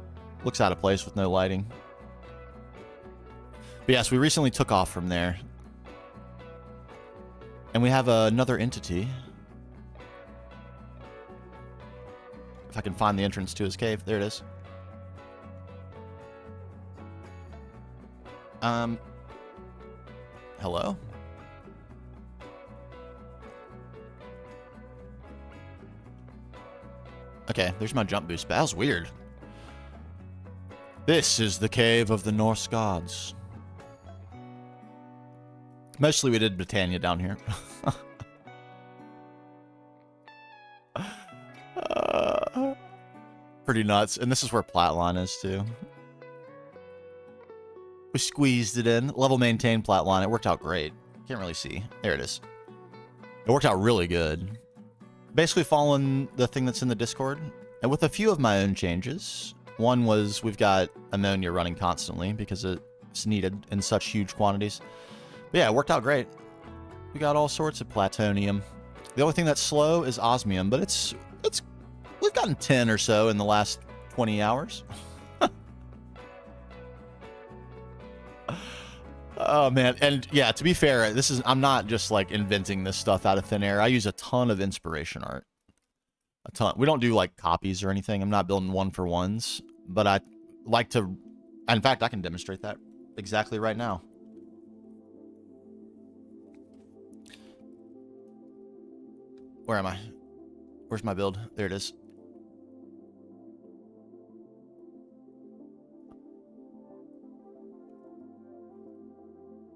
Looks out of place with no lighting. But yes, we recently took off from there. And we have another entity. If I can find the entrance to his cave. There it is. Hello? Okay, there's my jump boost. But that was weird. This is the cave of the Norse gods. Mostly we did Britannia down here. Pretty nuts. And this is where Platline is too. We squeezed it in. Level maintained Platline. It worked out great. Can't really see. There it is. It worked out really good. Basically following the thing that's in the Discord. And with a few of my own changes. One was we've got ammonia running constantly because it's needed in such huge quantities. But yeah, it worked out great. We got all sorts of plutonium. The only thing that's slow is osmium, but it's we've gotten 10 or so in the last 20 hours. Oh man, and yeah, to be fair, I'm not just like inventing this stuff out of thin air. I use a ton of inspiration art. A ton. We don't do like copies or anything. I'm not building one for ones, but I like to, in fact, I can demonstrate that exactly right now. Where am I? Where's my build? There it is.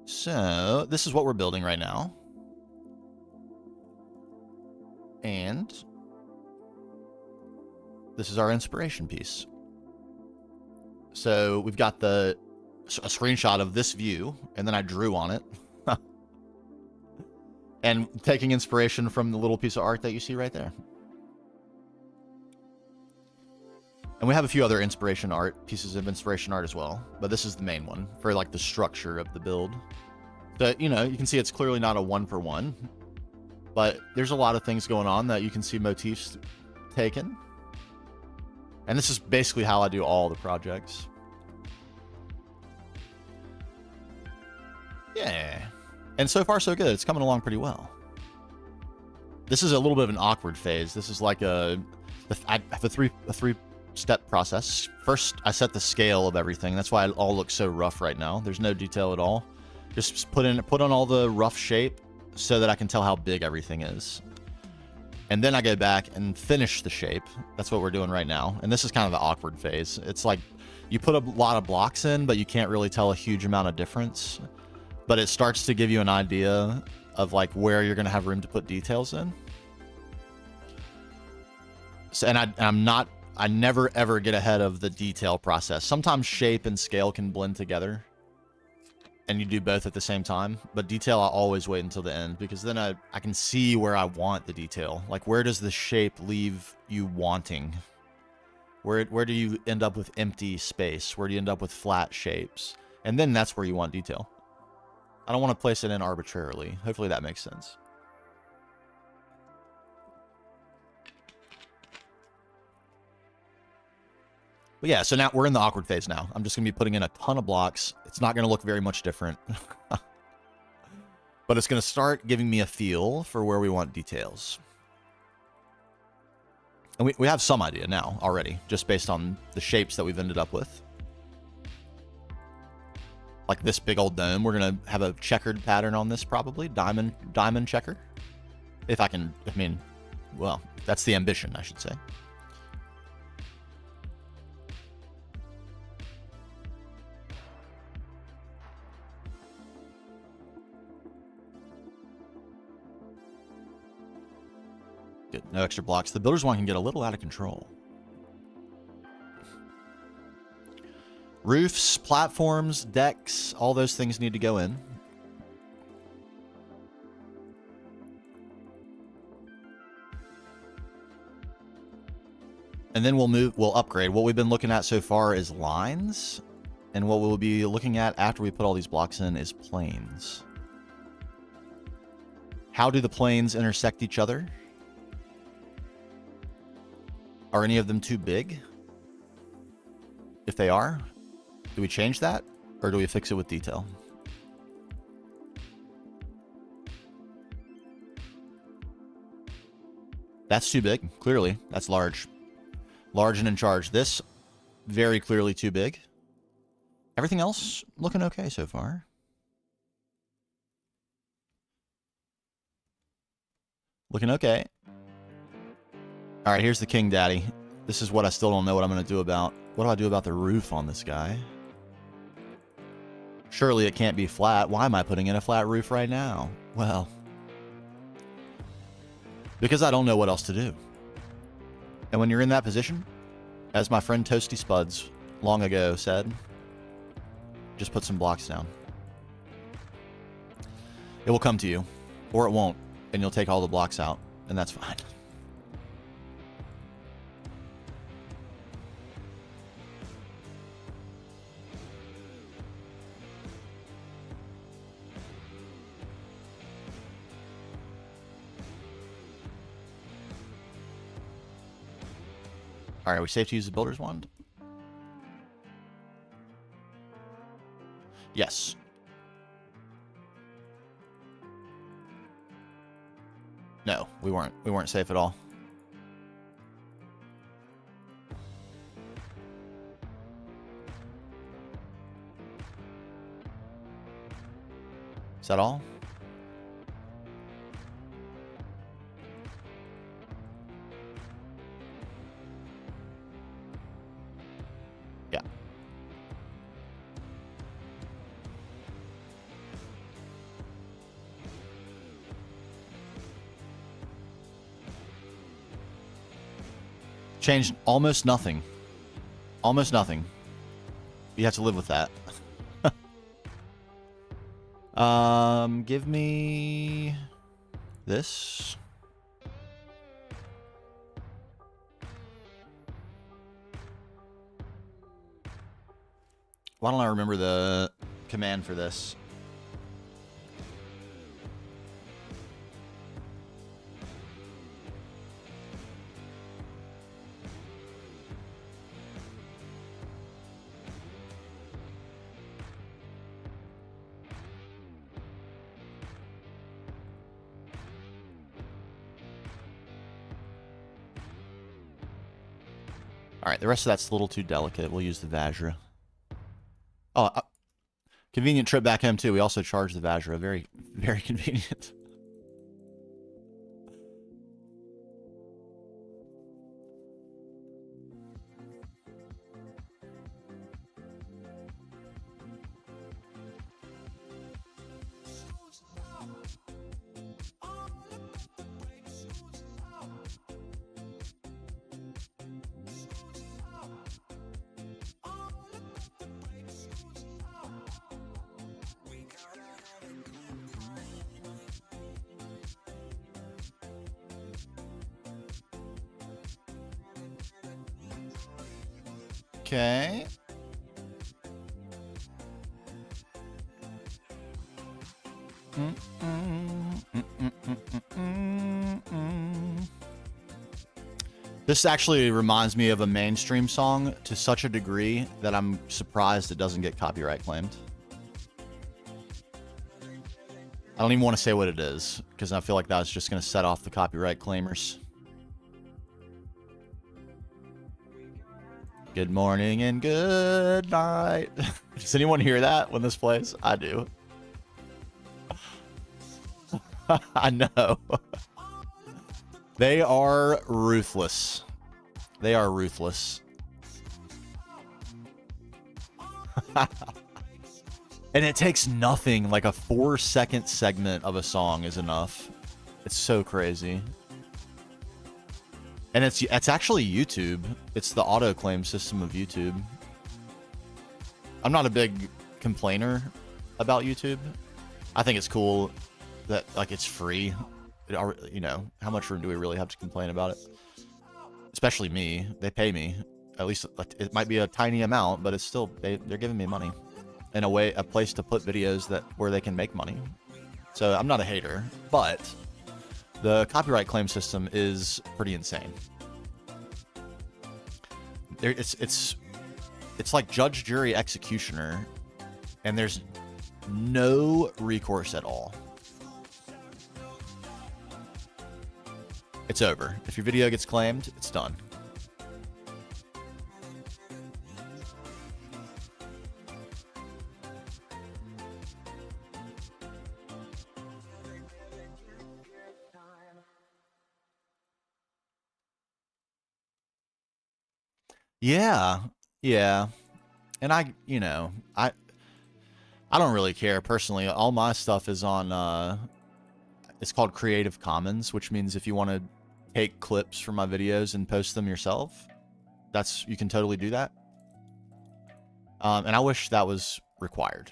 So, this is what we're building right now. And this is our inspiration piece. So, we've got a screenshot of this view, and then I drew on it. And taking inspiration from the little piece of art that you see right there. And we have a few other pieces of inspiration art as well. But this is the main one for like the structure of the build. So, you know, you can see it's clearly not a one-for-one. But there's a lot of things going on that you can see motifs taken. And this is basically how I do all the projects. Yeah. And so far, so good. It's coming along pretty well. This is a little bit of an awkward phase. This is like I have a three-step process. First, I set the scale of everything. That's why it all looks so rough right now. There's no detail at all. Just put on all the rough shape so that I can tell how big everything is. And then I go back and finish the shape. That's what we're doing right now. And this is kind of the awkward phase. It's like you put a lot of blocks in, but you can't really tell a huge amount of difference. But it starts to give you an idea of like where you're going to have room to put details in. So, and I never ever get ahead of the detail process. Sometimes shape and scale can blend together and you do both at the same time, but detail I always wait until the end because then I can see where I want the detail. Like where does the shape leave you wanting? Where do you end up with empty space? Where do you end up with flat shapes? And then that's where you want detail. I don't want to place it in arbitrarily. Hopefully that makes sense. But yeah, so now we're in the awkward phase now. I'm just going to be putting in a ton of blocks. It's not going to look very much different. But it's going to start giving me a feel for where we want details. And we have some idea now already, just based on the shapes that we've ended up with. Like this big old dome, we're going to have a checkered pattern on this probably. Diamond checker. If I can, I mean, well, that's the ambition, I should say. Good. No extra blocks. The builder's one can get a little out of control. Roofs, platforms, decks, all those things need to go in. And then we'll upgrade. What we've been looking at so far is lines. And what we'll be looking at after we put all these blocks in is planes. How do the planes intersect each other? Are any of them too big? If they are, do we change that? Or do we fix it with detail? That's too big, clearly. That's large. Large and in charge. This, very clearly too big. Everything else looking okay so far. Looking okay. All right, here's the King Daddy. This is what I still don't know what I'm going to do about. What do I do about the roof on this guy? Surely it can't be flat. Why am I putting in a flat roof right now? Well, because I don't know what else to do. And when you're in that position, as my friend Toasty Spuds long ago said, just put some blocks down. It will come to you, or it won't, and you'll take all the blocks out, and that's fine. All right, are we safe to use the builder's wand? Yes. No, we weren't. We weren't safe at all. Is that all? Yeah. Changed almost nothing. Almost nothing. You have to live with that. Give me this. Why don't I remember the command for this? All right, the rest of that's a little too delicate. We'll use the Vajra. Oh, convenient trip back home, too. We also charged the Vajra. Very, very convenient. Okay. This actually reminds me of a mainstream song to such a degree that I'm surprised it doesn't get copyright claimed. I don't even want to say what it is, because I feel like that's just going to set off the copyright claimers. Good morning and good night. Does anyone hear that when this plays? I do. I know. They are ruthless. They are ruthless. And it takes nothing. Like a 4-second segment of a song is enough. It's so crazy. And it's actually YouTube. It's the auto claim system of YouTube. I'm not a big complainer about YouTube. I think it's cool that like it's free. You know, how much room do we really have to complain about it? Especially me. They pay me. At least it might be a tiny amount, but it's still they're giving me money. In a place to put videos where they can make money. So I'm not a hater, but the copyright claim system is pretty insane. It's like judge, jury, executioner, and there's no recourse at all. It's over. If your video gets claimed, it's done. Yeah, yeah. And I don't really care personally. All my stuff is on it's called Creative Commons, which means if you want to take clips from my videos and post them yourself, you can totally do that. And I wish that was required.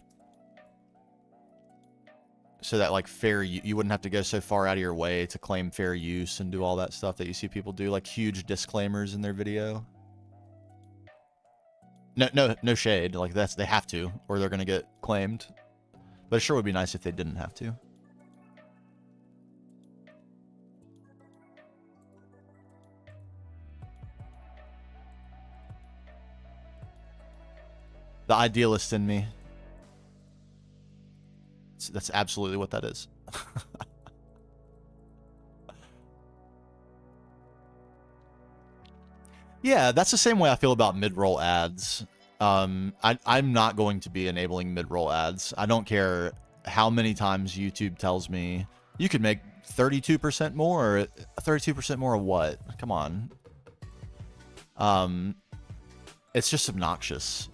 So that like you wouldn't have to go so far out of your way to claim fair use and do all that stuff that you see people do, like huge disclaimers in their video. No shade. Like they have to, or they're gonna get claimed. But it sure would be nice if they didn't have to. The idealist in me. That's absolutely what that is. Yeah, that's the same way I feel about mid-roll ads. I'm not going to be enabling mid-roll ads. I don't care how many times YouTube tells me you could make 32% more. 32% more of what? Come on. It's just obnoxious.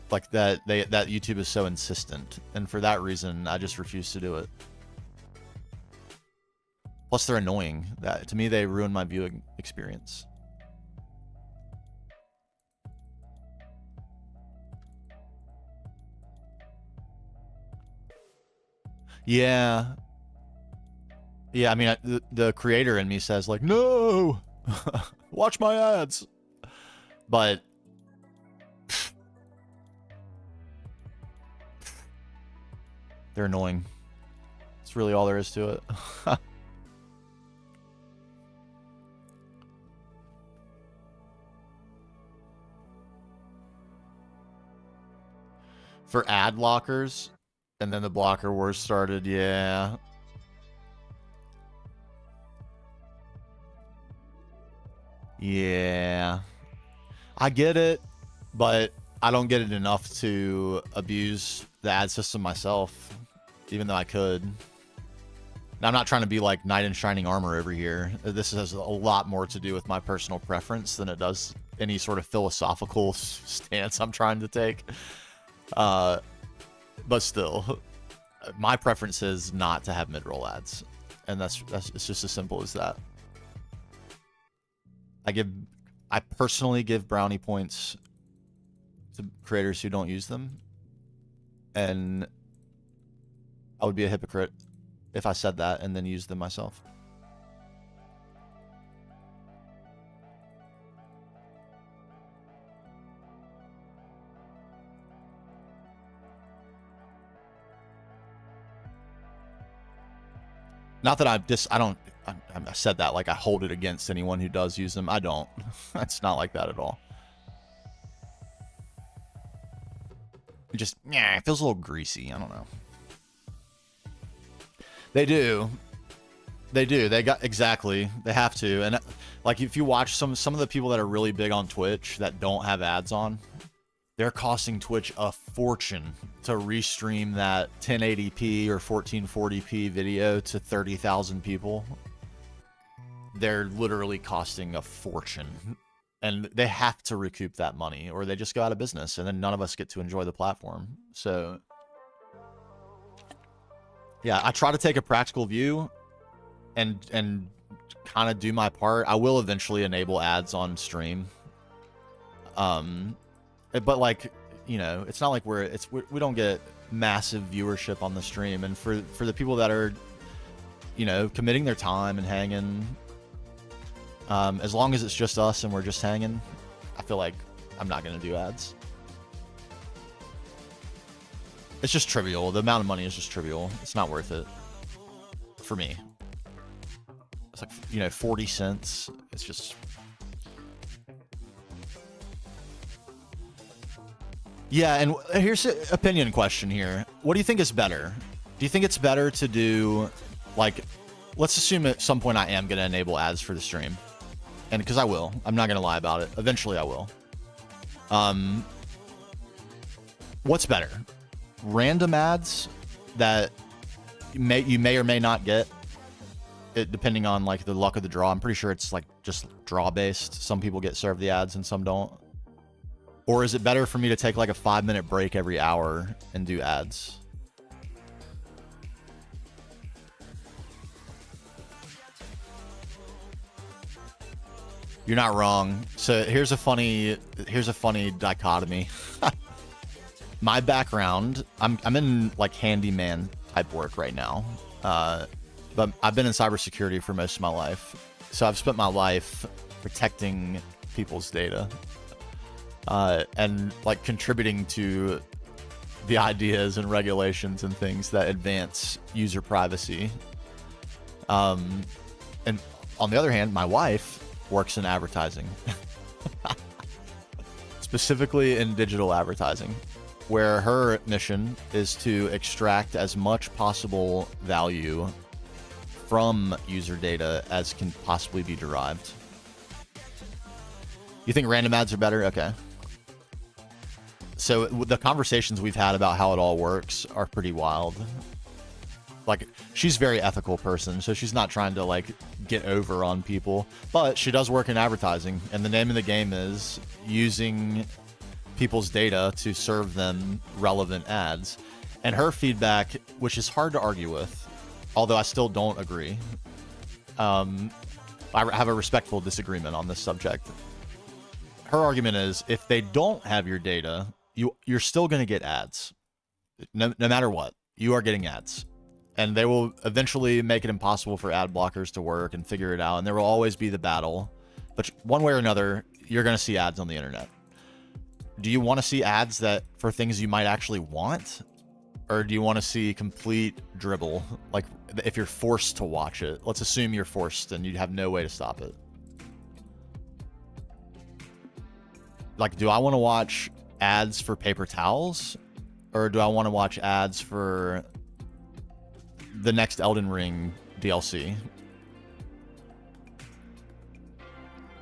Like that YouTube is so insistent, and for that reason, I just refuse to do it. Plus, they're annoying. To me, they ruin my viewing experience. Yeah. Yeah, I mean, the creator in me says, like, no! Watch my ads! But... they're annoying. That's really all there is to it. For ad blockers, and then the blocker wars started, yeah. Yeah. I get it, but I don't get it enough to abuse the ad system myself, even though I could. Now, I'm not trying to be like knight in shining armor over here. This has a lot more to do with my personal preference than it does any sort of philosophical stance I'm trying to take. But still, my preference is not to have mid-roll ads, and it's just as simple as that. I personally give brownie points to creators who don't use them, and I would be a hypocrite if I said that and then used them myself. Not that I said that like I hold it against anyone who does use them. I don't. It's not like that at all. It just, yeah, it feels a little greasy. I don't know. They do. They do. They got, exactly. They have to. And like if you watch some of the people that are really big on Twitch that don't have ads on, they're costing Twitch a fortune to restream that 1080p or 1440p video to 30,000 people. They're literally costing a fortune. And they have to recoup that money or they just go out of business and then none of us get to enjoy the platform. So yeah, I try to take a practical view and kind of do my part. I will eventually enable ads on stream. But like, you know, it's not like we don't get massive viewership on the stream. And for the people that are, you know, committing their time and hanging, as long as it's just us and we're just hanging, I feel like I'm not going to do ads. It's just trivial. The amount of money is just trivial. It's not worth it for me. It's like, you know, 40 cents. It's just... Yeah, and here's an opinion question here. What do you think is better? Do you think it's better to do, like, let's assume at some point I am going to enable ads for the stream. And because I will. I'm not going to lie about it. Eventually I will. What's better? Random ads that you may or may not get, it depending on like the luck of the draw. I'm pretty sure it's like just draw based. Some people get served the ads and some don't. Or is it better for me to take like a 5-minute break every hour and do ads? You're not wrong. So here's a funny dichotomy. My background, I'm in like handyman type work right now. But I've been in cybersecurity for most of my life. So I've spent my life protecting people's data. And like contributing to the ideas and regulations and things that advance user privacy. And on the other hand, my wife works in advertising. Specifically in digital advertising, where her mission is to extract as much possible value from user data as can possibly be derived. You think random ads are better? Okay. So the conversations we've had about how it all works are pretty wild. Like, she's a very ethical person, so she's not trying to like get over on people, but she does work in advertising, and the name of the game is using people's data to serve them relevant ads. And her feedback, which is hard to argue with, although I still don't agree, I have a respectful disagreement on this subject. Her argument is, if they don't have your data, you're still going to get ads. No matter what, you are getting ads. And they will eventually make it impossible for ad blockers to work and figure it out. And there will always be the battle. But one way or another, you're going to see ads on the internet. Do you want to see ads that for things you might actually want? Or do you want to see complete dribble? Like if you're forced to watch it. Let's assume you're forced and you have no way to stop it. Like, do I want to watch ads for paper towels? Or do I want to watch ads for the next Elden Ring DLC?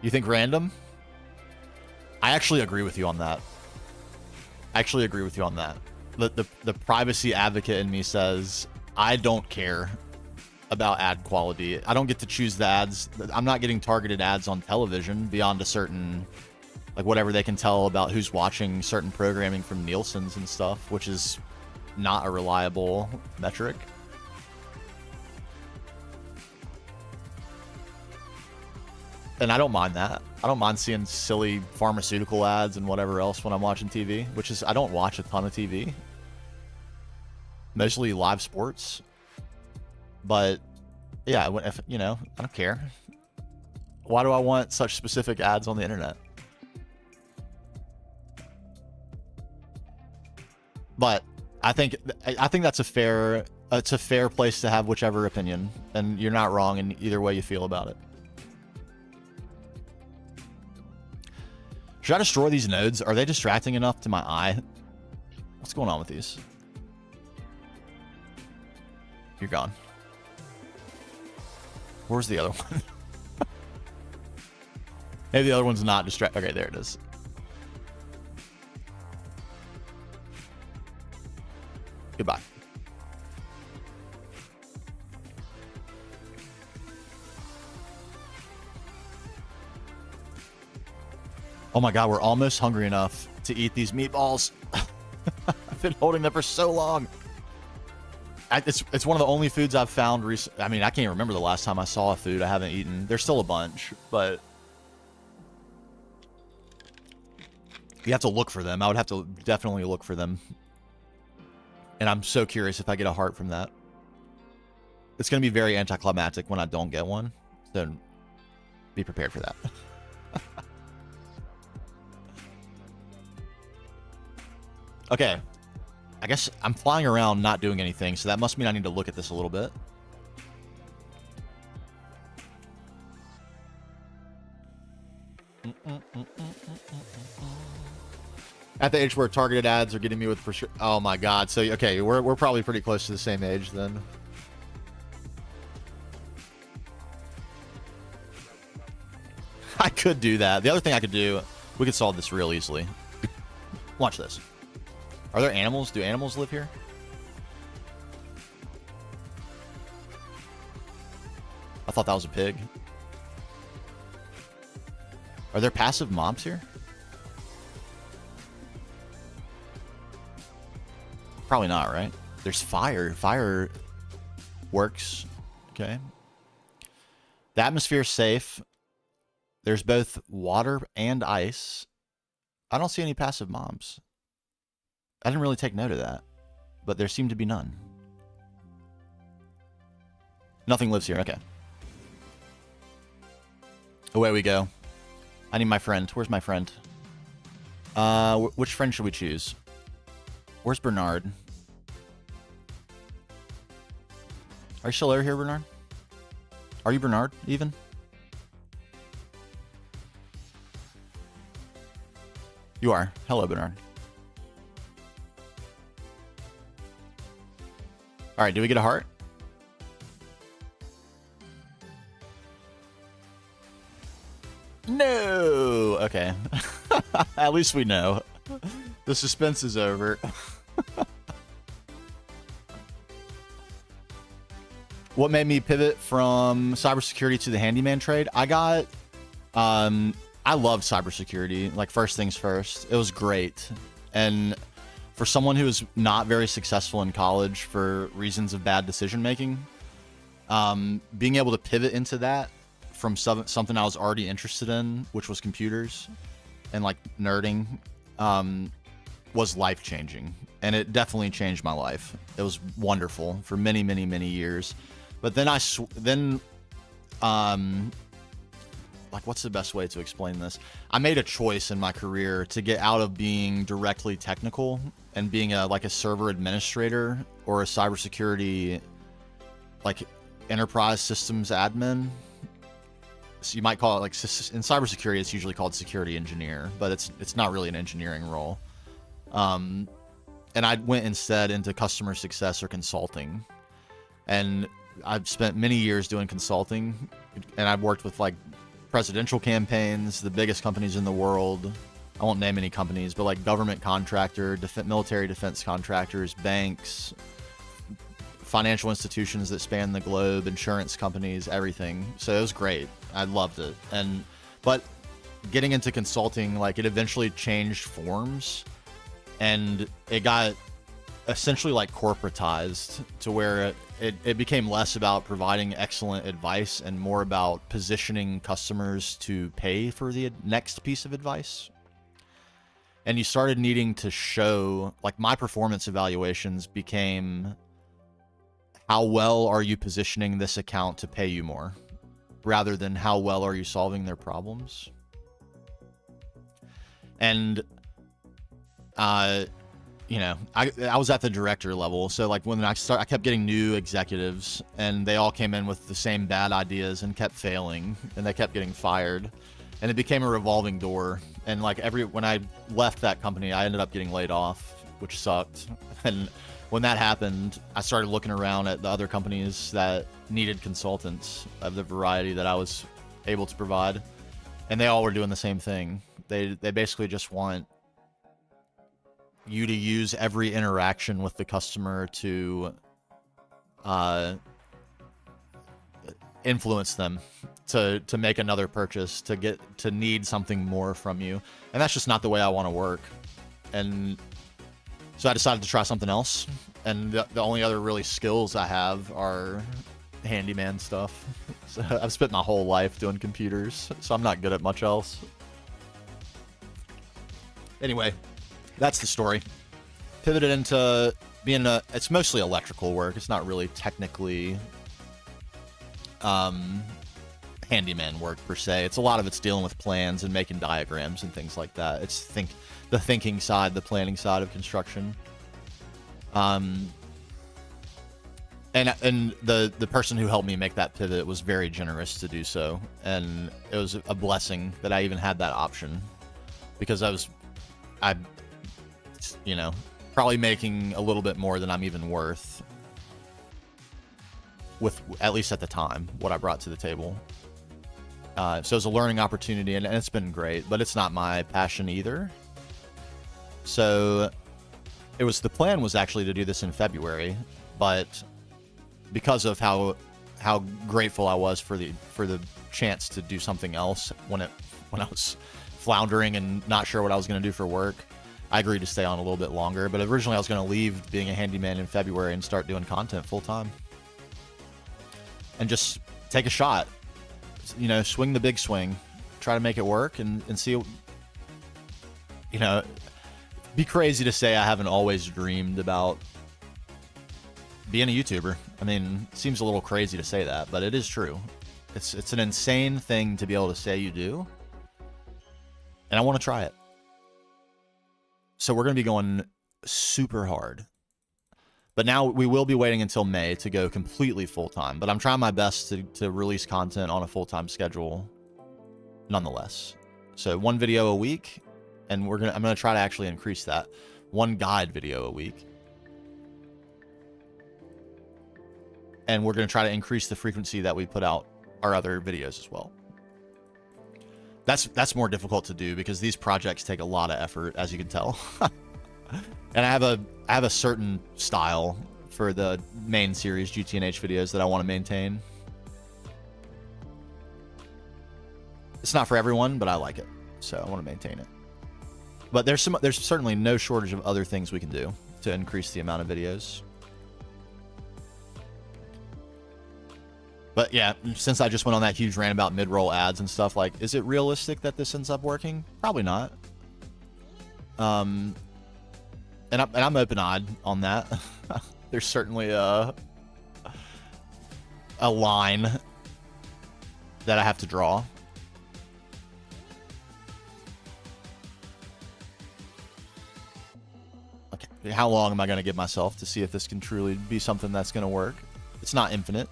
You think random? I actually agree with you on that. The privacy advocate in me says, I don't care about ad quality. I don't get to choose the ads. I'm not getting targeted ads on television beyond a certain, like whatever they can tell about who's watching certain programming from Nielsen's and stuff, which is not a reliable metric. And I don't mind that. I don't mind seeing silly pharmaceutical ads and whatever else when I'm watching TV, which is, I don't watch a ton of TV. Mostly live sports. But yeah, if, you know, I don't care. Why do I want such specific ads on the internet? But I think that's a fair it's a fair place to have whichever opinion, and you're not wrong in either way you feel about it. Should I destroy these nodes? Are they distracting enough to my eye? What's going on with these? You're gone. Where's the other one? Maybe the other one's not distract. Okay, there it is. Goodbye. Oh my God, we're almost hungry enough to eat these meatballs. I've been holding them for so long. It's one of the only foods I've found recently. I mean, I can't even remember the last time I saw a food I haven't eaten. There's still a bunch, but you have to look for them. I would have to definitely look for them. And I'm so curious if I get a heart from that. It's going to be very anticlimactic when I don't get one. So be prepared for that. Okay. I guess I'm flying around not doing anything, so that must mean I need to look at this a little bit. At the age where targeted ads are getting me with oh my God. So okay, we're probably pretty close to the same age then. I could do that. The other thing I could do, we could solve this real easily. Watch this. Are there animals? Do animals live here? I thought that was a pig. Are there passive mobs here? Probably not, right? There's fire. Fire works. Okay. The atmosphere is safe. There's both water and ice. I don't see any passive mobs. I didn't really take note of that, but there seemed to be none. Nothing lives here. Okay. Away we go. I need my friend. Where's my friend? Which friend should we choose? Where's Bernard? Are you still over here, Bernard? Are you Bernard, even? You are. Hello, Bernard. All right, do we get a heart? No. Okay. At least we know. The suspense is over. What made me pivot from cybersecurity to the handyman trade? I loved cybersecurity. Like, first things first. It was great. And for someone who was not very successful in college for reasons of bad decision making, being able to pivot into that from something I was already interested in, which was computers and like nerding, was life changing. And it definitely changed my life. It was wonderful for many, many, many years. But then like, what's the best way to explain this? I made a choice in my career to get out of being directly technical and being a server administrator or a cybersecurity, like, enterprise systems admin. So you might call it, like, in cybersecurity, it's usually called security engineer, but it's not really an engineering role. And I went instead into customer success or consulting. And I've spent many years doing consulting, and I've worked with, like, presidential campaigns, the biggest companies in the world. I won't name any companies, but like government contractor, military defense contractors, banks, financial institutions that span the globe, insurance companies, everything. So it was great. I loved it. But getting into consulting, like, it eventually changed forms, and it got essentially like corporatized to where it became less about providing excellent advice and more about positioning customers to pay for the next piece of advice. And you started needing to show, like, my performance evaluations became, how well are you positioning this account to pay you more, rather than how well are you solving their problems. And you know, I was at the director level, so like when I kept getting new executives, and they all came in with the same bad ideas and kept failing, and they kept getting fired, and it became a revolving door. And like when I left that company, I ended up getting laid off, which sucked. And when that happened, I started looking around at the other companies that needed consultants of the variety that I was able to provide, and they all were doing the same thing. They basically just want you to use every interaction with the customer to influence them to make another purchase, to need something more from you. And that's just not the way I want to work. And so I decided to try something else. And the only other really skills I have are handyman stuff. So I've spent my whole life doing computers, so I'm not good at much else. Anyway, that's the story. Pivoted into being it's mostly electrical work. It's not really technically handyman work per se. It's a lot of it's dealing with plans and making diagrams and things like that. It's the thinking side, the planning side of construction. And the person who helped me make that pivot was very generous to do so, and it was a blessing that I even had that option, because I you know, probably making a little bit more than I'm even worth, with at least at the time what I brought to the table. So it was a learning opportunity, and it's been great, but it's not my passion either. So the plan was actually to do this in February, but because of how grateful I was for the chance to do something else when I was floundering and not sure what I was going to do for work, I agreed to stay on a little bit longer. But originally I was going to leave being a handyman in February and start doing content full time and just take a shot, you know, swing the big swing, try to make it work, and see, you know, be crazy to say I haven't always dreamed about being a YouTuber. I mean, it seems a little crazy to say that, but it is true. It's an insane thing to be able to say you do, and I want to try it. So we're going to be going super hard. But now we will be waiting until May to go completely full-time. But I'm trying my best to release content on a full-time schedule nonetheless. So 1 video a week, and I'm gonna try to actually increase that. 1 guide video a week. And we're going to try to increase the frequency that we put out our other videos as well. That's more difficult to do because these projects take a lot of effort, as you can tell. And I have a certain style for the main series GTNH videos that I want to maintain. It's not for everyone, but I like it, so I want to maintain it. But there's certainly no shortage of other things we can do to increase the amount of videos. But yeah, since I just went on that huge rant about mid-roll ads and stuff, like, is it realistic that this ends up working? Probably not. And I'm open-eyed on that. There's certainly a line that I have to draw. Okay, how long am I going to give myself to see if this can truly be something that's going to work? It's not infinite.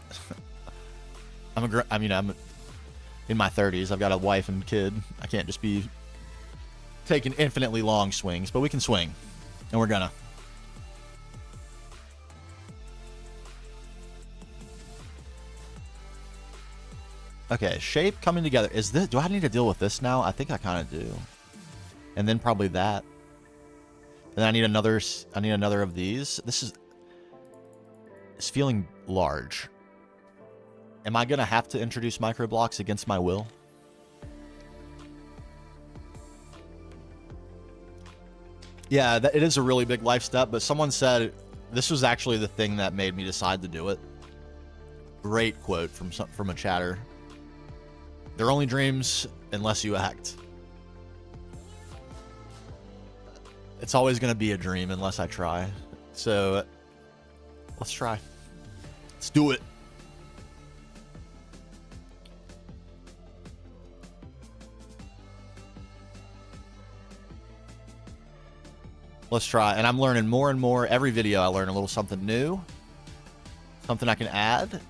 I'm in my 30s. I've got a wife and kid. I can't just be taking infinitely long swings, but we can swing, and we're gonna. Okay, shape coming together. Do I need to deal with this now? I think I kind of do. And then probably that. Then I need another of these. It's feeling large. Am I going to have to introduce micro blocks against my will? Yeah, it is a really big life step, but someone said this was actually the thing that made me decide to do it. Great quote from a chatter. They're only dreams unless you act. It's always going to be a dream unless I try. So let's try. Let's do it. Let's try. And I'm learning more and more. Every video I learn a little something new. Something I can add.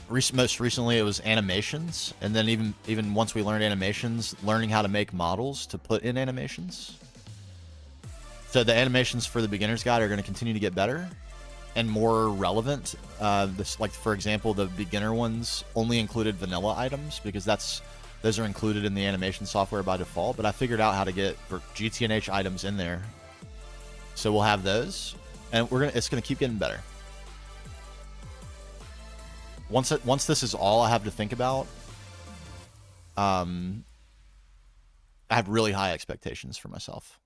Most recently it was animations. And then even once we learned animations, learning how to make models to put in animations. So the animations for the beginner's guide are going to continue to get better and more relevant. Like for example, the beginner ones only included vanilla items because those are included in the animation software by default. But I figured out how to get GTNH items in there. So we'll have those, and it's gonna keep getting better. Once this is all I have to think about, I have really high expectations for myself.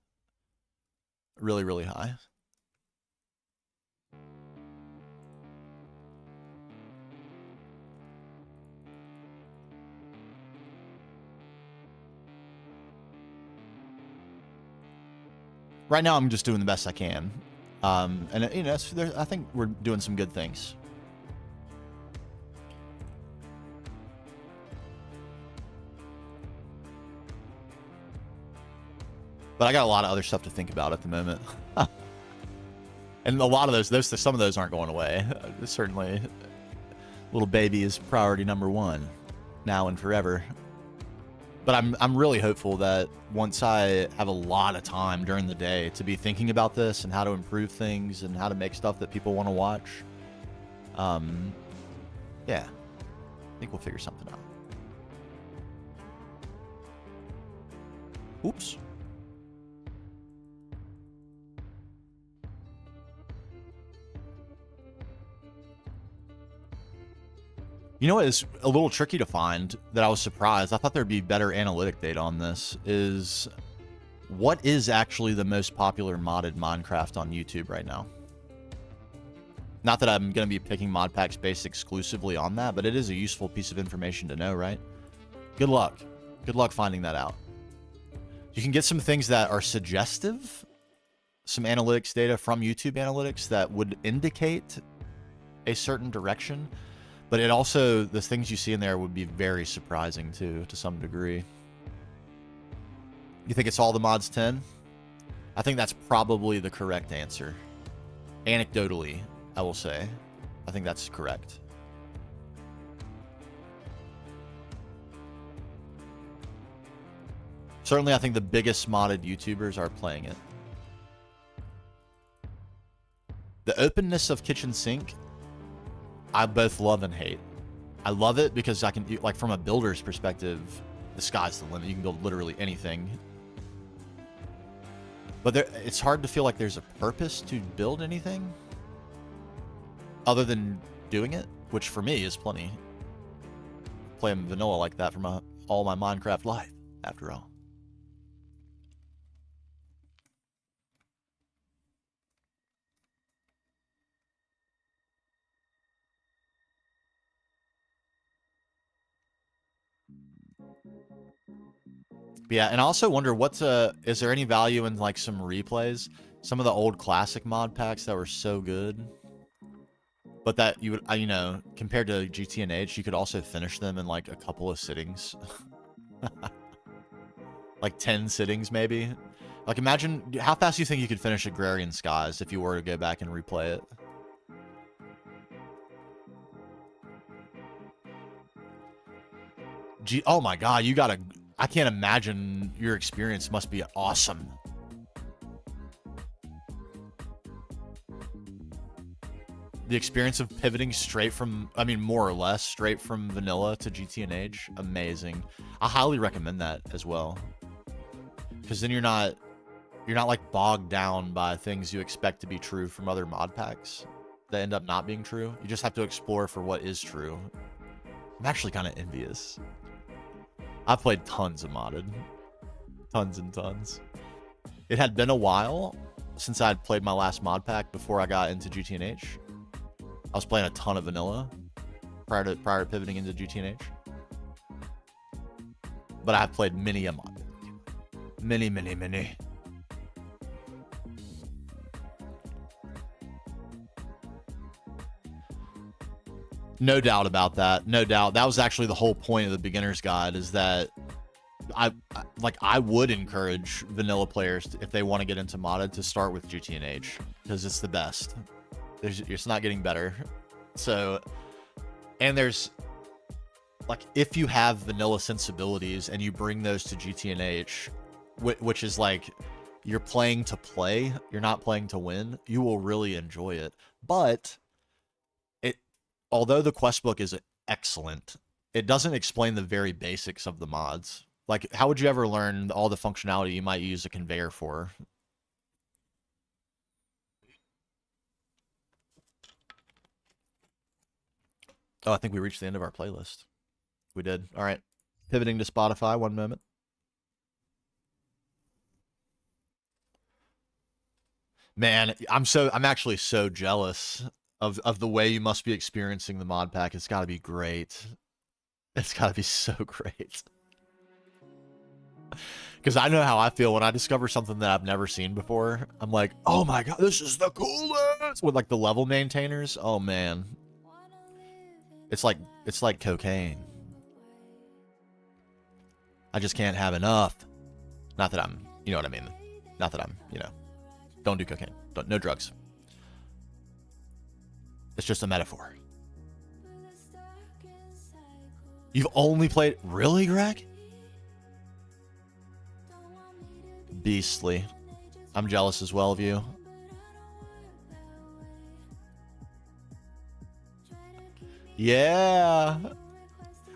Really, really high. Right now, I'm just doing the best I can. And, you know, I think we're doing some good things. But I got a lot of other stuff to think about at the moment. And a lot of some of those aren't going away. Certainly, little baby is priority number one, now and forever. But I'm really hopeful that once I have a lot of time during the day to be thinking about this and how to improve things and how to make stuff that people want to watch, yeah, I think we'll figure something out. Oops. You know what is a little tricky to find that I was surprised? I thought there'd be better analytic data on this. Is what is actually the most popular modded Minecraft on YouTube right now? Not that I'm going to be picking modpacks based exclusively on that, but it is a useful piece of information to know, right? Good luck. Good luck finding that out. You can get some things that are suggestive, some analytics data from YouTube Analytics that would indicate a certain direction. But it also, the things you see in there would be very surprising too, to some degree. You think it's all the mods 10? I think that's probably the correct answer. Anecdotally, I will say. I think that's correct. Certainly, I think the biggest modded YouTubers are playing it. The openness of Kitchen Sink, I both love and hate. I love it because I can, like, from a builder's perspective, the sky's the limit. You can build literally anything. But it's hard to feel like there's a purpose to build anything other than doing it, which for me is plenty. Playing vanilla like that for all my Minecraft life, after all. But yeah, and I also wonder is there any value in like some replays? Some of the old classic mod packs that were so good, but that you would, you know, compared to GTNH, you could also finish them in like a couple of sittings. Like 10 sittings maybe. Like imagine how fast do you think you could finish Agrarian Skies if you were to go back and replay it? Oh my god, I can't imagine your experience must be awesome. The experience of pivoting straight from, I mean, more or less straight from vanilla to GTNH, amazing. I highly recommend that as well. Because then you're not like bogged down by things you expect to be true from other mod packs that end up not being true. You just have to explore for what is true. I'm actually kind of envious. I've played tons of modded. Tons and tons. It had been a while since I had played my last mod pack before I got into GTNH. I was playing a ton of vanilla prior to pivoting into GTNH. But I've played many a mod. Many. No doubt about that. No doubt. That was actually the whole point of the beginner's guide, is that I would encourage vanilla players to, if they want to get into modded, to start with GTNH because it's the best. It's not getting better. So, and there's like, if you have vanilla sensibilities and you bring those to GTNH, which is like, you're playing to play, you're not playing to win, you will really enjoy it. But although the quest book is excellent, it doesn't explain the very basics of the mods. Like, how would you ever learn all the functionality you might use a conveyor for? Oh, I think we reached the end of our playlist. We did. All right. Pivoting to Spotify, one moment. Man, I'm actually so jealous of the way you must be experiencing the mod pack. It's got to be great. It's got to be so great. Because I know how I feel when I discover something that I've never seen before. I'm like, oh my god, this is the coolest! With like the level maintainers. Oh man. It's like cocaine. I just can't have enough. Not that I'm, you know what I mean. Not that I'm, you know, don't do cocaine. No drugs. It's just a metaphor. You've only played, really, Greg? Beastly. I'm jealous as well of you. Yeah.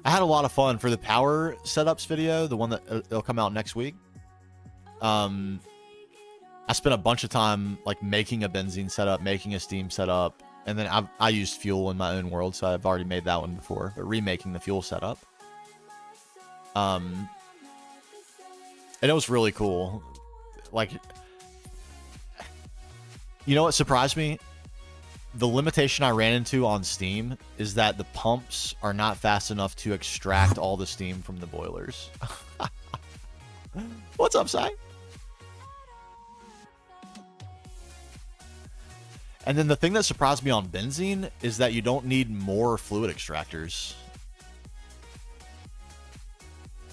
I had a lot of fun for the power setups video, the one that it'll come out next week. I spent a bunch of time like making a benzene setup, making a steam setup, and then I used fuel in my own world, so I've already made that one before, but remaking the fuel setup. And it was really cool. Like, you know what surprised me? The limitation I ran into on Steam is that the pumps are not fast enough to extract all the steam from the boilers. What's up, Sai? And then the thing that surprised me on benzene is that you don't need more fluid extractors.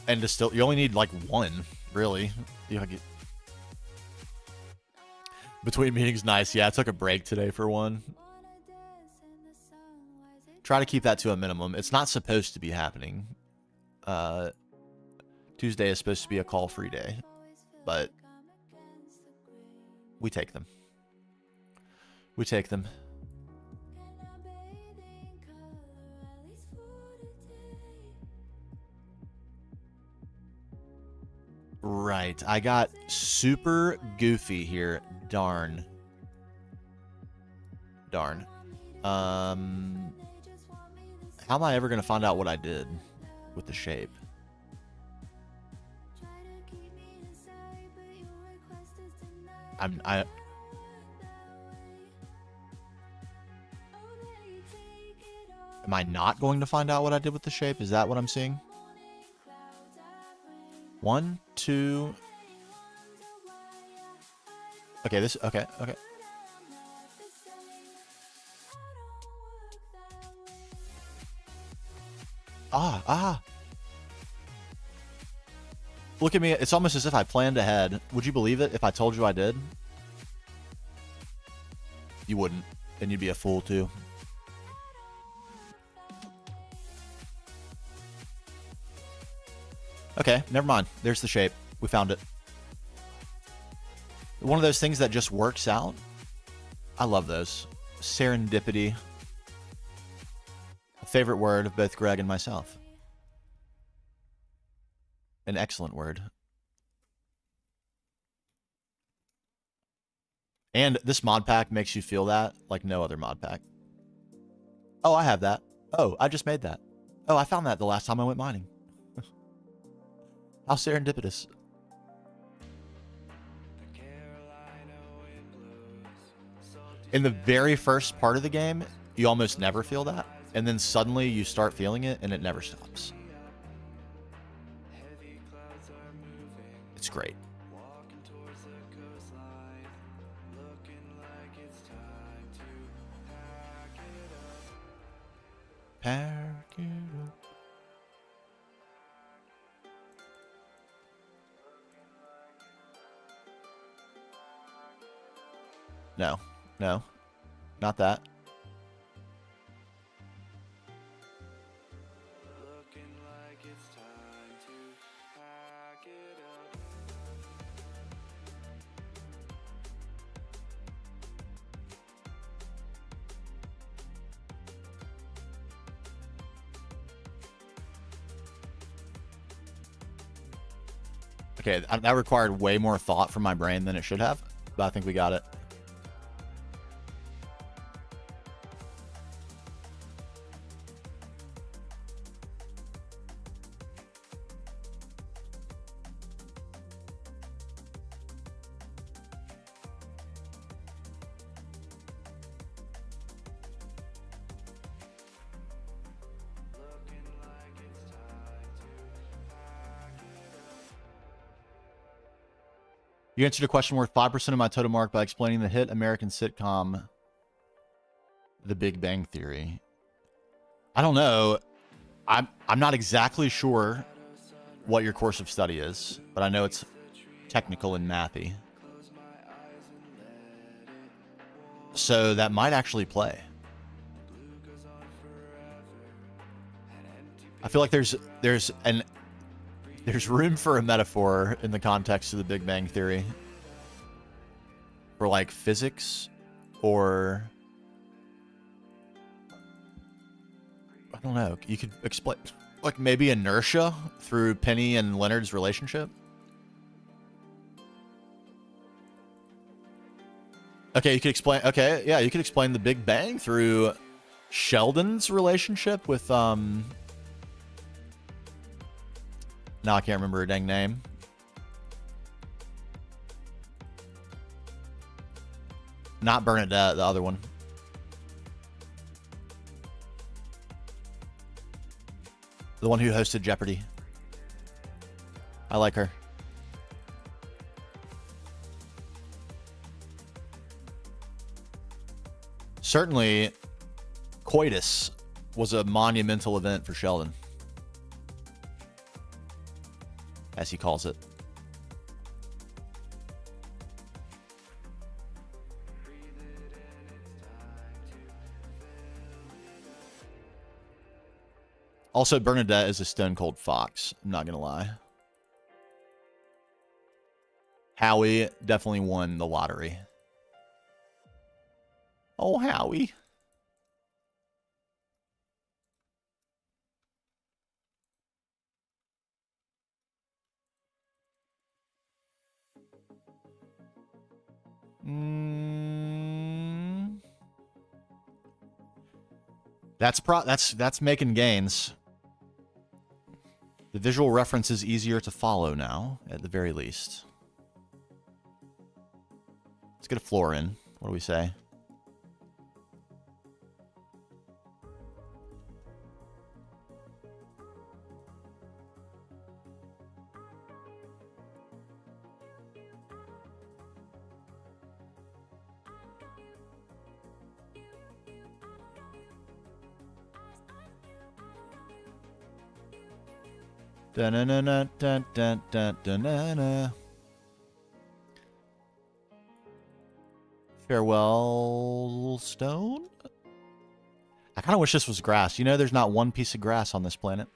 And you only need like one, really. Between meetings, nice. Yeah, I took a break today for one. Try to keep that to a minimum. It's not supposed to be happening. Tuesday is supposed to be a call-free day, but we take them. We take them. Right. I got super goofy here. Darn. Darn. How am I ever going to find out what I did with the shape? Am I not going to find out what I did with the shape? Is that what I'm seeing? 1, 2. Okay, okay. Look at me. It's almost as if I planned ahead. Would you believe it if I told you I did? You wouldn't. And you'd be a fool too. Okay, never mind. There's the shape. We found it. One of those things that just works out. I love those. Serendipity. A favorite word of both Greg and myself. An excellent word. And this mod pack makes you feel that like no other mod pack. Oh, I have that. Oh, I just made that. Oh, I found that the last time I went mining. How serendipitous. In the very first part of the game, you almost never feel that. And then suddenly you start feeling it and it never stops. It's great. Pack it up. No. No. Not that. Okay, that required way more thought from my brain than it should have, but I think we got it. You answered a question worth 5% of my total mark by explaining the hit American sitcom The Big Bang Theory. I don't know. I'm not exactly sure what your course of study is, but I know it's technical and mathy. So that might actually play. I feel like there's room for a metaphor in the context of the Big Bang Theory for like physics or I don't know. You could explain like maybe inertia through Penny and Leonard's relationship. Okay, you could explain. Okay, yeah, you could explain the Big Bang through Sheldon's relationship with now I can't remember her dang name. Not Bernadette, the other one. The one who hosted Jeopardy. I like her. Certainly, coitus was a monumental event for Sheldon, as he calls it. Also, Bernadette is a stone cold fox. I'm not going to lie. Howie definitely won the lottery. Oh, Howie. That's making gains. The visual reference is easier to follow now, at the very least. Let's get a floor in. What do we say? Da-na-na-na-da-da-da-da-na-na. Farewell stone? I kind of wish this was grass. You know, there's not one piece of grass on this planet.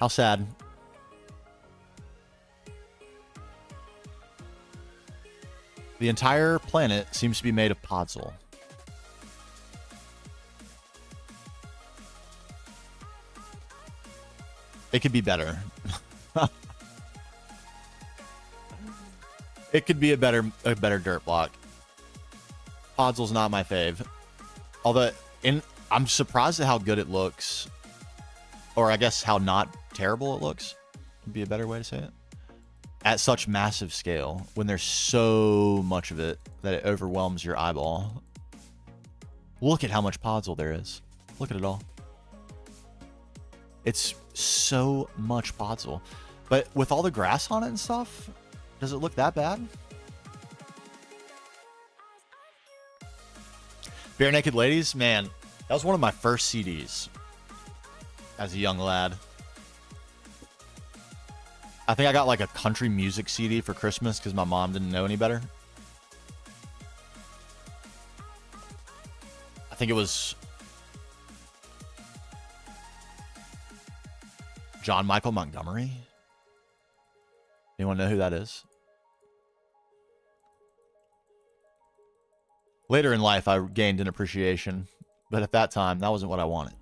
How sad. The entire planet seems to be made of podzol. It could be better. It could be a better dirt block. Podzol's not my fave. Although I'm surprised at how good it looks. Or I guess how not terrible it looks. Would be a better way to say it. At such massive scale, when there's so much of it that it overwhelms your eyeball. Look at how much podzol there is. Look at it all. It's so much podzol. But with all the grass on it and stuff, does it look that bad? Bare Naked Ladies? Man, that was one of my first CDs as a young lad. I think I got like a country music CD for Christmas because my mom didn't know any better. I think it was John Michael Montgomery. Anyone know who that is? Later in life, I gained an appreciation, but at that time, that wasn't what I wanted.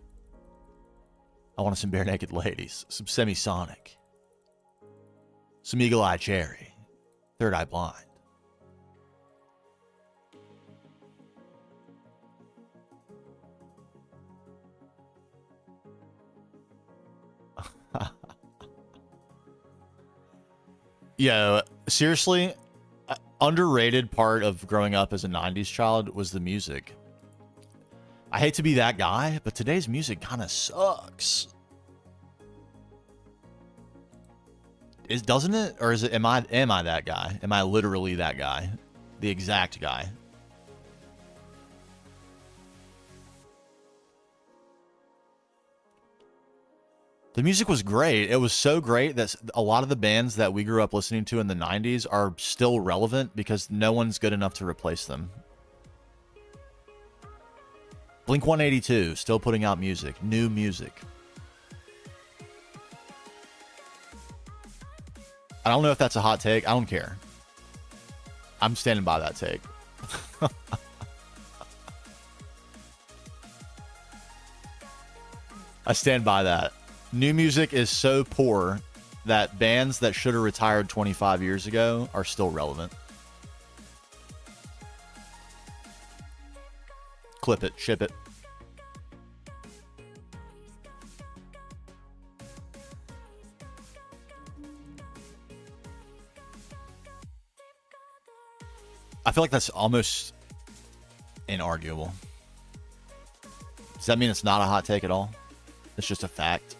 I wanted some bare naked ladies, some semisonic, some eagle eye cherry, third eye blind. Yeah, seriously, underrated part of growing up as a 90s child was the music. I hate to be that guy, but today's music kind of sucks. Doesn't it? Or is it am I that guy? Am I literally that guy? The exact guy? The music was great. It was so great that a lot of the bands that we grew up listening to in the 90s are still relevant because no one's good enough to replace them. Blink 182, still putting out music, new music. I don't know if that's a hot take. I don't care. I'm standing by that take. I stand by that. New music is so poor that bands that should have retired 25 years ago are still relevant. Clip it, ship it. I feel like that's almost inarguable. Does that mean it's not a hot take at all? It's just a fact.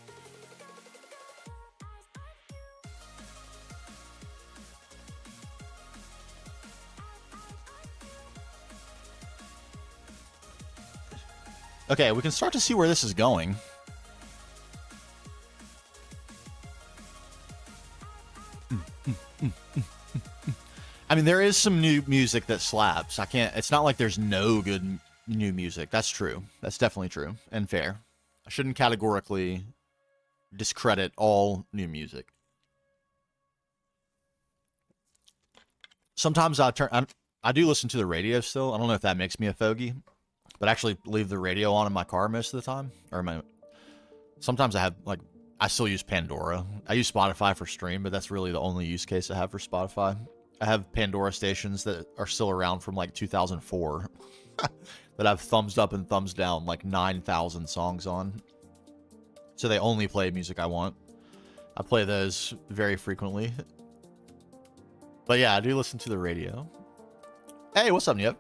Okay, we can start to see where this is going. I mean, there is some new music that slaps. It's not like there's no good new music. That's true. That's definitely true and fair. I shouldn't categorically discredit all new music. Sometimes I do listen to the radio still. I don't know if that makes me a fogey, but I actually leave the radio on in my car most of the time. Sometimes I still use Pandora. I use Spotify for stream, but that's really the only use case I have for Spotify. I have Pandora stations that are still around from like 2004 that have thumbs up and thumbs down like 9,000 songs on. So they only play music I want. I play those very frequently. But yeah, I do listen to the radio. Hey, what's up, Nip?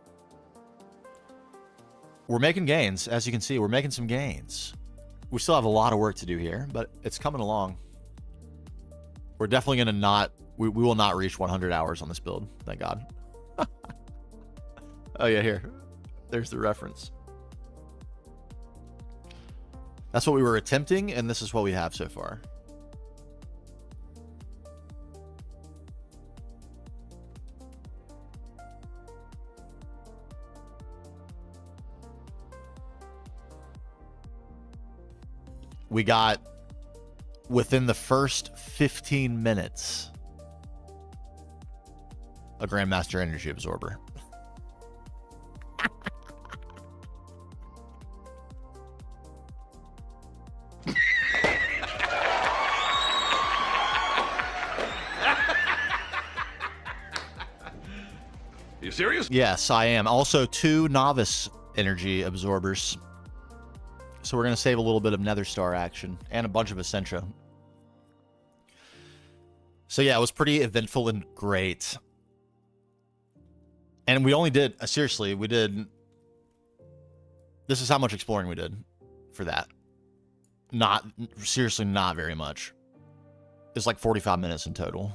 We're making gains. As you can see, we're making some gains. We still have a lot of work to do here, but it's coming along. We're definitely going to we will not reach 100 hours on this build. Thank God. Oh yeah, here. There's the reference. That's what we were attempting, and this is what we have so far. We got, within the first 15 minutes, a Grandmaster Energy Absorber. You serious? Yes, I am. Also, 2 Novice Energy Absorbers. So we're going to save a little bit of Nether Star action and a bunch of Essentia. So yeah, it was pretty eventful and great. And we only did, seriously, we did, this is how much exploring we did for that. Seriously, not very much. It's like 45 minutes in total.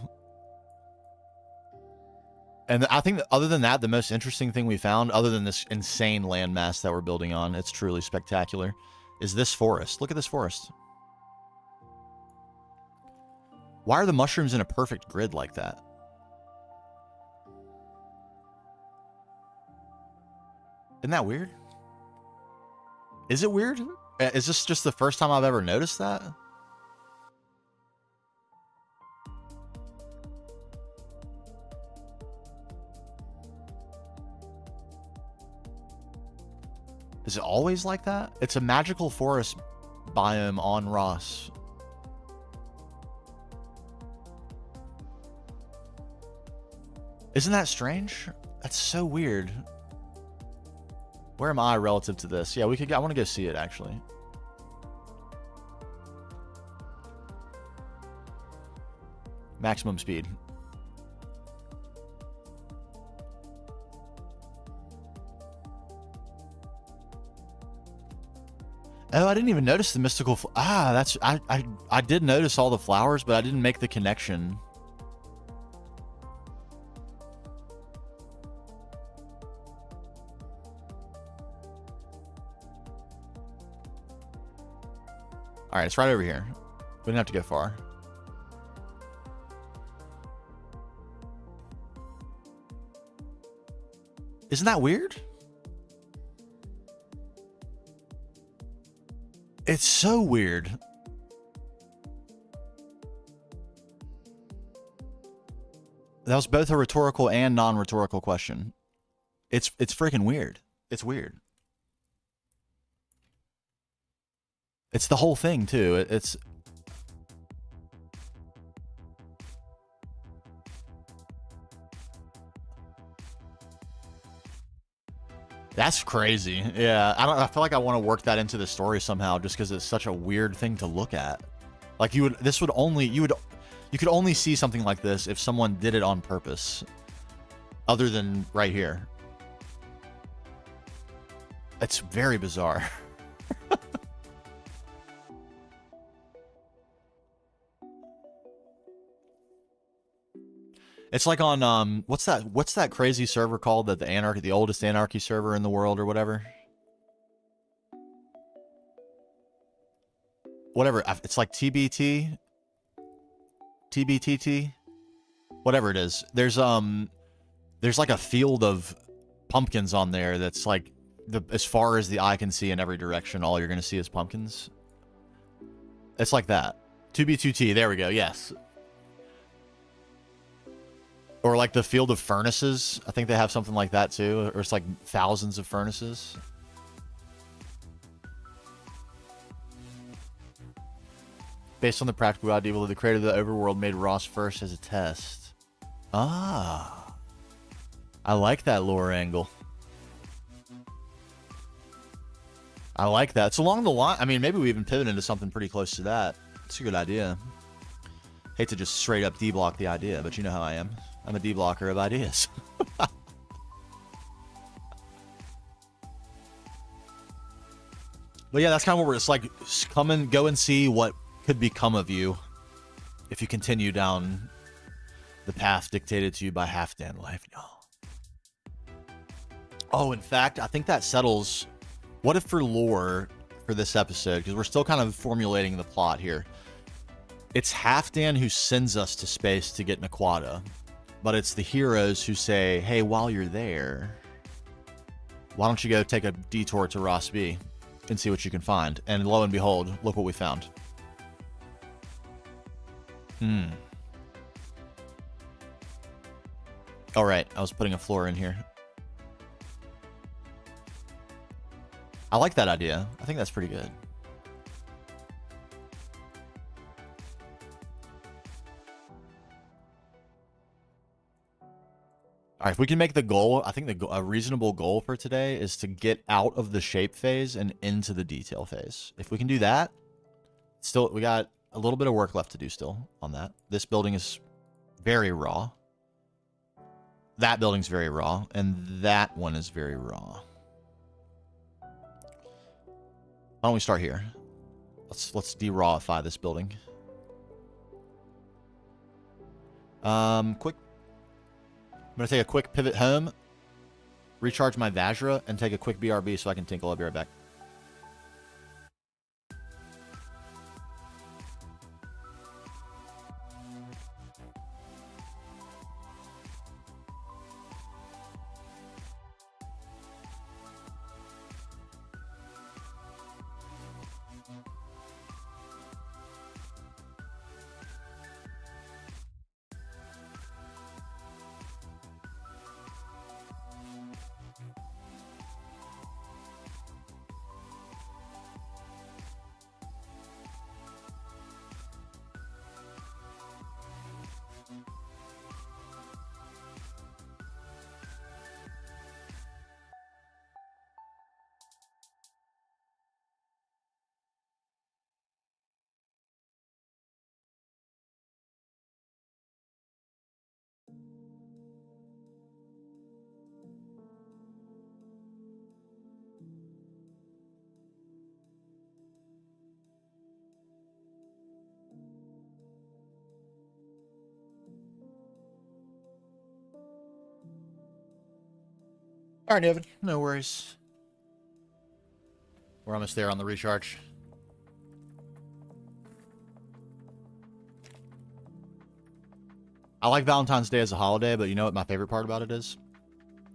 And I think that other than that, the most interesting thing we found, other than this insane landmass that we're building on, it's truly spectacular, is this forest. Look at this forest. Why are the mushrooms in a perfect grid like that? Isn't that weird? Is it weird? Is this just the first time I've ever noticed that? Is it always like that? It's a magical forest biome on Ross. Isn't that strange? That's so weird. Where am I relative to this? Yeah, we could. I want to go see it actually. Maximum speed. Oh, I didn't even notice the mystical. That's I did notice all the flowers, but I didn't make the connection. All right, it's right over here. We didn't have to go far. Isn't that weird? It's so weird. That was both a rhetorical and non-rhetorical question. It's freaking weird. It's weird. It's the whole thing too. It's that's crazy. Yeah, I feel like I want to work that into the story somehow, just because it's such a weird thing to look at. Like you could only see something like this if someone did it on purpose, other than right here. It's very bizarre. It's like on what's that crazy server called, that the oldest anarchy server in the world or whatever. Whatever, it's like TBT, TBTT, whatever it is. There's like a field of pumpkins on there that's like as far as the eye can see in every direction, all you're gonna see is pumpkins. It's like that. 2B2T, there we go, yes. Or like the field of furnaces. I think they have something like that too. Or it's like thousands of furnaces. Based on the practical idea, the creator of the overworld made Ross first as a test. Ah. I like that lore angle. I like that. It's along the line. I mean, maybe we even pivot into something pretty close to that. It's a good idea. Hate to just straight up D-block the idea, but you know how I am. I'm a D-blocker of ideas. But yeah, that's kind of what we're... It's like, go and see what could become of you if you continue down the path dictated to you by Halfdan life. Oh, in fact, I think that settles... What if for lore for this episode, because we're still kind of formulating the plot here. It's Halfdan who sends us to space to get Naquata. But it's the heroes who say, hey, while you're there, why don't you go take a detour to Ross B and see what you can find? And lo and behold, look what we found. All right, I was putting a floor in here. I like that idea. I think that's pretty good. All right, if we can make the goal, I think a reasonable goal for today is to get out of the shape phase and into the detail phase. If we can do that, still, we got a little bit of work left to do still on that. This building is very raw. That building's very raw, and that one is very raw. Why don't we start here? Let's de-rawify this building. Quick. I'm going to take a quick pivot home, recharge my Vajra, and take a quick BRB so I can tinkle. I'll be right back. All right, Evan. No worries. We're almost there on the recharge. I like Valentine's Day as a holiday, but you know what my favorite part about it is?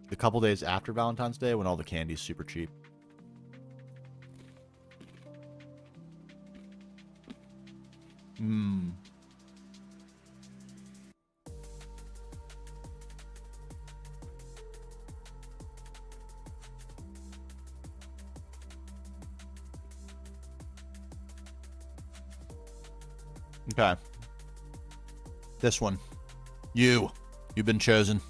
The couple days after Valentine's Day when all the candy's super cheap. Mmm. Okay. This one. You've been chosen.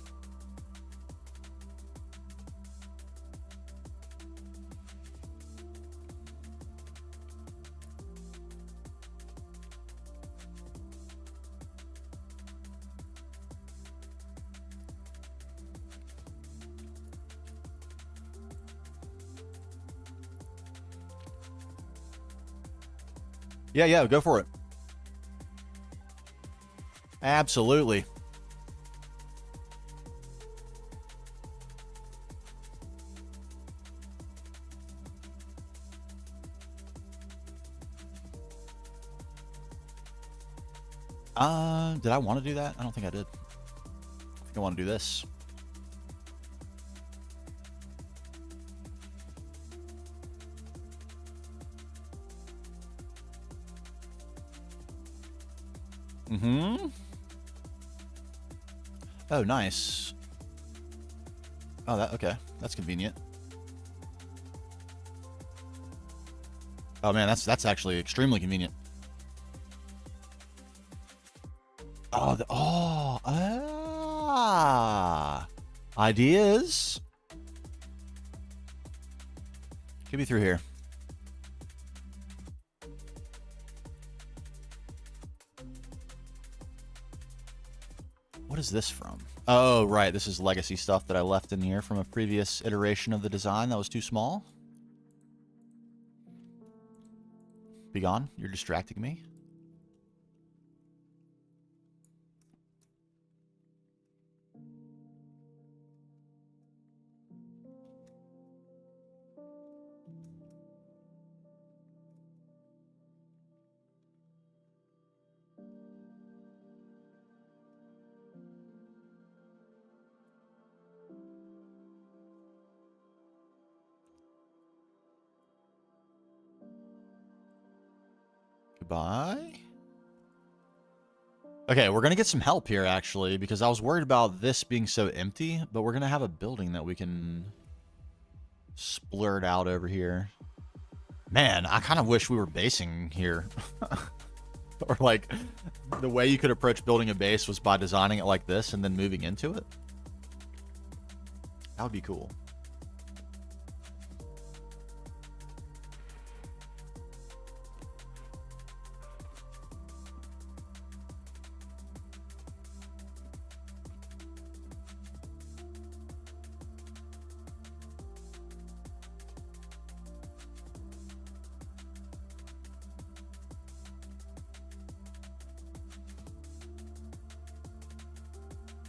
Yeah, go for it. Absolutely. Did I want to do that? I don't think I did. I think I want to do this. Mm-hmm. Oh, nice. Oh, okay. That's convenient. Oh man, that's actually extremely convenient. Ideas. Could be through here. What is this from? Oh, right. This is legacy stuff that I left in here from a previous iteration of the design that was too small. Be gone. You're distracting me. Goodbye. Okay, we're going to get some help here, actually, because I was worried about this being so empty, but we're going to have a building that we can splurt out over here. Man, I kind of wish we were basing here. Or, like, the way you could approach building a base was by designing it like this and then moving into it. That would be cool.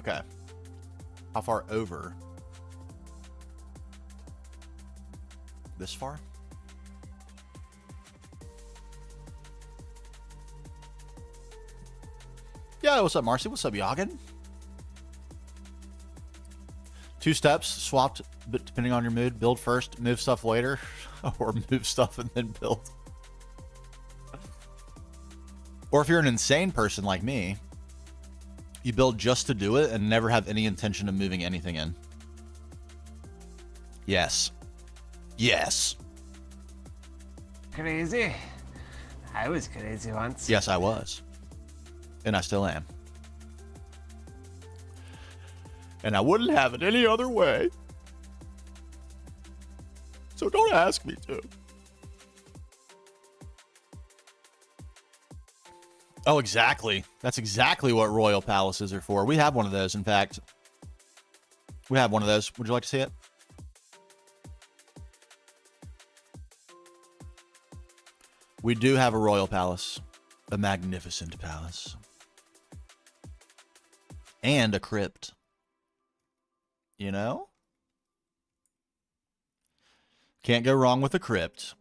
Okay. How far over? This far? Yeah, what's up, Marcy? What's up, Yoggin? 2 steps, swapped, but depending on your mood. Build first, move stuff later, or move stuff and then build. Or if you're an insane person like me, you build just to do it and never have any intention of moving anything in. Yes. Yes. Crazy? I was crazy once. Yes, I was. And I still am. And I wouldn't have it any other way. So don't ask me to. Oh, exactly. That's exactly what royal palaces are for. We have one of those, in fact. We have one of those. Would you like to see it? We do have a royal palace. A magnificent palace. And a crypt. You know? Can't go wrong with a crypt.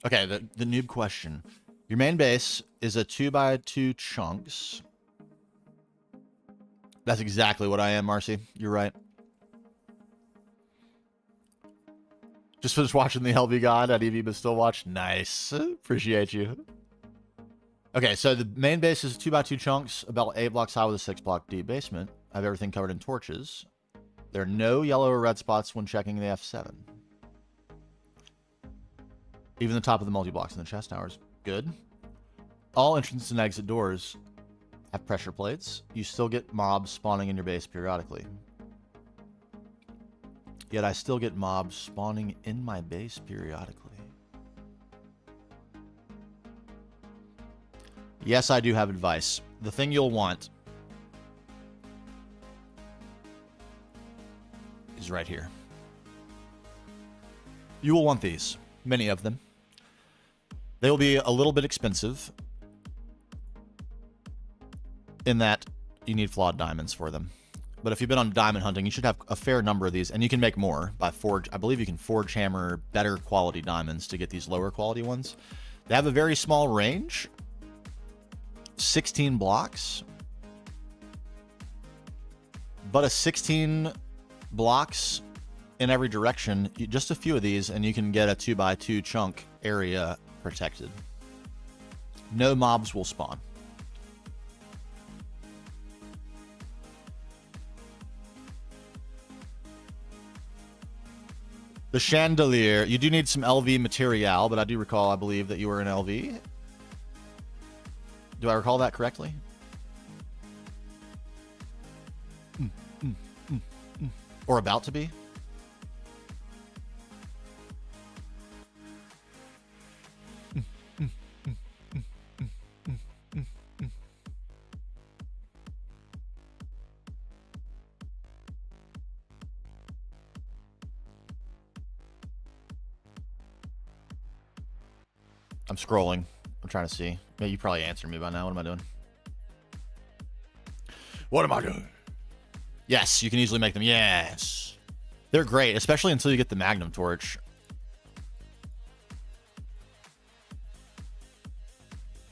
Okay, the noob question. Your main base is a 2x2 chunks. That's exactly what I am, Marcy. You're right. Just finished watching the LV God at EV, but still watch. Nice. Appreciate you. Okay, so the main base is 2x2 chunks, about 8 blocks high with a 6 block deep basement. I have everything covered in torches. There are no yellow or red spots when checking the F7. Even the top of the multi-blocks in the chest towers. Good. All entrance and exit doors have pressure plates. You still get mobs spawning in your base periodically. Yet I still get mobs spawning in my base periodically. Yes, I do have advice. The thing you'll want is right here. You will want these. Many of them. They will be a little bit expensive in that you need flawed diamonds for them. But if you've been on diamond hunting, you should have a fair number of these, and you can make more by forge. I believe you can forge hammer better quality diamonds to get these lower quality ones. They have a very small range, 16 blocks, but a 16 blocks in every direction, just a few of these, and you can get a 2x2 chunk area protected. No mobs will spawn. The chandelier. You do need some LV material, but I do recall, I believe, that you were in LV. Do I recall that correctly? Or about to be? I'm scrolling. I'm trying to see. Yeah, you probably answered me by now. What am I doing? What am I doing? Yes, you can easily make them. Yes. They're great, especially until you get the Magnum Torch.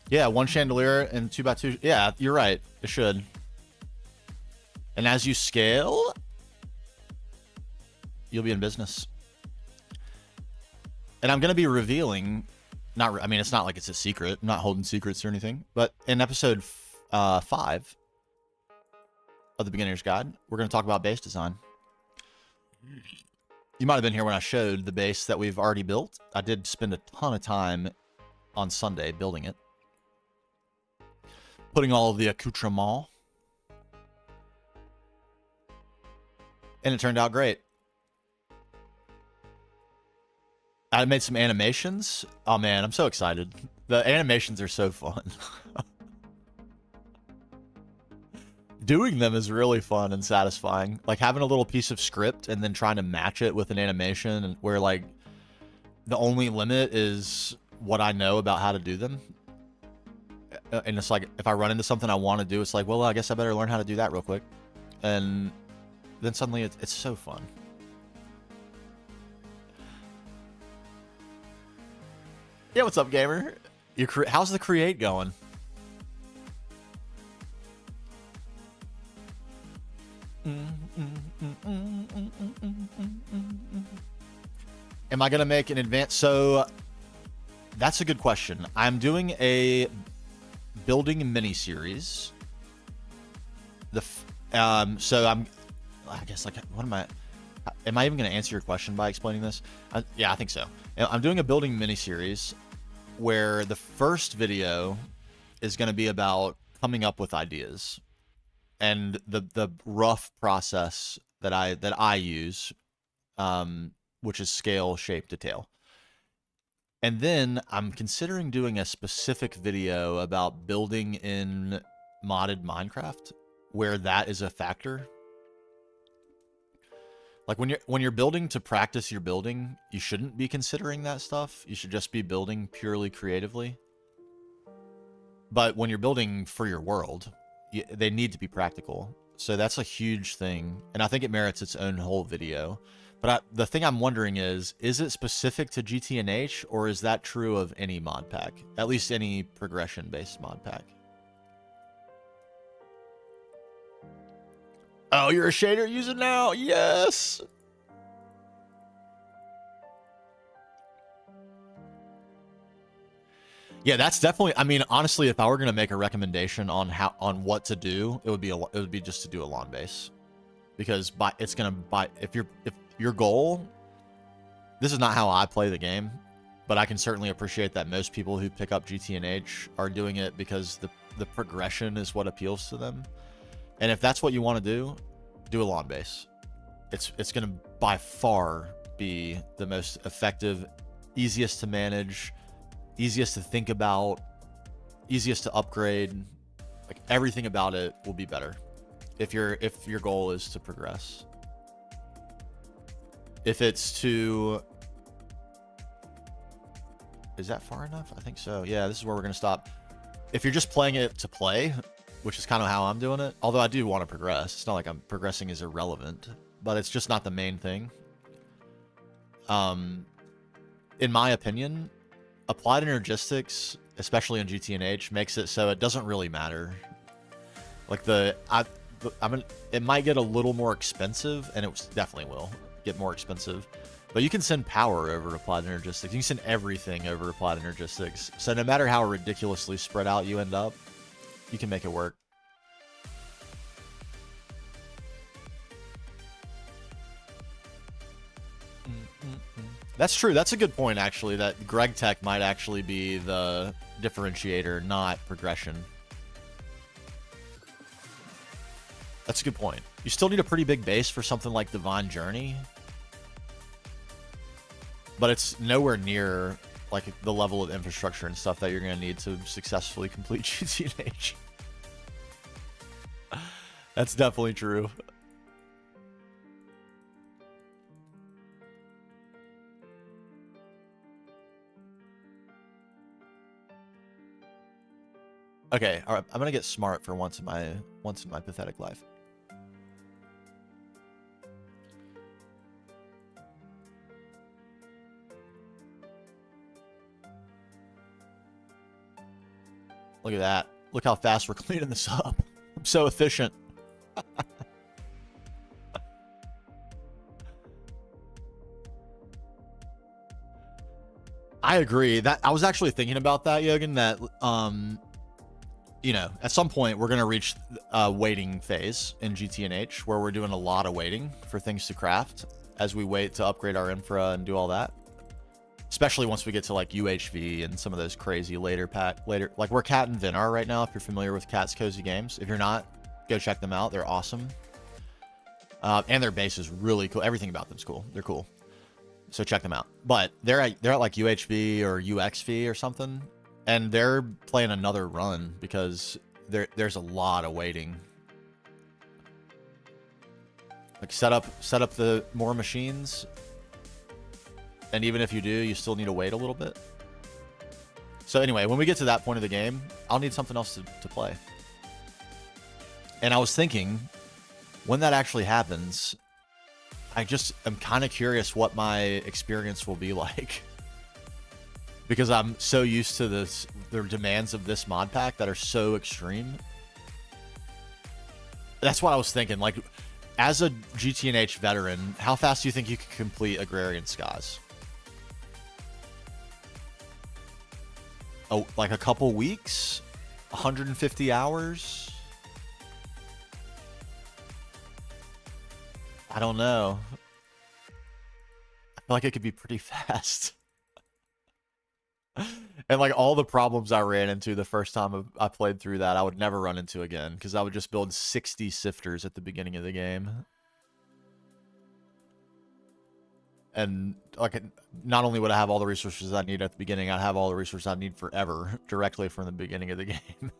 Yeah, one chandelier and 2x2. Yeah, you're right. It should. And as you scale, you'll be in business. And I'm going to be revealing... I mean, it's not like it's a secret. I'm not holding secrets or anything. But in episode 5 of the Beginner's Guide, we're going to talk about base design. You might have been here when I showed the base that we've already built. I did spend a ton of time on Sunday building it. Putting all of the accoutrements. And it turned out great. I made some animations. Oh man, I'm so excited. The animations are so fun. Doing them is really fun and satisfying. Like having a little piece of script and then trying to match it with an animation and where like the only limit is what I know about how to do them. And it's like, if I run into something I want to do, it's like, well, I guess I better learn how to do that real quick. And then suddenly it's so fun. Yeah, what's up, gamer? How's the create going? Am I gonna make an advance? So that's a good question. I'm doing a building mini series. So I guess like, what am I? Am I even going to answer your question by explaining this? Yeah, I think so. I'm doing a building mini-series where the first video is going to be about coming up with ideas and the rough process that I use, which is scale, shape, detail. And then I'm considering doing a specific video about building in modded Minecraft where that is a factor. Like when you're building to practice your building, you shouldn't be considering that stuff. You should just be building purely creatively. But when you're building for your world, they need to be practical. So that's a huge thing. And I think it merits its own whole video. But the thing I'm wondering is it specific to GTNH, or is that true of any mod pack? At least any progression-based mod pack. Oh, you're a shader user now? Yes! Yeah, that's definitely. I mean, honestly, if I were gonna make a recommendation on what to do, it would be just to do a lawn base, because if your goal, this is not how I play the game, but I can certainly appreciate that most people who pick up GTNH are doing it because the progression is what appeals to them. And if that's what you want to do a lawn base. It's gonna by far be the most effective, easiest to manage, easiest to think about, easiest to upgrade. Like, everything about it will be better if your goal is to progress. If it's to, is that far enough? I think so. Yeah, this is where we're gonna stop. If you're just playing it to play, which is kind of how I'm doing it, although I do want to progress. It's not like I'm progressing is irrelevant, but it's just not the main thing. In my opinion, applied energistics, especially in GTNH, makes it so it doesn't really matter. Like it might get a little more expensive, and it definitely will get more expensive. But you can send power over applied energistics. You can send everything over applied energistics. So no matter how ridiculously spread out you end up, you can make it work. That's true. That's a good point, actually, that GregTech might actually be the differentiator, not progression. That's a good point. You still need a pretty big base for something like Divine Journey, but it's nowhere near like the level of infrastructure and stuff that you're going to need to successfully complete GTNH. That's definitely true. Okay, all right. I'm gonna get smart for once in my pathetic life. Look at that. Look how fast we're cleaning this up. I'm so efficient. I agree. That I was actually thinking about that, Yogan, that you know, at some point we're gonna reach a waiting phase in GTNH where we're doing a lot of waiting for things to craft as we wait to upgrade our infra and do all that. Especially once we get to like UHV and some of those crazy later like where Cat and Vin are right now. If you're familiar with Cat's Cozy Games, if you're not, go check them out. They're awesome. And their base is really cool. Everything about them's cool. They're cool. So check them out. But they're at like UHV or UXV or something, and they're playing another run because there's a lot of waiting. Like set up the more machines, and even if you do, you still need to wait a little bit. So anyway, when we get to that point of the game, I'll need something else to play. And I was thinking, when that actually happens, I'm kind of curious what my experience will be like. Because I'm so used to the demands of this mod pack that are so extreme. That's what I was thinking. Like, as a GTNH veteran, how fast do you think you could complete Agrarian Skies? Oh, like a couple weeks? 150 hours? I don't know. I feel like it could be pretty fast. And like all the problems I ran into the first time I played through that, I would never run into again, because I would just build 60 sifters at the beginning of the game. And like, not only would I have all the resources I need at the beginning, I'd have all the resources I need forever directly from the beginning of the game.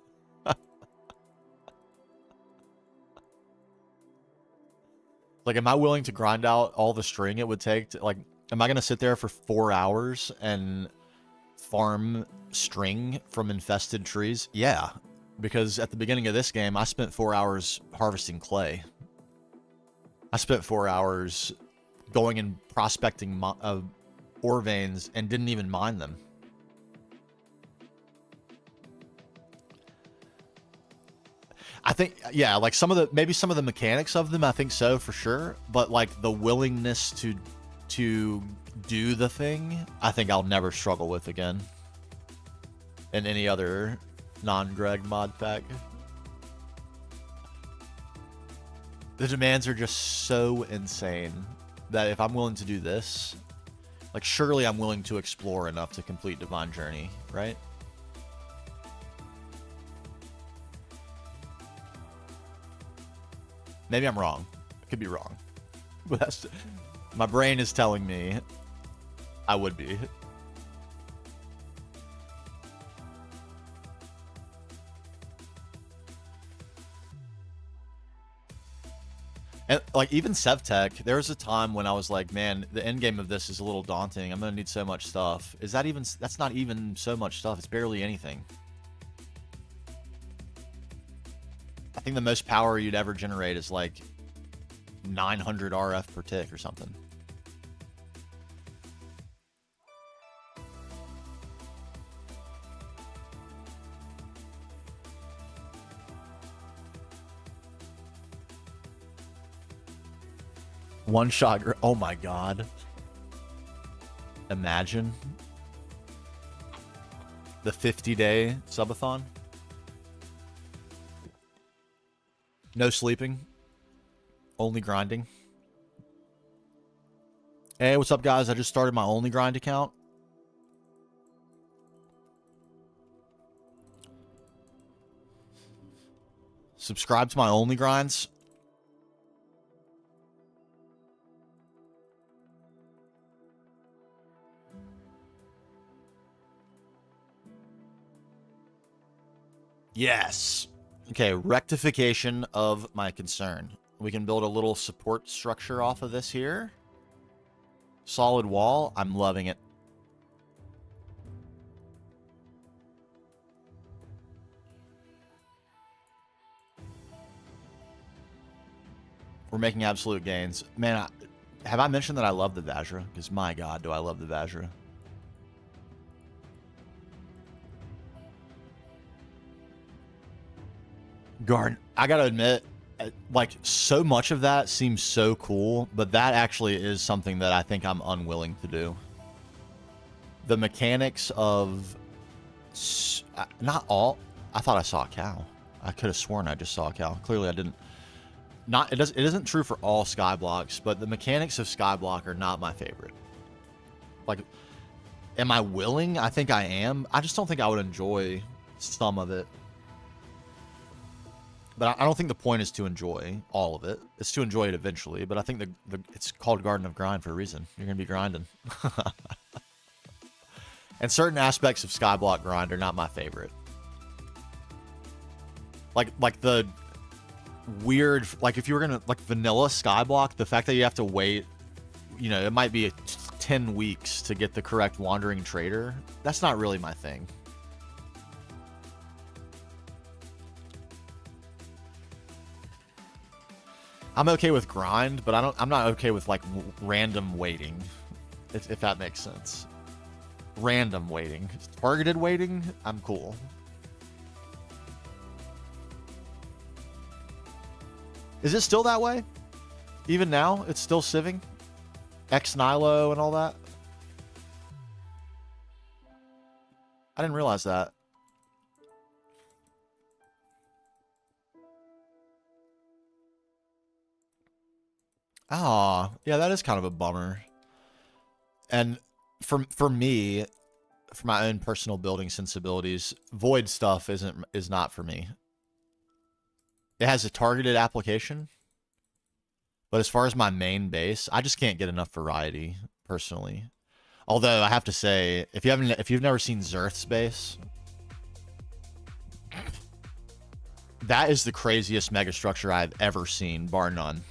Like, am I willing to grind out all the string it would take to, like, am I going to sit there for 4 hours and farm string from infested trees? Yeah, because at the beginning of this game, I spent 4 hours harvesting clay. I spent 4 hours going and prospecting ore veins and didn't even mine them. I think, yeah, like maybe some of the mechanics of them, I think so for sure. But like the willingness to do the thing, I think I'll never struggle with again in any other non-Greg mod pack. The demands are just so insane that if I'm willing to do this, like surely I'm willing to explore enough to complete Divine Journey, right? Maybe I'm wrong. I could be wrong. But that's, my brain is telling me I would be. And like even SevTech, there was a time when I was like, man, the end game of this is a little daunting. I'm gonna need so much stuff. Is that even, that's not even so much stuff. It's barely anything. I think the most power you'd ever generate is like 900 RF per tick or something. One shot. Oh my god. Imagine the 50-day subathon. No sleeping. Only grinding. Hey, what's up, guys? I just started my only grind account. Subscribe to my only grinds. Yes. Okay, rectification of my concern. We can build a little support structure off of this here. Solid wall. I'm loving it. We're making absolute gains. Man, have I mentioned that I love the Vajra? Because my god, do I love the Vajra. Garden, I gotta admit, like, so much of that seems so cool, but that actually is something that I think I'm unwilling to do. The mechanics of... Not all... I thought I saw a cow. I could have sworn I just saw a cow. Clearly I didn't. It isn't true for all Skyblocks, but the mechanics of Skyblock are not my favorite. Like, am I willing? I think I am. I just don't think I would enjoy some of it. But I don't think the point is to enjoy all of it. It's to enjoy it eventually. But I think it's called Garden of Grind for a reason. You're going to be grinding. And certain aspects of Skyblock grind are not my favorite. Like the weird... Like if you were going to... Like vanilla Skyblock, the fact that you have to wait... You know, it might be 10 weeks to get the correct Wandering Trader. That's not really my thing. I'm okay with grind, but I'm not okay with like random waiting, if that makes sense. Random waiting, targeted waiting, I'm cool. Is it still that way? Even now, it's still sieving, X Nilo and all that. I didn't realize that. Ah, yeah, that is kind of a bummer. And for me, for my own personal building sensibilities, void stuff is not for me. It has a targeted application, but as far as my main base, I just can't get enough variety personally. Although I have to say, if you've never seen Zerth's base, that is the craziest megastructure I've ever seen, bar none.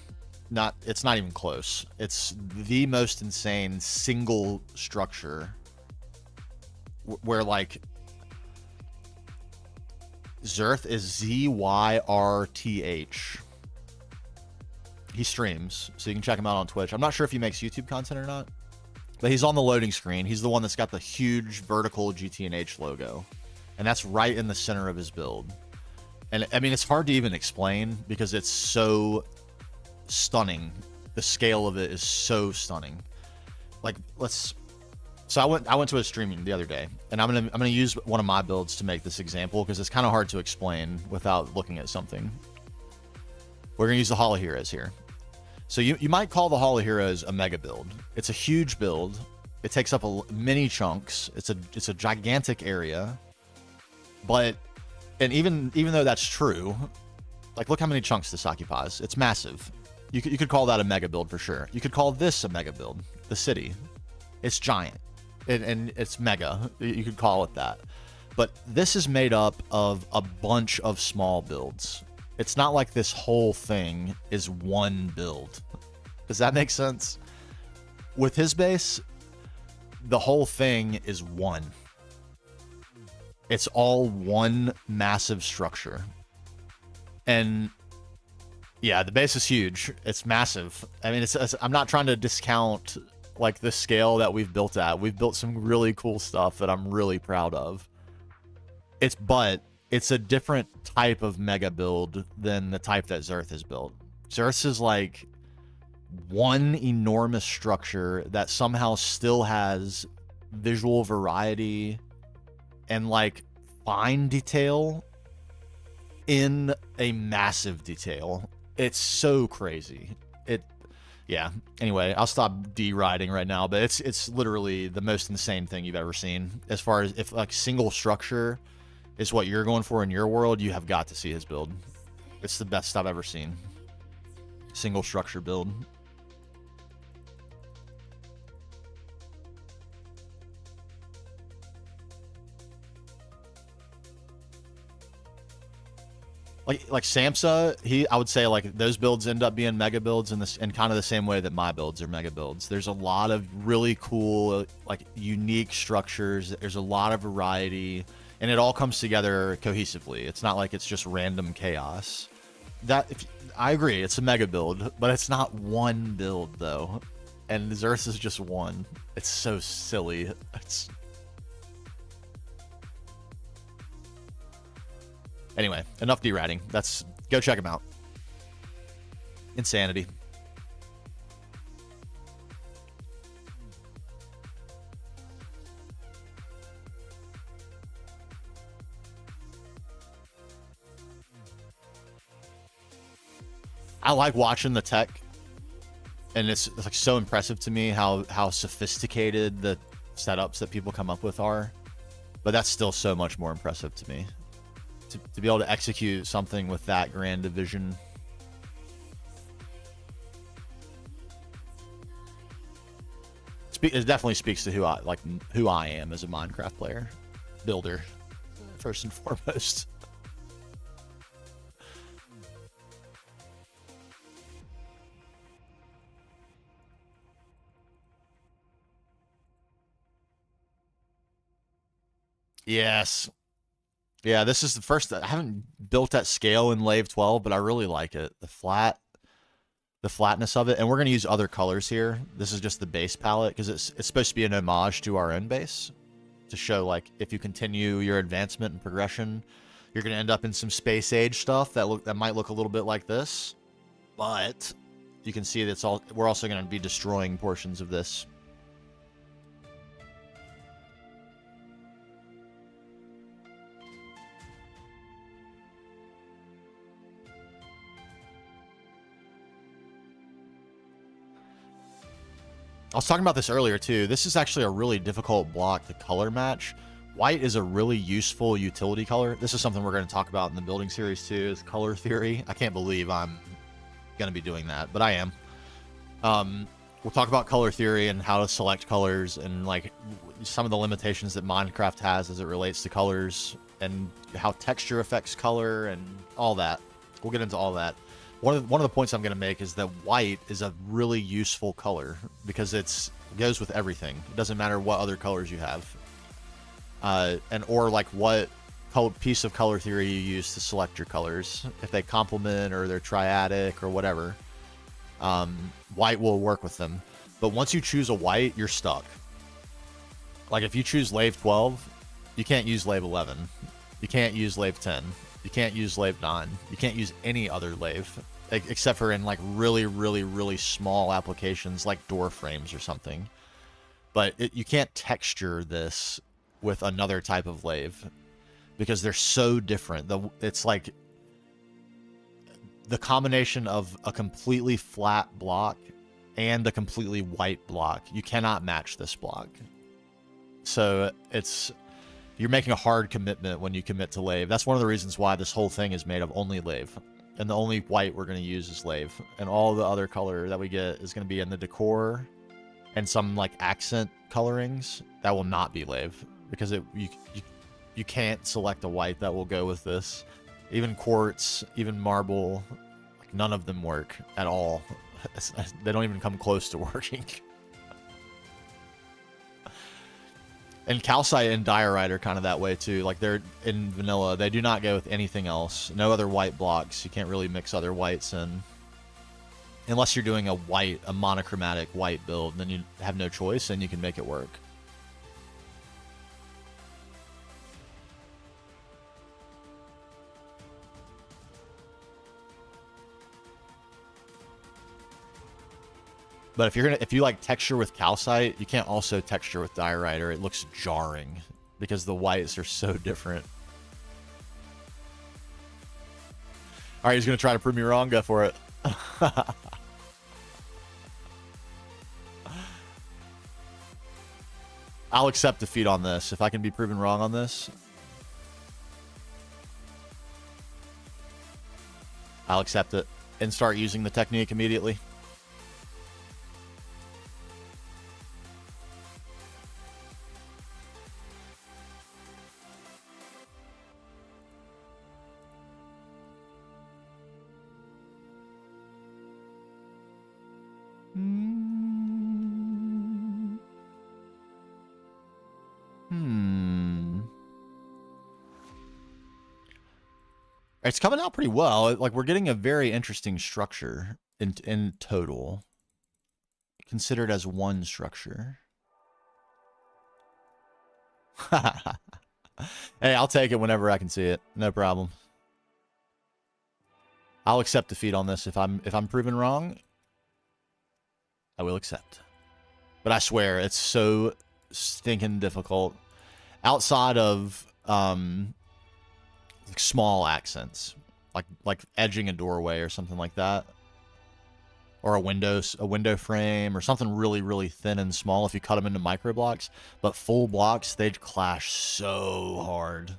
It's not even close. It's the most insane single structure where like Zerth is ZYRTH. He streams, so you can check him out on Twitch. I'm not sure if he makes YouTube content or not, but he's on the loading screen. He's the one that's got the huge vertical GTNH logo, and that's right in the center of his build. And I mean, it's hard to even explain because it's so stunning. The scale of it is so stunning. Like, so I went to a streaming the other day, and I'm gonna use one of my builds to make this example because it's kind of hard to explain without looking at something. We're gonna use the Hall of Heroes here. So you might call the Hall of Heroes a mega build. It's a huge build. It takes up many chunks. It's a gigantic area. But, and even though that's true, like look how many chunks this occupies. It's massive. You could call that a mega build for sure. You could call this a mega build. The city, it's giant, and it's mega. You could call it that. But this is made up of a bunch of small builds. It's not like this whole thing is one build. Does that make sense? With his base, the whole thing is one. It's all one massive structure. And yeah, the base is huge. It's massive. I mean, I'm not trying to discount like the scale that we've built at. We've built some really cool stuff that I'm really proud of. But it's a different type of mega build than the type that Zerth has built. Zerth is like one enormous structure that somehow still has visual variety and like fine detail in a massive detail. It's so crazy. Yeah. Anyway, I'll stop deriding right now, but it's literally the most insane thing you've ever seen. As far as if like single structure is what you're going for in your world, you have got to see his build. It's the best I've ever seen. Single structure build. Like Samsa, I would say like those builds end up being mega builds in kind of the same way that my builds are mega builds. There's a lot of really cool, like unique structures. There's a lot of variety, and it all comes together cohesively. It's not like it's just random chaos. I agree, it's a mega build, but it's not one build though. And Zerth is just one. It's so silly. Anyway, enough deratting. Go check him out. Insanity. I like watching the tech, and it's like so impressive to me how sophisticated the setups that people come up with are. But that's still so much more impressive to me. To be able to execute something with that grand vision. It definitely speaks to who I am as a Minecraft player, builder, first and foremost. Yes. Yeah, this is the first. I haven't built at scale in Lave 12, but I really like it. The flatness of it, and we're gonna use other colors here. This is just the base palette because it's supposed to be an homage to our own base, to show like if you continue your advancement and progression, you're gonna end up in some space age stuff that might look a little bit like this, but you can see that we're also gonna be destroying portions of this. I was talking about this earlier too. This is actually a really difficult block to color match. White is a really useful utility color. This is something we're going to talk about in the building series too, is color theory. I can't believe I'm going to be doing that, but I am. We'll talk about color theory and how to select colors and like some of the limitations that Minecraft has as it relates to colors and how texture affects color and all that. We'll get into all that. One of the points I'm going to make is that white is a really useful color because it goes with everything. It doesn't matter what other colors you have, or like what piece of color theory you use to select your colors. If they complement or they're triadic or whatever, White will work with them. But once you choose a white, you're stuck. Like if you choose Lave 12, you can't use Lave 11. You can't use Lave 10. You can't use Lave 9. You can't use any other Lave. Except for in like really, really, really small applications like door frames or something. But you can't texture this with another type of Lave. Because they're so different. It's like the combination of a completely flat block and a completely white block. You cannot match this block. So you're making a hard commitment when you commit to Lave. That's one of the reasons why this whole thing is made of only Lave. And the only white we're going to use is Lave. And all the other color that we get is going to be in the decor and some like accent colorings that will not be Lave. Because you can't select a white that will go with this. Even quartz, even marble, like none of them work at all. They don't even come close to working. And calcite and diorite are kind of that way too. Like they're in vanilla, they do not go with anything else. No other white blocks. You can't really mix other whites in. Unless you're doing a monochromatic white build, then you have no choice and you can make it work. But if you like texture with calcite, you can't also texture with diorite or it looks jarring because the whites are so different. All right, he's going to try to prove me wrong. Go for it. I'll accept defeat on this. If I can be proven wrong on this, I'll accept it and start using the technique immediately. It's coming out pretty well. Like we're getting a very interesting structure in total, considered as one structure. Hey, I'll take it whenever I can see it. No problem. I'll accept defeat on this if I'm proven wrong. I will accept. But I swear it's so stinking difficult. Outside of like small accents, like edging a doorway or something like that, or a window frame or something really, really thin and small if you cut them into micro blocks. But full blocks, they'd clash so hard.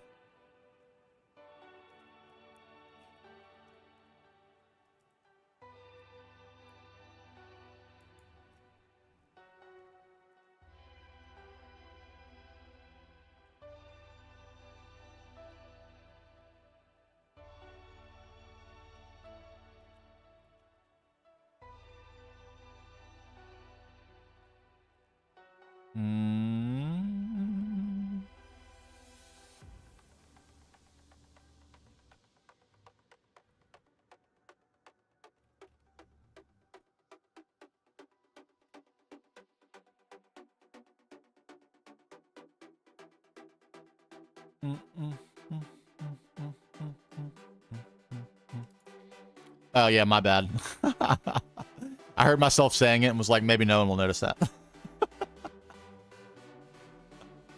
Oh yeah, my bad. I heard myself saying it and was like, maybe no one will notice that.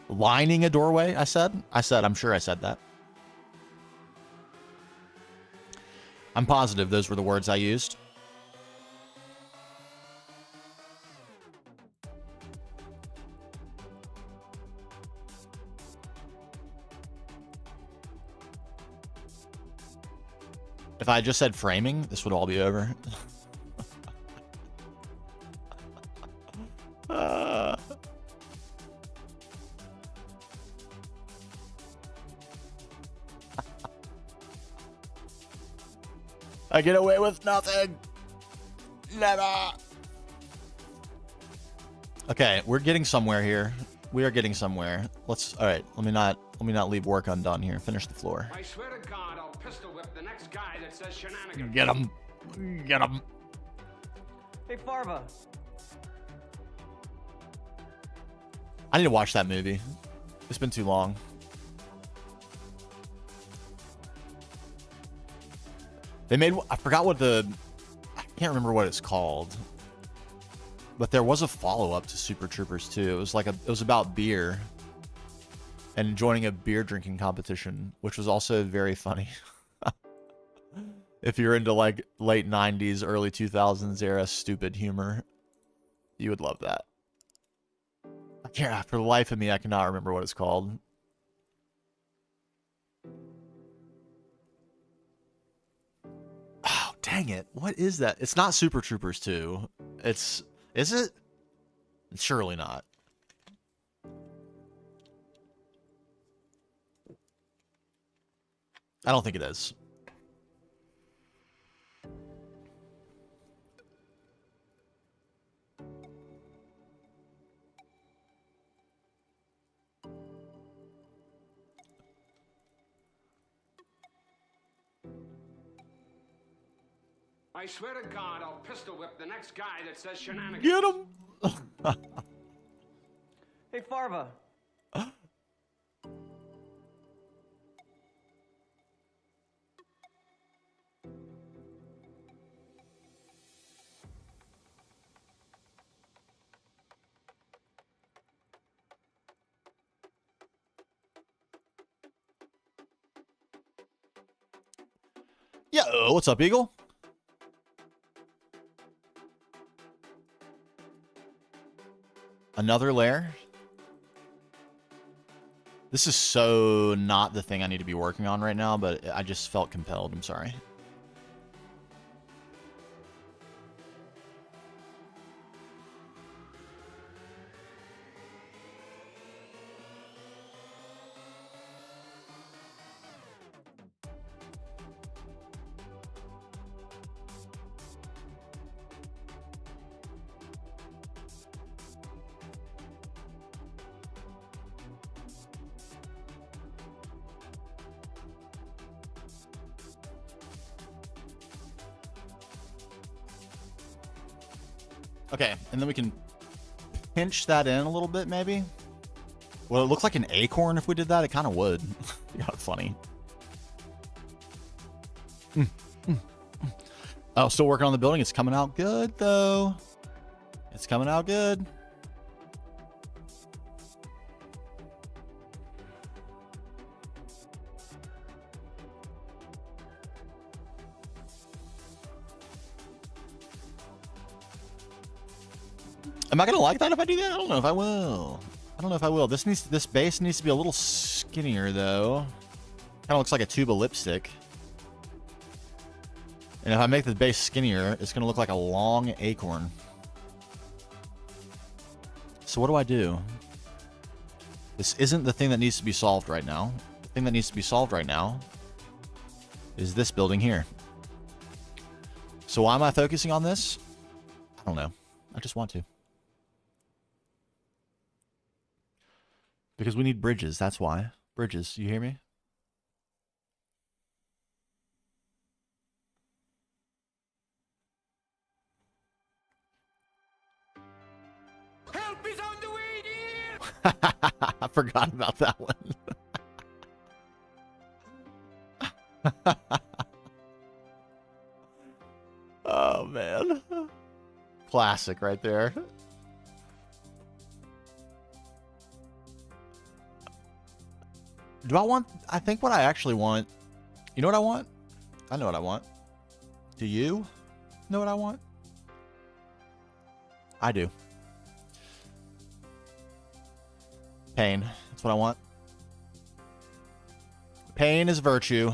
Lining a doorway, I said, I'm sure I said that. I'm positive those were the words I used. If I just said framing, this would all be over. I get away with nothing. Never. Okay, we're getting somewhere here. We are getting somewhere. All right, let me not leave work undone here. Finish the floor. I swear to God, I'll pistol whip the next guy that says shenanigans. Get him. Get him. Hey, Farva. I need to watch that movie. It's been too long. They made, I forgot what I can't remember what it's called. But there was a follow-up to Super Troopers 2. It was like it was about beer and joining a beer drinking competition, which was also very funny. If you're into like late 90s, early 2000s era stupid humor, you would love that. I can't, for the life of me, I cannot remember what it's called. Oh, dang it. What is that? It's not Super Troopers 2. Is it? Surely not. I don't think it is. I swear to God, I'll pistol whip the next guy that says shenanigans. Get him! Hey, Farva. Yo, what's up, Eagle? Another lair? This is so not the thing I need to be working on right now, but I just felt compelled. I'm sorry. Okay, and then we can pinch that in a little bit, maybe. Well, it looks like an acorn if we did that. It kind of would. Yeah, funny. Oh, still working on the building. It's coming out good, though. It's coming out good. Am I gonna like that if I do that? I don't know if I will. I don't know if I will. This base needs to be a little skinnier though. Kind of looks like a tube of lipstick. And if I make the base skinnier, it's gonna look like a long acorn. So what do I do? This isn't the thing that needs to be solved right now. The thing that needs to be solved right now is this building here. So why am I focusing on this? I don't know. I just want to. Because we need bridges, that's why. Bridges, you hear me? Help is on the way, dear! I forgot about that one. Oh, man. Classic right there. Do I want... I think what I actually want... You know what I want? I know what I want. Do you know what I want? I do. Pain. That's what I want. Pain is virtue.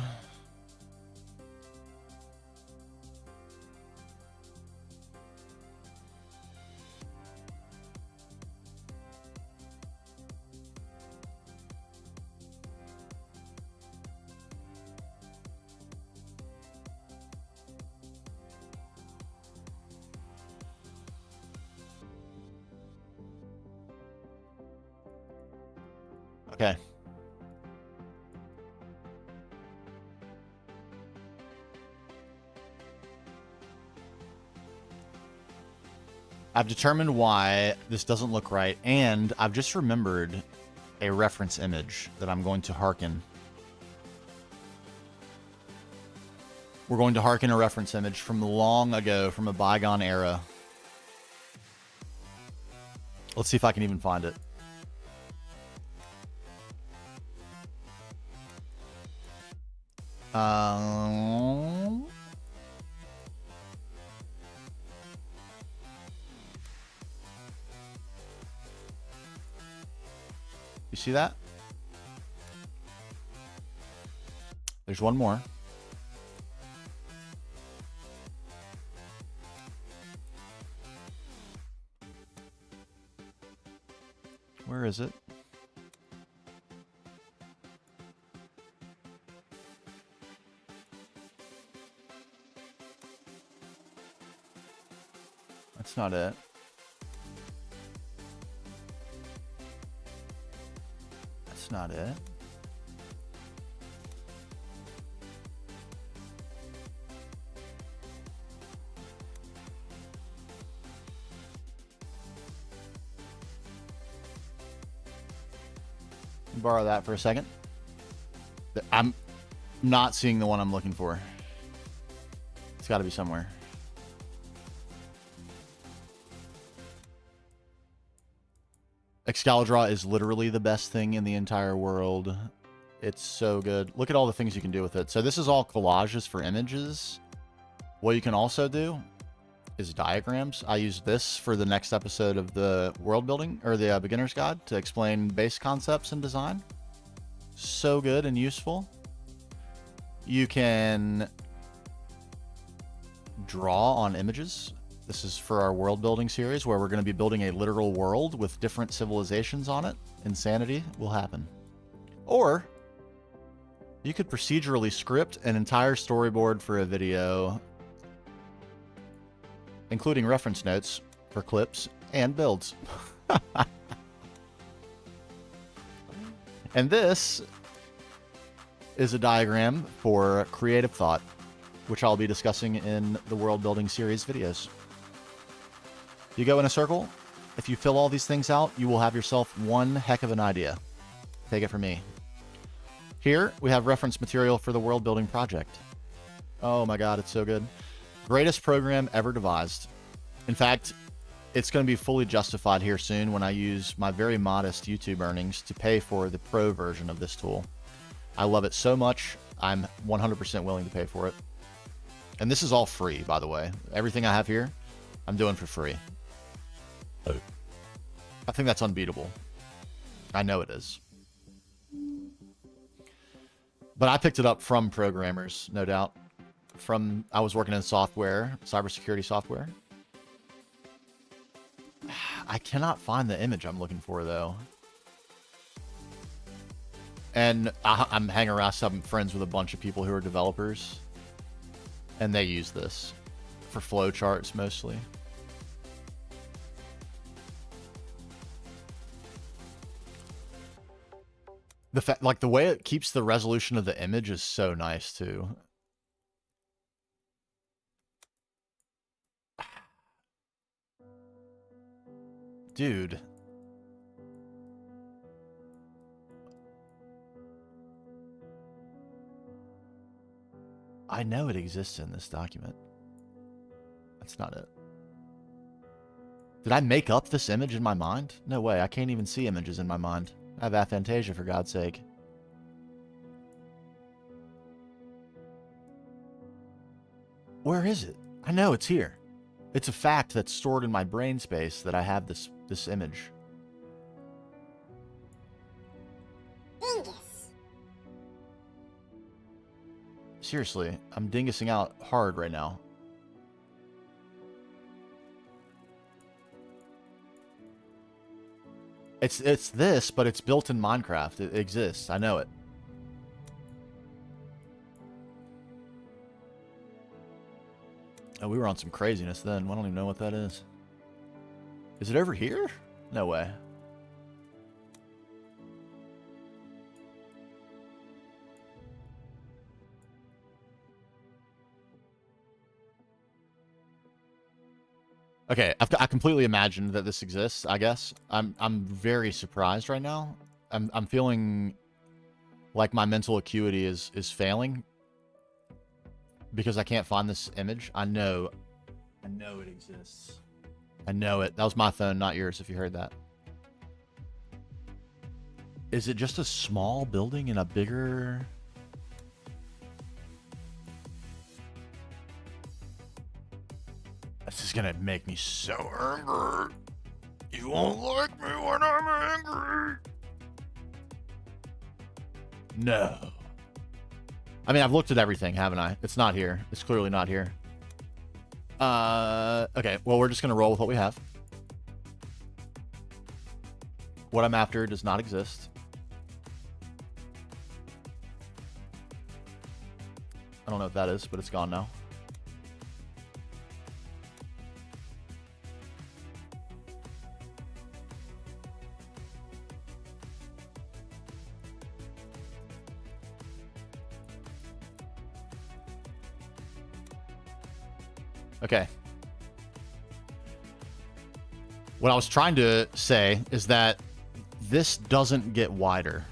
Okay. I've determined why this doesn't look right, and I've just remembered a reference image that I'm going to hearken. We're going to hearken a reference image from long ago, from a bygone era. Let's see if I can even find it. You see that? There's one more. Where is it? That's not it. That's not it. Borrow that for a second. I'm not seeing the one I'm looking for. It's got to be somewhere. Excalidraw is literally the best thing in the entire world. It's so good. Look at all the things you can do with it. So this is all collages for images. What you can also do is diagrams. I use this for the next episode of the world building, or the beginner's guide, to explain base concepts and design. So good and useful. You can draw on images. This is for our world building series, where we're going to be building a literal world with different civilizations on it. Insanity will happen. Or you could procedurally script an entire storyboard for a video, including reference notes for clips and builds. And this is a diagram for creative thought, which I'll be discussing in the world building series videos. You go in a circle. If you fill all these things out, you will have yourself one heck of an idea. Take it from me. Here, we have reference material for the world building project. Oh my god, it's so good. Greatest program ever devised. In fact, it's going to be fully justified here soon when I use my very modest YouTube earnings to pay for the pro version of this tool. I love it so much, I'm 100% willing to pay for it. And this is all free, by the way. Everything I have here, I'm doing for free. I think that's unbeatable. I know it is. But I picked it up from programmers, no doubt. I was working in software, cybersecurity software. I cannot find the image I'm looking for, though. And I'm hanging around, I'm friends with a bunch of people who are developers. And they use this for flowcharts mostly. The way it keeps the resolution of the image is so nice too. Dude. I know it exists in this document. That's not it. Did I make up this image in my mind? No way, I can't even see images in my mind. I have aphantasia, for God's sake. Where is it? I know it's here. It's a fact that's stored in my brain space that I have this image. Dingus. Seriously, I'm dingusing out hard right now. It's this, but it's built in Minecraft. It exists. I know it. Oh, we were on some craziness then. I don't even know what that is. Is it over here? No way. Okay, I completely imagined that this exists, I guess. I'm very surprised right now. I'm feeling like my mental acuity is failing because I can't find this image. I know it exists. I know it. That was my phone, not yours, if you heard that. Is it just a small building in a bigger... This is gonna make me so angry. You won't like me when I'm angry. No. I mean, I've looked at everything, haven't I? It's not here. It's clearly not here. Okay, well, we're just gonna roll with what we have. What I'm after does not exist. I don't know what that is, but it's gone now. Okay. What I was trying to say is that this doesn't get wider.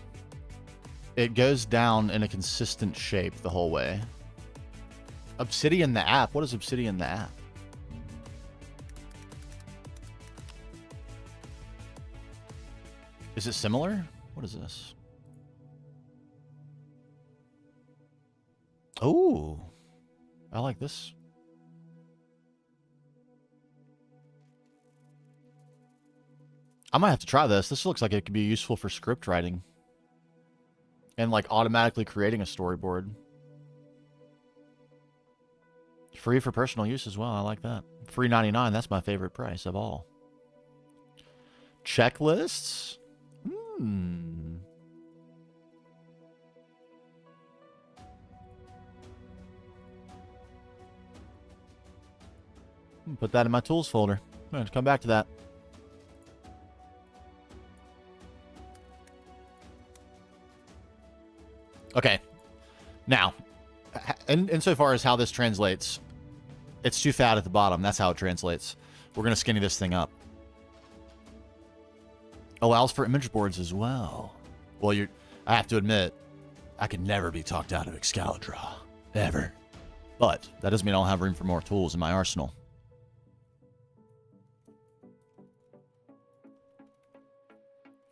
It goes down in a consistent shape the whole way. Obsidian the app? What is Obsidian the app? Is it similar? What is this? Oh, I like this. I might have to try this. This looks like it could be useful for script writing. And like automatically creating a storyboard. Free for personal use as well. I like that. Free 99. That's my favorite price of all. Checklists? Put that in my tools folder. I'm going to come back to that. Okay. Now, insofar as how this translates, it's too fat at the bottom. That's how it translates. We're going to skinny this thing up. Allows for image boards as well. Well, I have to admit, I could never be talked out of Excalibur. Ever. But that doesn't mean I don't have room for more tools in my arsenal.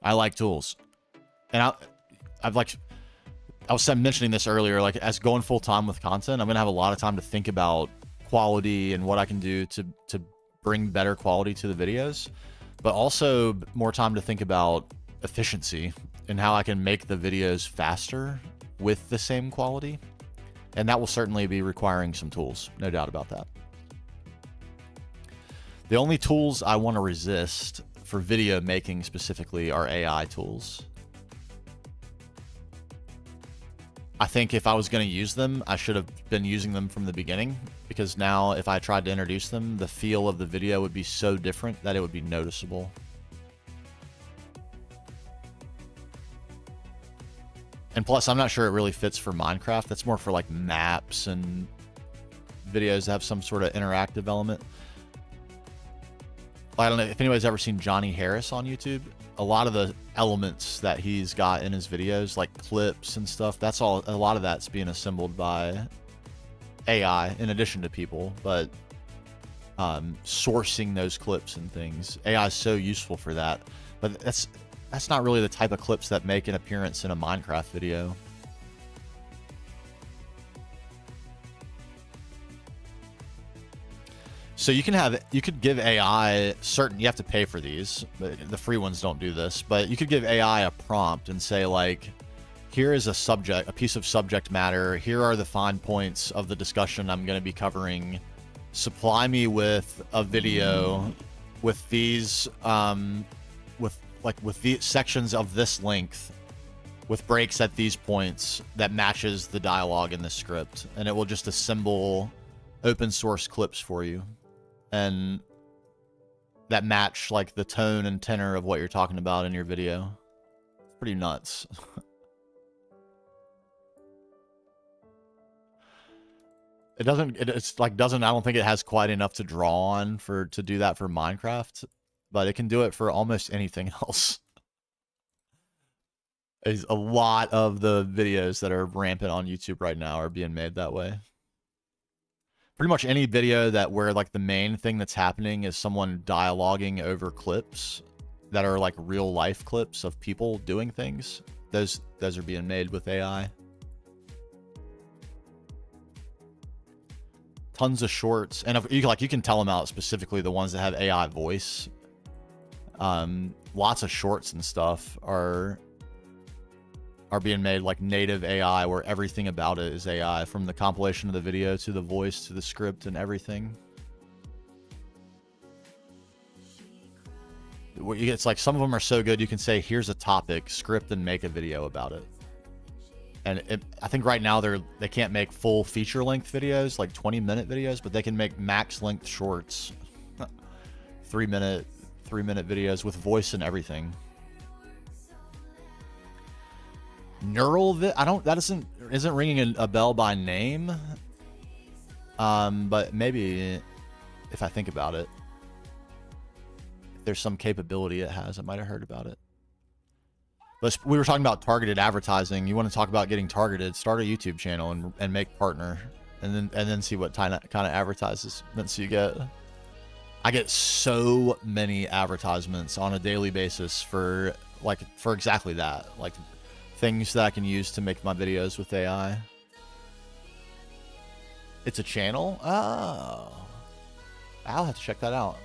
I like tools. And I was mentioning this earlier, like as going full time with content, I'm going to have a lot of time to think about quality and what I can do to bring better quality to the videos, but also more time to think about efficiency and how I can make the videos faster with the same quality. And that will certainly be requiring some tools, no doubt about that. The only tools I want to resist for video making specifically are AI tools. I think if I was going to use them, I should have been using them from the beginning, because now if I tried to introduce them, the feel of the video would be so different that it would be noticeable. And plus, I'm not sure it really fits for Minecraft. That's more for like maps and videos that have some sort of interactive element. I don't know if anybody's ever seen Johnny Harris on YouTube. A lot of the elements that he's got in his videos, like clips and stuff, that's all. A lot of that's being assembled by AI in addition to people, but sourcing those clips and things. AI is so useful for that, but that's not really the type of clips that make an appearance in a Minecraft video. So you could give AI certain, you have to pay for these, but the free ones don't do this, but you could give AI a prompt and say like, here is a piece of subject matter. Here are the fine points of the discussion I'm going to be covering. Supply me with a video with these, with the sections of this length with breaks at these points that matches the dialogue in the script. And it will just assemble open source clips for you. And that match like the tone and tenor of what you're talking about in your video. It's pretty nuts. It doesn't. It's like doesn't. I don't think it has quite enough to draw on to do that for Minecraft, but it can do it for almost anything else. Is a lot of the videos that are rampant on YouTube right now are being made that way. Pretty much any video that where like the main thing that's happening is someone dialoguing over clips that are like real life clips of people doing things. Those are being made with AI. Tons of shorts, and if you can tell them out specifically the ones that have AI voice. Lots of shorts and stuff are being made like native AI, where everything about it is AI, from the compilation of the video to the voice to the script and everything. It's like some of them are so good you can say, here's a topic, script, and make a video about it. And I think right now they can't make full feature length videos, like 20-minute videos, but they can make max length shorts, 3-minute videos with voice and everything. That isn't ringing a bell by name. But maybe if I think about it, if there's some capability it has, I might have heard about it. But we were talking about targeted advertising. You want to talk about getting targeted? Start a YouTube channel and make partner, and then see what kind of advertisements you get. I get so many advertisements on a daily basis for exactly that, like things that I can use to make my videos with AI. It's a channel? Oh, I'll have to check that out.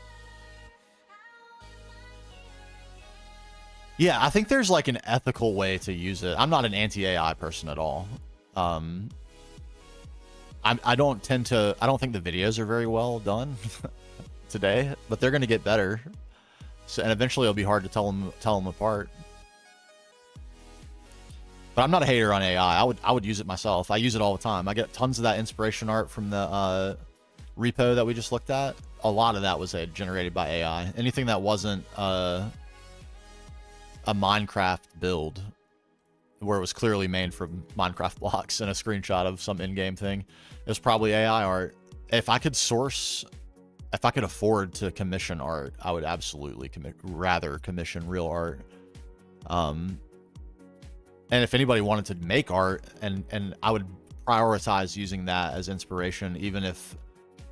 Yeah, I think there's like an ethical way to use it. I'm not an anti-AI person at all. I don't think the videos are very well done today, but they're going to get better. So, and eventually it'll be hard to tell them apart. But I'm not a hater on AI. I would use it myself. I use it all the time. I get tons of that inspiration art from the repo that we just looked at. A lot of that was generated by AI. Anything that wasn't a Minecraft build, where it was clearly made from Minecraft blocks and a screenshot of some in-game thing, it was probably AI art. If I could afford to commission art, I would absolutely rather commission real art. And if anybody wanted to make art, and I would prioritize using that as inspiration, even if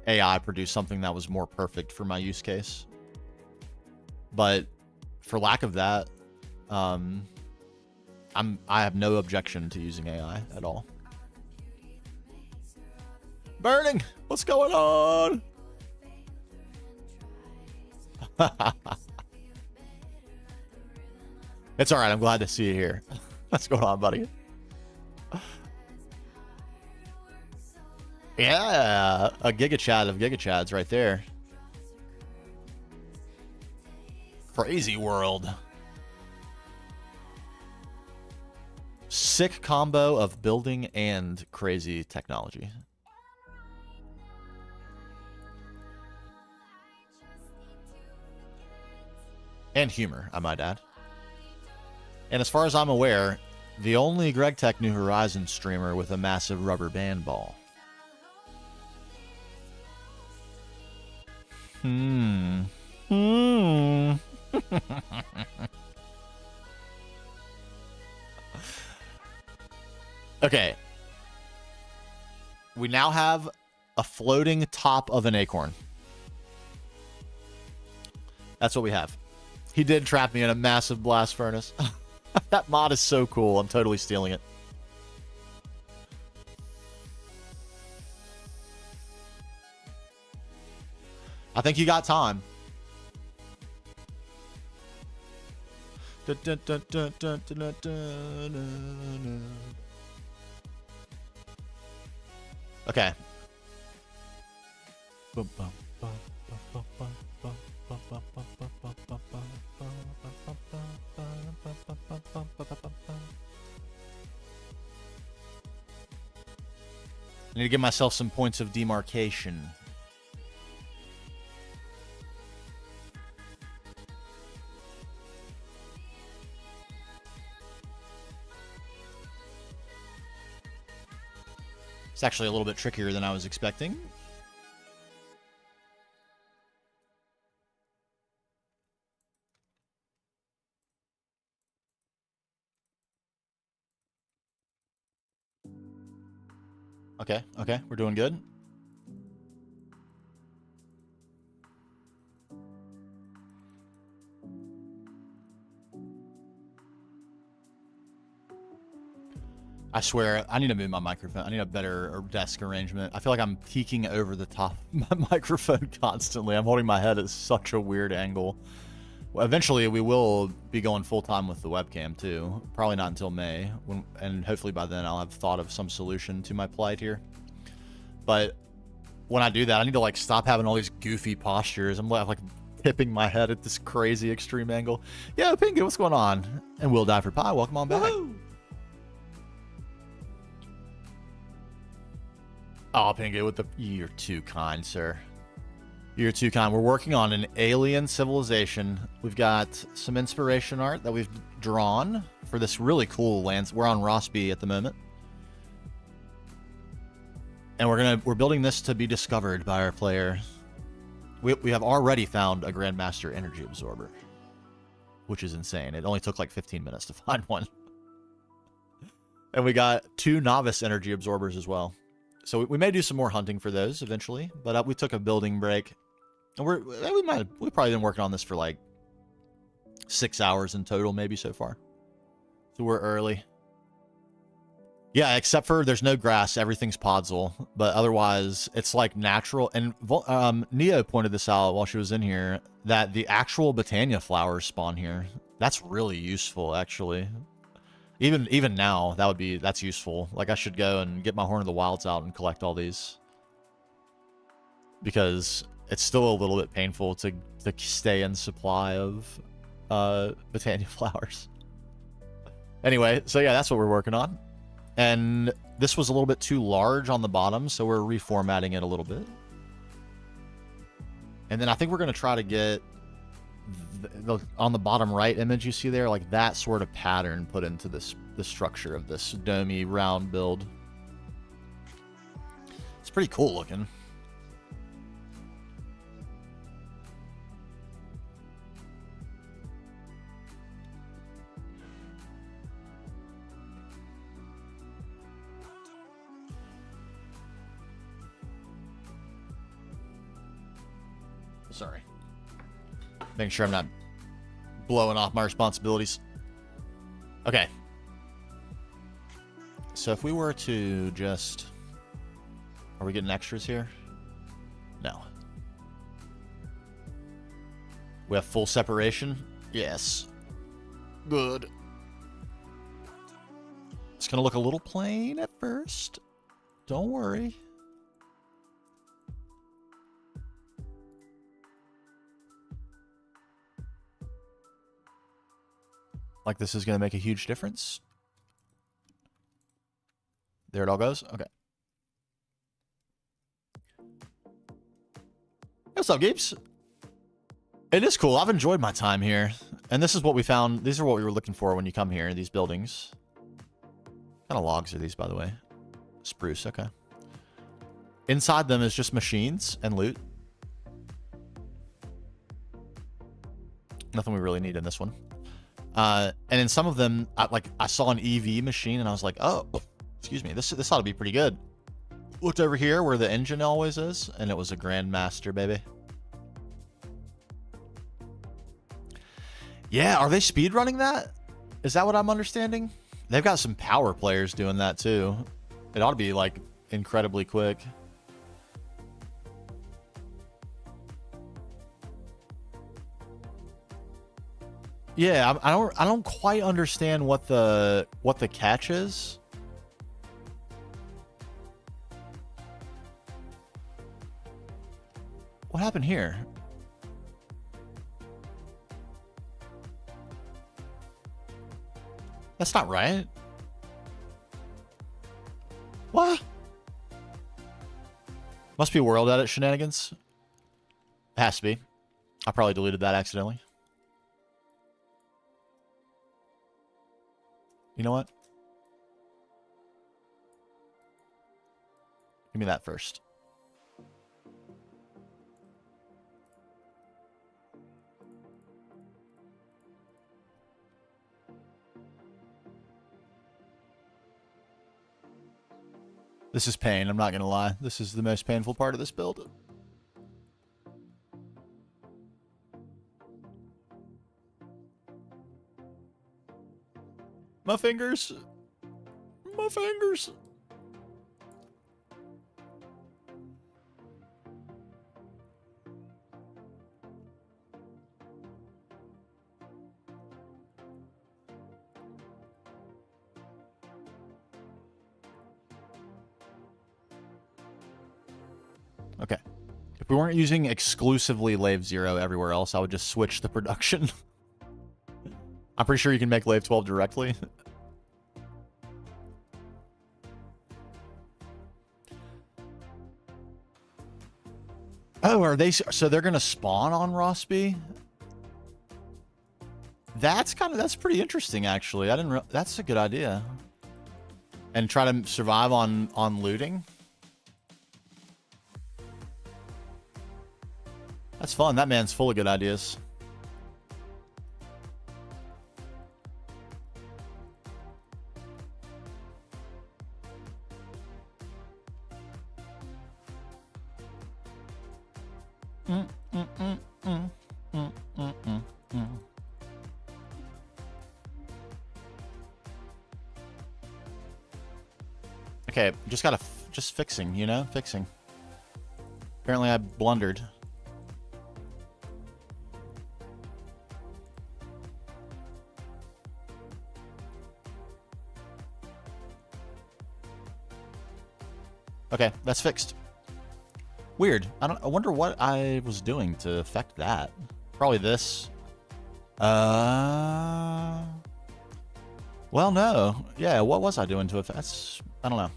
AI produced something that was more perfect for my use case. But for lack of that, I have no objection to using AI at all. Burning! What's going on? It's all right. I'm glad to see you here. What's going on, buddy? Yeah, a gigachad of gigachads right there. Crazy world. Sick combo of building and crazy technology. And humor, I might add. And as far as I'm aware, the only GregTech New Horizons streamer with a massive rubber band ball. Okay. We now have a floating top of an acorn. That's what we have. He did trap me in a massive blast furnace. That mod is so cool. I'm totally stealing it. I think you got time. Okay. I need to give myself some points of demarcation. It's actually a little bit trickier than I was expecting. Okay, okay, we're doing good. I swear, I need to move my microphone. I need a better desk arrangement. I feel like I'm peeking over the top of my microphone constantly. I'm holding my head at such a weird angle. Well, eventually, we will be going full-time with the webcam, too. Probably not until May. And hopefully by then, I'll have thought of some solution to my plight here. But when I do that, I need to, like, stop having all these goofy postures. I'm, like, tipping my head at this crazy extreme angle. Yeah, Pinky, what's going on? And Will Die for Pie, welcome on back. Oh, Pinky, with the... You're too kind, sir. You're too kind. We're working on an alien civilization. We've got some inspiration art that we've drawn for this really cool land. We're on Rossby at the moment. And we're building this to be discovered by our player. We have already found a Grandmaster energy absorber, which is insane. It only took like 15 minutes to find one. And we got 2 novice energy absorbers as well. So we may do some more hunting for those eventually, but we took a building break. And we've probably been working on this for like 6 hours in total, maybe so far. So we're early. Yeah, except for there's no grass, everything's podzol, but otherwise it's like natural. And Neo pointed this out while she was in here, that the actual Botania flowers spawn here. That's really useful, actually. Even now, that's useful. Like, I should go and get my Horn of the Wilds out and collect all these. Because it's still a little bit painful to stay in supply of Botania flowers. Anyway, so yeah, that's what we're working on. And this was a little bit too large on the bottom, so we're reformatting it a little bit. And then I think we're going to try to get on the bottom right image you see there, like that sort of pattern put into the structure of this domey round build. It's pretty cool looking. Sorry. Making sure I'm not blowing off my responsibilities. Okay. So if we were to just... Are we getting extras here? No. We have full separation? Yes. Good. It's going to look a little plain at first. Don't worry. Like this is going to make a huge difference. There it all goes. Okay. What's up, Gibbs? It is cool. I've enjoyed my time here. And this is what we found. These are what we were looking for when you come here, these buildings. What kind of logs are these, by the way? Spruce, okay. Inside them is just machines and loot. Nothing we really need in this one. And in some of them, I saw an EV machine and I was like, oh, excuse me, this ought to be pretty good. Looked over here where the engine always is, and it was a Grandmaster, baby. Yeah, are they speedrunning that? Is that what I'm understanding? They've got some power players doing that too. It ought to be like incredibly quick. Yeah, I don't quite understand what the catch is. What happened here? That's not right. What? Must be World Edit shenanigans. It has to be. I probably deleted that accidentally. You know what? Give me that first. This is pain, I'm not gonna lie. This is the most painful part of this build. My fingers. My fingers. Okay. If we weren't using exclusively Lave 0 everywhere else, I would just switch the production. I'm pretty sure you can make Lave 12 directly. Oh, are they... So they're going to spawn on Rossby? That's pretty interesting, actually. I didn't... That's a good idea. And try to survive on looting? That's fun. That man's full of good ideas. Okay, just fixing, you know? Fixing. Apparently I blundered. Okay, that's fixed. Weird. I wonder what I was doing to affect that. Probably this. Well, no. Yeah, what was I doing to affect? That's... I don't know.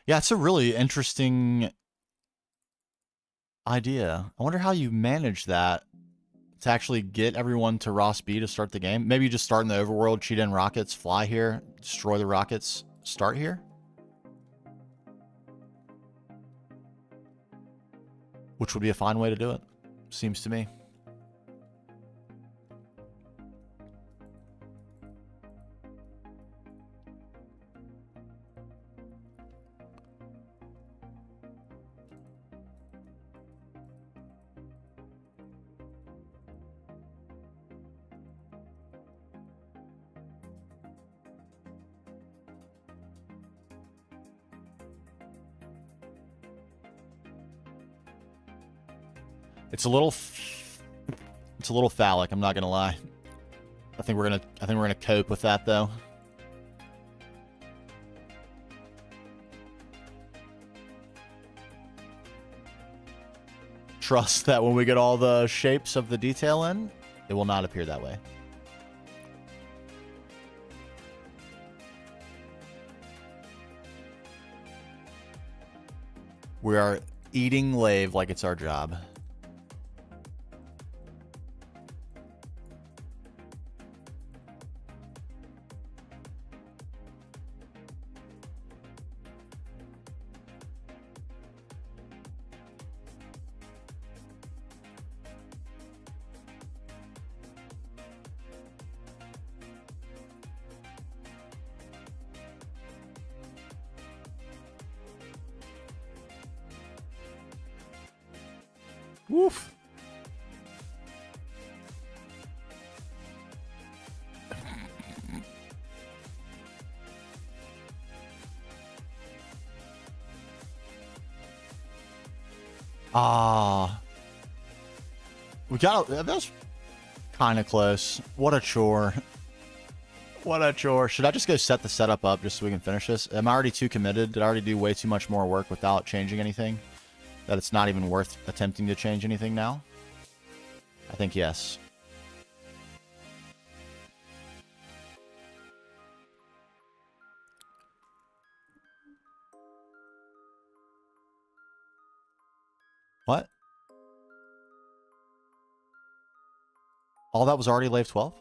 Yeah, it's a really interesting idea. I wonder how you manage that to actually get everyone to Ross B to start the game. Maybe you just start in the overworld, cheat in rockets, fly here, destroy the rockets, start here. Which would be a fine way to do it, seems to me. It's a little phallic, I'm not gonna lie. I think we're gonna cope with that though. Trust that when we get all the shapes of the detail in, it will not appear that way. We are eating Lave like it's our job. Woof. We got that was kind of close. What a chore. What a chore. Should I just go set the setup up just so we can finish this? Am I already too committed? Did I already do way too much more work without changing anything? That it's not even worth attempting to change anything now? I think yes. What? All that was already Lave 12?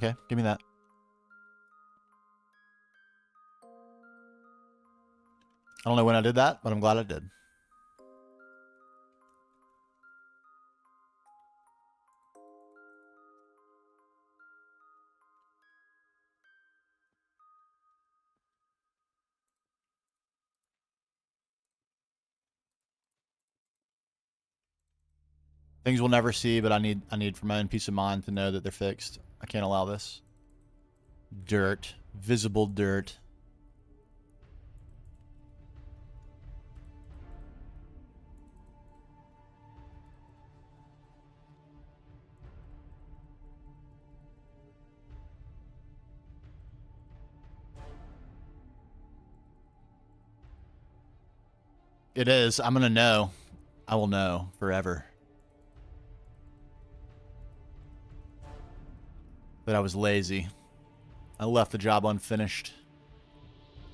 Okay, give me that. I don't know when I did that, but I'm glad I did. Things we'll never see, but I need for my own peace of mind to know that they're fixed. I can't allow this. Dirt. Visible dirt. It is. I'm gonna know. I will know forever. That I was lazy. I left the job unfinished.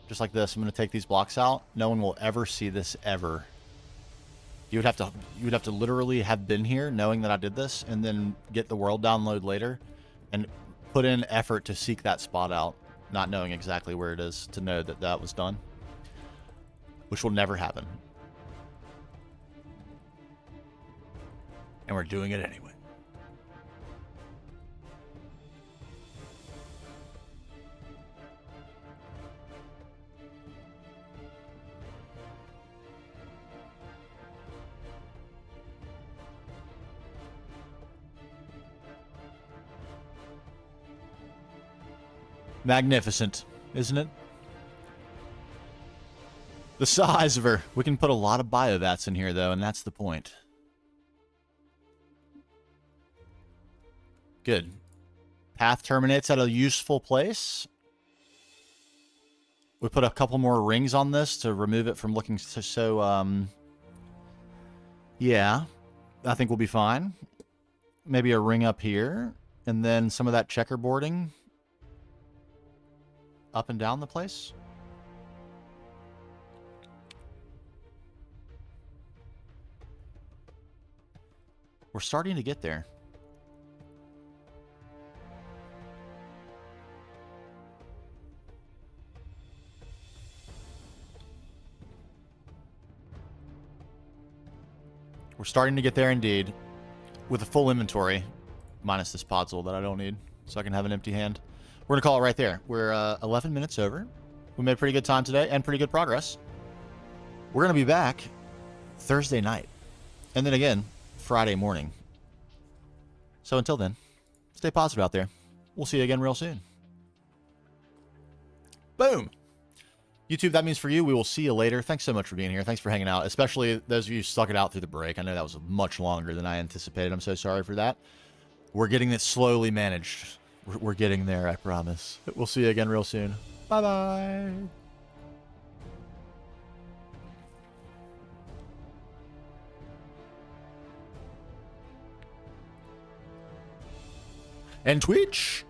Just like this. I'm gonna take these blocks out. No one will ever see this ever. You would have to literally have been here knowing that I did this and then get the world download later and put in effort to seek that spot out, not knowing exactly where it is to know that that was done, which will never happen. And we're doing it anyway. Magnificent, isn't it? The size of her. We can put a lot of biovats in here, though, and that's the point. Good. Path terminates at a useful place. We put a couple more rings on this to remove it from looking so yeah. I think we'll be fine. Maybe a ring up here, and then some of that checkerboarding up and down the place. We're starting to get there. We're starting to get there indeed. With a full inventory, minus this podzol that I don't need, so I can have an empty hand. We're going to call it right there. We're 11 minutes over. We made pretty good time today and pretty good progress. We're going to be back Thursday night. And then again, Friday morning. So until then, stay positive out there. We'll see you again real soon. Boom! YouTube, that means for you, we will see you later. Thanks so much for being here. Thanks for hanging out, especially those of you who stuck it out through the break. I know that was much longer than I anticipated. I'm so sorry for that. We're getting it slowly managed. We're getting there, I promise. We'll see you again real soon. Bye-bye. And Twitch.